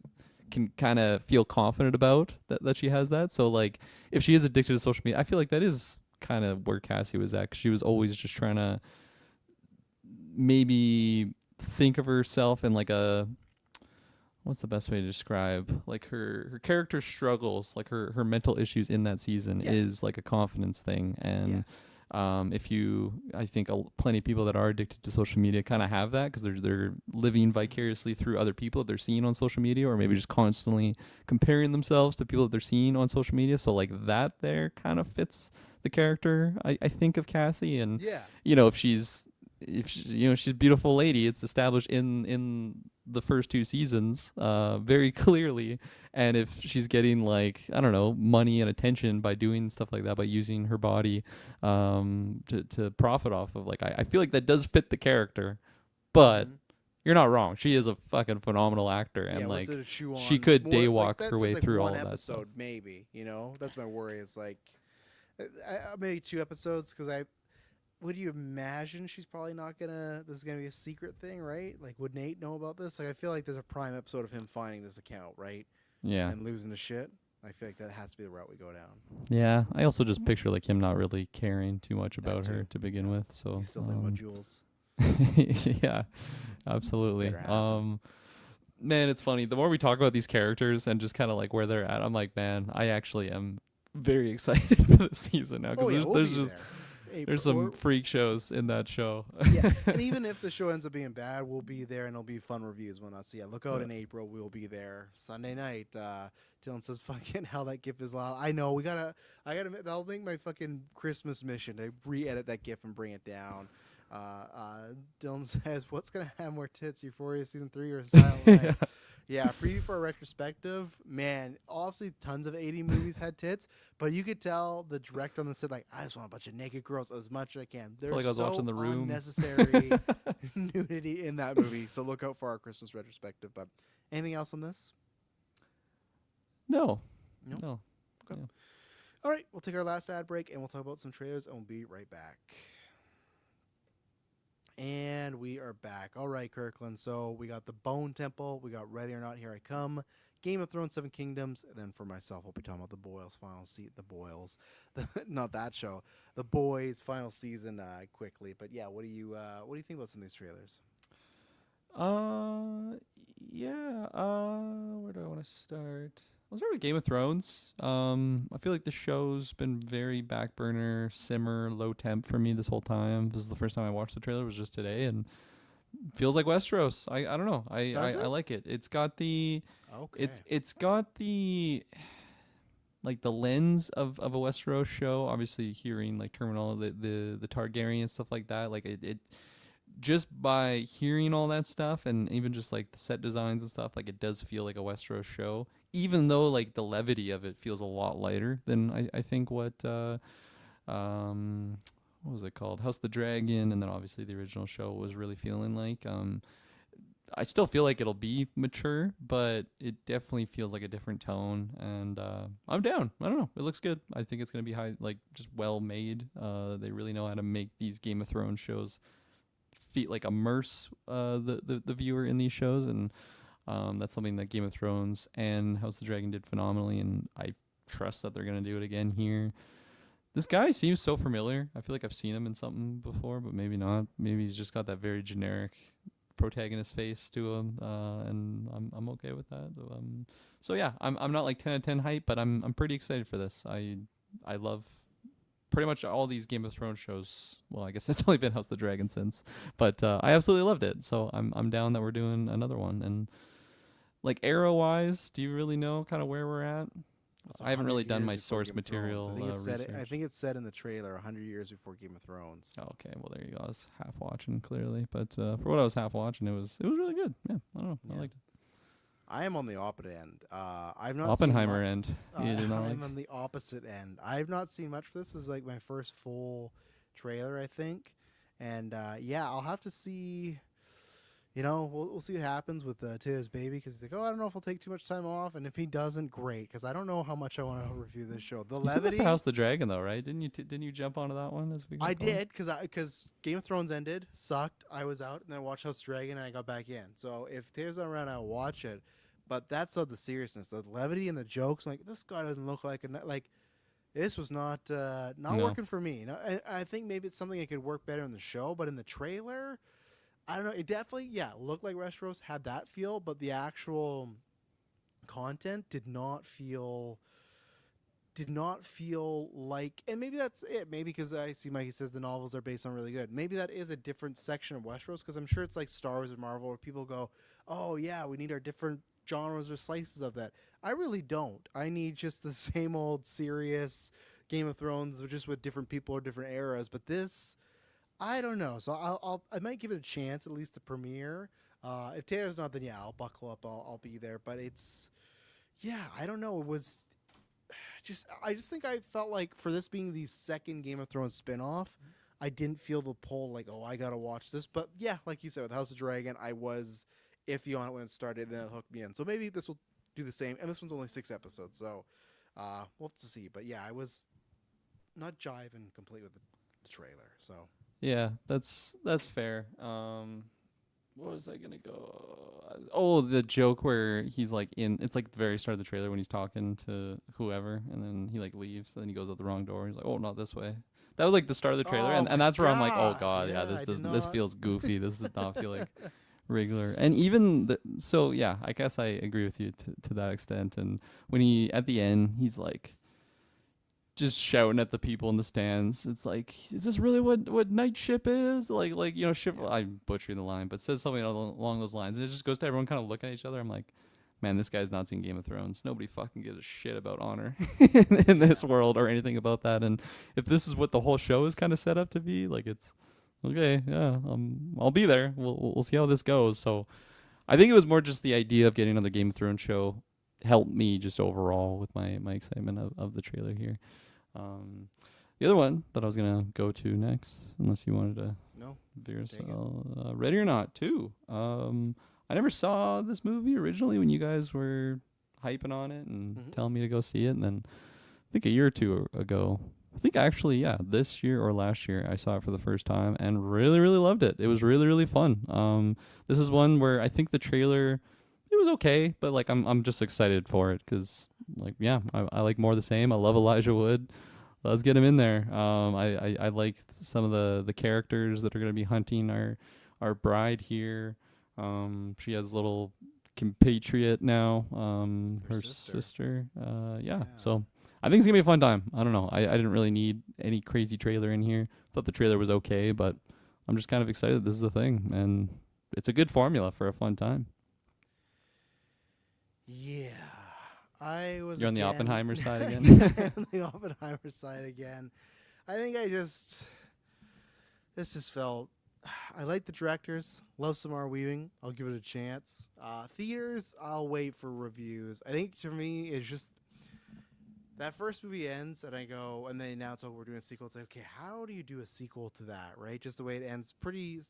can kind of feel confident about that she has that. So like if she is addicted to social media, I feel like that is kind of where Cassie was at. 'Cause she was always just trying to maybe think of herself in like a, what's the best way to describe, like her character struggles, like her mental issues in that season is like a confidence thing. And I think plenty of people that are addicted to social media kind of have that because they're living vicariously through other people that they're seeing on social media, or maybe just constantly comparing themselves to people that they're seeing on social media. So like that there kind of fits the character, I think, of Cassie. And you know, if she's you know, she's a beautiful lady, it's established in the first 2 seasons very clearly. And if she's getting like, I don't know, money and attention by doing stuff like that, by using her body to profit off of, like, I feel like that does fit the character. But you're not wrong, she is a fucking phenomenal actor, and like she could daywalk her way through all of that episode stuff. Maybe, you know, that's my worry, is like maybe 2 episodes, because would you imagine she's probably not gonna, this is gonna be a secret thing, right? Like, would Nate know about this? Like, I feel like there's a prime episode of him finding this account, right? Yeah. And losing the shit. I feel like that has to be the route we go down. Yeah. I also just picture like him not really caring too much about her to begin with. So he's still thinking about Jules. Yeah, absolutely. Man, it's funny. The more we talk about these characters and just kind of like where they're at, I'm like, man, I actually am very excited for this season now, because there's just There's some freak shows in that show. Yeah, and even if the show ends up being bad, we'll be there and it'll be fun reviews when not. So yeah, look out in April. We'll be there Sunday night. Dylan says, "Fucking hell, that GIF is loud." I know. That'll make my fucking Christmas mission to re-edit that GIF and bring it down. Dylan says, "What's gonna have more tits, Euphoria season 3 or Silent Night?" Yeah, preview for a retrospective. Man, obviously tons of 80 movies had tits, but you could tell the director on the set, like, I just want a bunch of naked girls as much as I can. There's like I was watching The Room. Unnecessary nudity in that movie, so look out for our Christmas retrospective. But anything else on this? No. No? No. Okay. Yeah. All right, we'll take our last ad break, and we'll talk about some trailers, and we'll be right back. And we are back. All right, Kirkland. So we got the Bone Temple. We got Ready or Not, Here I Come. Game of Thrones, Seven Kingdoms. And then for myself, I'll be talking about the Boys' final season. The Boys. Not that show. The Boys' final season quickly. But yeah, what do you think about some of these trailers? Yeah. Where do I want to start? I'll start with Game of Thrones. I feel like the show's been very back burner, simmer, low temp for me this whole time. This is the first time I watched the trailer. It was just today, and feels like Westeros. I don't know. I like it. It's got the it's got the like the lens of a Westeros show. Obviously, hearing like terminology, the Targaryen and stuff like that. Like it just by hearing all that stuff and even just like the set designs and stuff, like it does feel like a Westeros show, even though like the levity of it feels a lot lighter than I think what was it called? House of the Dragon, and then obviously the original show was really feeling like. I still feel like it'll be mature, but it definitely feels like a different tone, and I'm down. I don't know. It looks good. I think it's gonna be like just well made. They really know how to make these Game of Thrones shows like immerse the viewer in these shows, and that's something that Game of Thrones and House of the Dragon did phenomenally, and I trust that they're gonna do it again here. This guy seems so familiar. I feel like I've seen him in something before, but maybe not. Maybe he's just got that very generic protagonist face to him, and I'm okay with that. So yeah, I'm not like 10 out of 10 hype, but I'm pretty excited for this. I love pretty much all these Game of Thrones shows. Well, I guess it's only been House of the Dragon since, but I absolutely loved it. So I'm down that we're doing another one. And like arrow wise, do you really know kind of where we're at? I haven't really done my source material research. I think it's said in the trailer 100 years before Game of Thrones. Oh, okay, well there you go. I was half watching clearly, but for what I was half watching, it was really good. Yeah, I don't know. Yeah. I liked it. I am on the opposite end. I've not Oppenheimer seen end. I'm on the opposite end. I've not seen much for this. This is like my first full trailer, I think, and yeah, I'll have to see. You know, we'll see what happens with Taylor's baby, because he's like, oh, I don't know if he'll take too much time off, and if he doesn't, great, because I don't know how much I want to review this show. The levity. House of the Dragon, though, right? Didn't you jump onto that one as we? I did, because Game of Thrones ended, sucked. I was out, and then I watched House of the Dragon, and I got back in. So if Taylor's not around, I'll watch it. But that's not the seriousness, the levity and the jokes. Like, this guy doesn't look like this was not working for me. Now, I think maybe it's something that could work better in the show, but in the trailer, I don't know. It definitely, looked like Westeros, had that feel, but the actual content did not feel like, and maybe that's it. Maybe because I see Mikey says the novels are based on really good. Maybe that is a different section of Westeros, because I'm sure it's like Star Wars or Marvel, where people go, oh yeah, we need our different genres or slices of that. I really don't. I need just the same old serious Game of Thrones, just with different people or different eras. But this, I don't know. So I might give it a chance, at least to premiere. If Taylor's not, then yeah, I'll buckle up. I'll be there. But it's, I don't know. It was I just think I felt like for this being the second Game of Thrones spinoff, I didn't feel the pull like, oh, I gotta watch this. But yeah, like you said, with House of Dragon, I was iffy on it when it started, then it hooked me in. So maybe this will do the same. And this one's only 6 episodes, so we'll have to see. But yeah, I was not jiving complete with the trailer. So yeah, that's fair. What was I gonna go? Oh, the joke where he's like it's like the very start of the trailer when he's talking to whoever, and then he like leaves, and then he goes out the wrong door. He's like, oh, not this way. That was like the start of the trailer, and that's where I'm like, oh god, this feels goofy. This does not feel like regular. And even so yeah, I guess I agree with you to that extent. And when he at the end, he's like, just shouting at the people in the stands. It's like, is this really what night ship is? Like ship. I'm butchering the line, but says something along those lines, and it just goes to everyone kind of looking at each other. I'm like, man, this guy's not seen Game of Thrones. Nobody fucking gives a shit about honor in this world or anything about that. And if this is what the whole show is kind of set up to be, like, it's okay. Yeah, I'll be there. We'll see how this goes. So I think it was more just the idea of getting another Game of Thrones show helped me just overall with my excitement of the trailer here. The other one that I was going to go to next, unless you wanted to veer us, Ready or Not 2. I never saw this movie originally when you guys were hyping on it and telling me to go see it. And then I think a year or two ago, I think actually, this year or last year, I saw it for the first time and really, really loved it. It was really, really fun. This is one where I think the trailer, it was okay, but like I'm just excited for it because I like more of the same. I love Elijah Wood. Let's get him in there. I like some of the characters that are going to be hunting our bride here. She has a little compatriot now, her sister. So I think it's gonna be a fun time. I don't know. I didn't really need any crazy trailer in here. Thought the trailer was okay, but I'm just kind of excited this is a thing, and it's a good formula for a fun time. Yeah, I was. You're on the Oppenheimer side again. On the Oppenheimer side again. I think this just felt. I like the directors. Love Samara Weaving. I'll give it a chance. Theaters, I'll wait for reviews. I think for me, it's just that first movie ends, and I go, and they announce, we're doing a sequel. It's like, okay, how do you do a sequel to that, right? Just the way it ends, pretty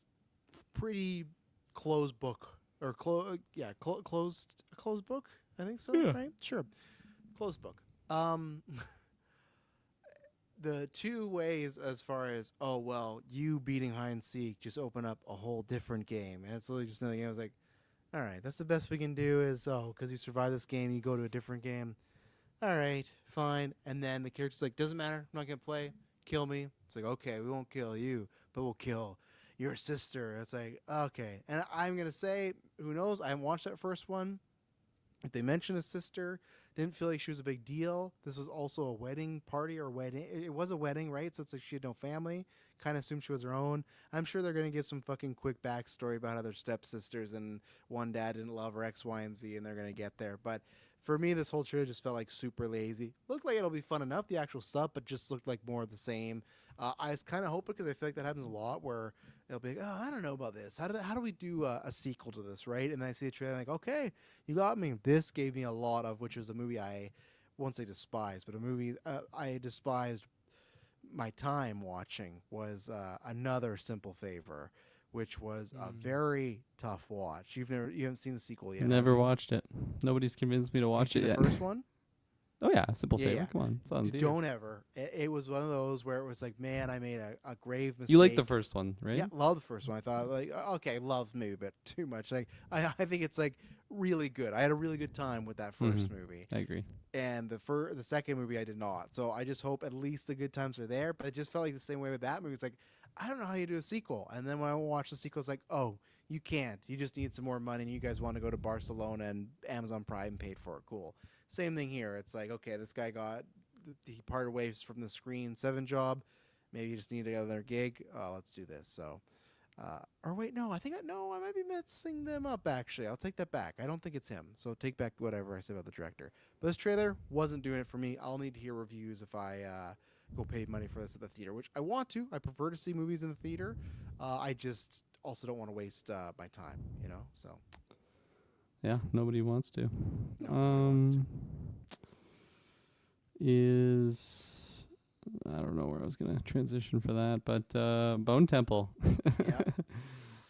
closed book or closed book. I think so, right? Sure, closed book. The two ways as far as, you beating hide and seek just open up a whole different game. And it's literally just another game. I was like, all right, that's the best we can do is, because you survive this game, you go to a different game. All right, fine. And then the character's like, doesn't matter. I'm not going to play. Kill me. It's like, okay, we won't kill you, but we'll kill your sister. It's like, okay. And I'm going to say, who knows? I haven't watched that first one. If they mention a sister, didn't feel like she was a big deal. This was also a wedding party or wedding. It was a wedding, right? So it's like she had no family. Kind of assumed she was her own. I'm sure they're going to give some fucking quick backstory about how they're stepsisters and one dad didn't love her, X, Y, and Z, and they're going to get there. But for me, this whole trailer just felt like super lazy. Looked like it'll be fun enough, the actual stuff, but just looked like more of the same. I was kind of hoping, because I feel like that happens a lot, where they'll be like, I don't know about this. How do we do a sequel to this, right? And then I see a trailer, like, okay, you got me. This gave me a lot of, which was a movie I won't say despise, but a movie I despised my time watching was Another Simple Favor, which was a very tough watch. You haven't seen the sequel yet. Never watched it. Nobody's convinced me to watch it yet. The first one? Oh yeah, Simple Favor. Yeah. Come on, it's on. Don't ever. It was one of those where it was like, man, I made a grave mistake. You liked the first one, right? Yeah, love the first one. I thought, like, okay, love maybe a bit too much. Like, I think it's like really good. I had a really good time with that first movie. I agree. And the second movie I did not. So I just hope at least the good times are there. But it just felt like the same way with that movie. It's like, I don't know how you do a sequel. And then when I watched the sequel, it's like, oh, you can't. You just need some more money. And you guys want to go to Barcelona and Amazon Prime paid for it. Cool. Same thing here. It's like, okay, this guy he parted ways from the Screen 7 job. Maybe you just need another gig. Oh, let's do this. So, or wait, no, I might be messing them up, actually. I'll take that back. I don't think it's him. So take back whatever I said about the director. But this trailer wasn't doing it for me. I'll need to hear reviews if I go pay money for this at the theater, which I want to. I prefer to see movies in the theater. I just also don't want to waste my time, so. Yeah, nobody wants to. Wants to. I don't know where I was going to transition for that, but Bone Temple. Yeah.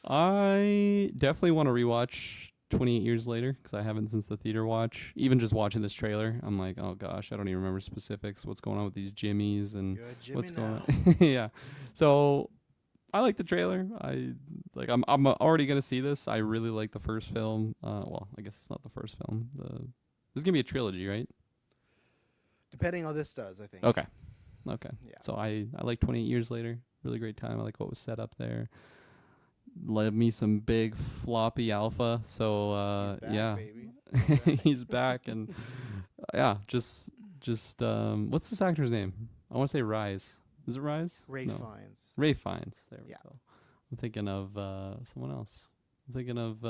I definitely want to rewatch 28 Years Later, because I haven't since the theater watch. Even just watching this trailer, I'm like, oh gosh, I don't even remember specifics. What's going on with these Jimmies and what's going on? Yeah. So I like the trailer. I'm already gonna see this. I really like the first film. Well, I guess it's not the first film. This is gonna be a trilogy, right? Depending on how this does, I think. Okay. Yeah. So I like 28 Years Later. Really great time. I like what was set up there. Love me some big floppy alpha. So he's back, baby. He's back, and just just what's this actor's name? I want to say Rise. Is it Rise? Ray No. Fiennes. Ray Fiennes. There we Yeah. go. I'm thinking of someone else. I'm thinking of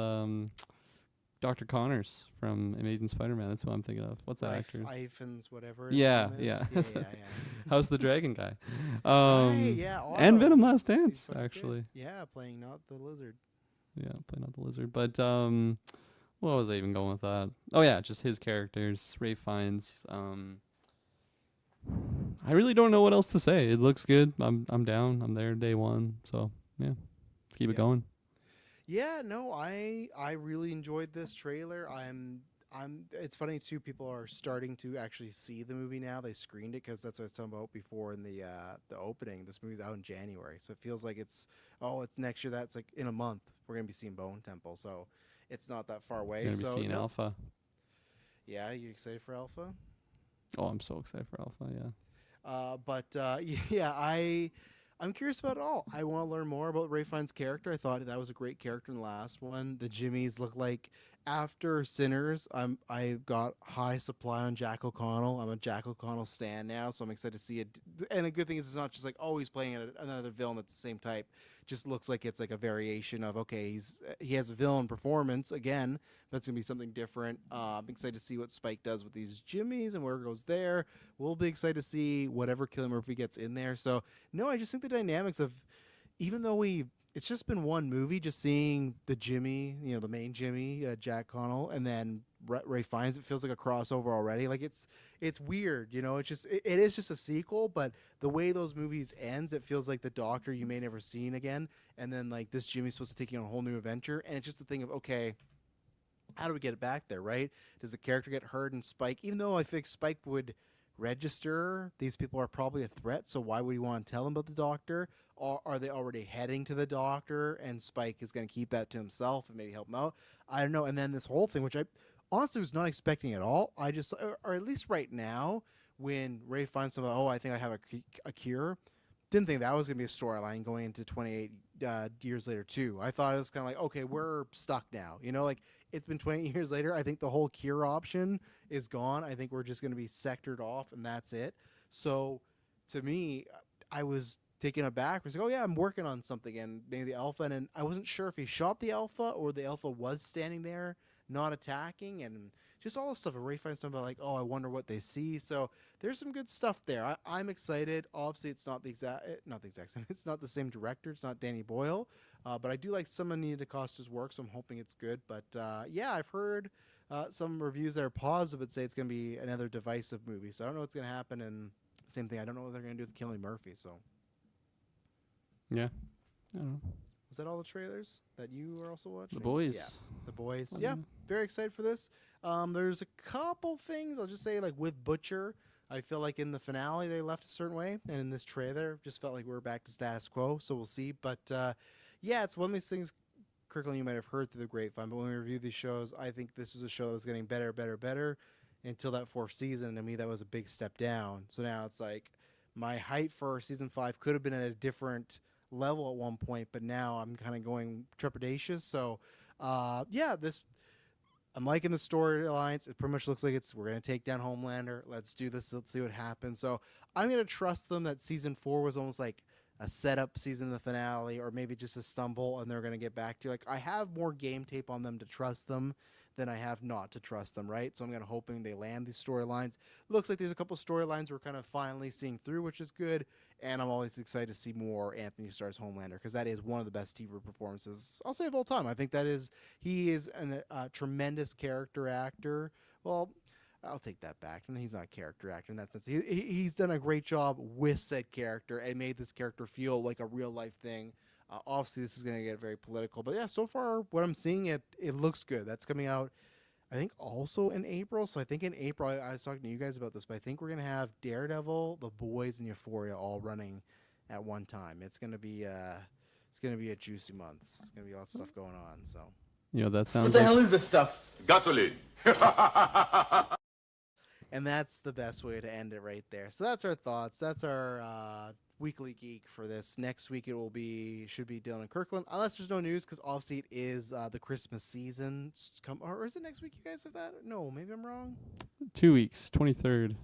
Dr. Connors from Amazing Spider-Man. That's what I'm thinking of. What's that actor? Ivan's whatever. His Yeah, name is. yeah. yeah. How's the dragon guy? Right, yeah, And Otto. Venom Last He's Dance, fucking good. actually. Yeah, playing not the lizard. Yeah, playing out the lizard. But what was I even going with that? Oh yeah, just his characters. Ray Fiennes. I really don't know what else to say. It looks good. I'm down. I'm there day one. So yeah, let's keep it going. Yeah, no, I really enjoyed this trailer. It's funny too, people are starting to actually see the movie now. They screened it because that's what I was talking about before in the opening. This movie's out in January. So it feels like it's next year. That's like in a month. We're going to be seeing Bone Temple. So it's not that far away. You're gonna be seeing Alpha. Yeah, you excited for Alpha? Oh, I'm so excited for Alpha, yeah. Yeah, I'm curious about it all. I want to learn more about Ray Fiennes' character. I thought that was a great character in the last one. The Jimmies look like after Sinners. I got high supply on Jack O'Connell. I'm a Jack O'Connell stan now, so I'm excited to see it. And a good thing is it's not just like, oh, he's playing another villain that's the same type. Just looks like it's like a variation of, okay, he has a villain performance again. That's gonna be something different. I'm excited to see what Spike does with these Jimmies and where it goes there. We'll be excited to see whatever Cillian Murphy gets in there. So no, I just think the dynamics of, even though it's just been one movie, just seeing the Jimmy, the main Jimmy, Jack Connell, and then Ray Fiennes, it feels like a crossover already. Like it's weird, It's just it is just a sequel, but the way those movies ends, it feels like the Doctor you may never seen again, and then like this Jimmy's supposed to take you on a whole new adventure, and it's just a thing of, okay, how do we get it back there, right? Does the character get hurt and Spike? Even though I think Spike would register, these people are probably a threat, so why would you want to tell them about the Doctor? Or are they already heading to the Doctor and Spike is going to keep that to himself and maybe help him out? I don't know. And then this whole thing, which I honestly was not expecting at all. I just, or at least right now, when Ray finds something, oh, I think I have a cure, didn't think that was going to be a storyline going into 28 years later too. I thought it was kind of like, okay, we're stuck now. Like it's been 28 years later. I think the whole cure option is gone. I think we're just going to be sectored off and that's it. So to me, I was taken aback. I was like, oh yeah, I'm working on something, and maybe the Alpha, and I wasn't sure if he shot the Alpha or the Alpha was standing there not attacking, and just all this stuff. And Ray finds something like, oh, I wonder what they see. So there's some good stuff there. I'm excited. Obviously, it's not the exact same. It's not the same director. It's not Danny Boyle, but I do like some of Nia DaCosta's work, so I'm hoping it's good. But yeah, I've heard some reviews that are positive but say it's going to be another divisive movie. So I don't know what's going to happen. And same thing, I don't know what they're going to do with Cillian Murphy. So. Yeah. I don't know. Was that all the trailers that you were also watching? The Boys. Yeah, The Boys. Yeah, very excited for this. There's a couple things I'll just say, like with Butcher, I feel like in the finale they left a certain way, and in this trailer just felt like we were back to status quo. So we'll see. But yeah, it's one of these things, Kirkland, you might have heard through the grapevine. But when we review these shows, I think this was a show that was getting better until that fourth season. And to me, that was a big step down. So now it's like my height for season 5 could have been at a different level at one point, but now I'm kind of going trepidatious. So yeah, I'm liking the storylines. It pretty much looks like we're going to take down Homelander. Let's do this. Let's see what happens. So I'm going to trust them that season 4 was almost like a setup season, the finale, or maybe just a stumble, and they're going to get back to, like, I have more game tape on them to trust them than I have not to trust them, right? So I'm hoping they land these storylines. Looks like there's a couple storylines we're kind of finally seeing through, which is good, and I'm always excited to see more Anthony Starr's Homelander, because that is one of the best TV performances, I'll say, of all time. I think he is a tremendous character actor. Well, I'll take that back. And he's not a character actor in that sense. He's done a great job with said character and made this character feel like a real life thing. Obviously, this is going to get very political. But yeah, so far, what I'm seeing, it looks good. That's coming out, I think, also in April. So I think in April, I was talking to you guys about this, but I think we're going to have Daredevil, The Boys, and Euphoria all running at one time. It's going to be a juicy month. It's going to be lots of stuff going on. So that sounds. What the hell is this stuff? Gasoline. And that's the best way to end it right there. So that's our thoughts. That's our Weekly Geek for this. Next week should be Dylan and Kirkland, unless there's no news, because obviously it is the Christmas season. Or is it next week you guys have that? No, maybe I'm wrong. 2 weeks, 23rd.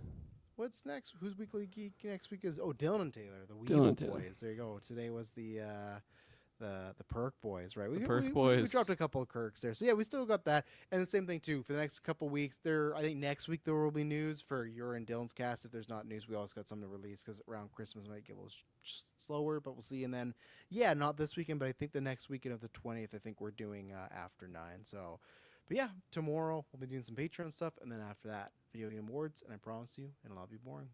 What's next? Who's Weekly Geek next week is? Oh, Dylan and Taylor, the Dylan Weevil and Taylor. Boys. There you go. Today was the Perk Boys, right? The We Perk we Boys. dropped a couple of Kirks there, so yeah, we still got that. And the same thing too for the next couple of weeks. I think next week there will be news for your and Dylan's cast. If there's not news, we also got something to release because around Christmas might get a little slower, but we'll see. And then yeah, not this weekend, but I think the next weekend of the 20th, I think we're doing after 9. So, but yeah, tomorrow we'll be doing some Patreon stuff, and then after that, video game awards. And I promise you, it'll all be boring.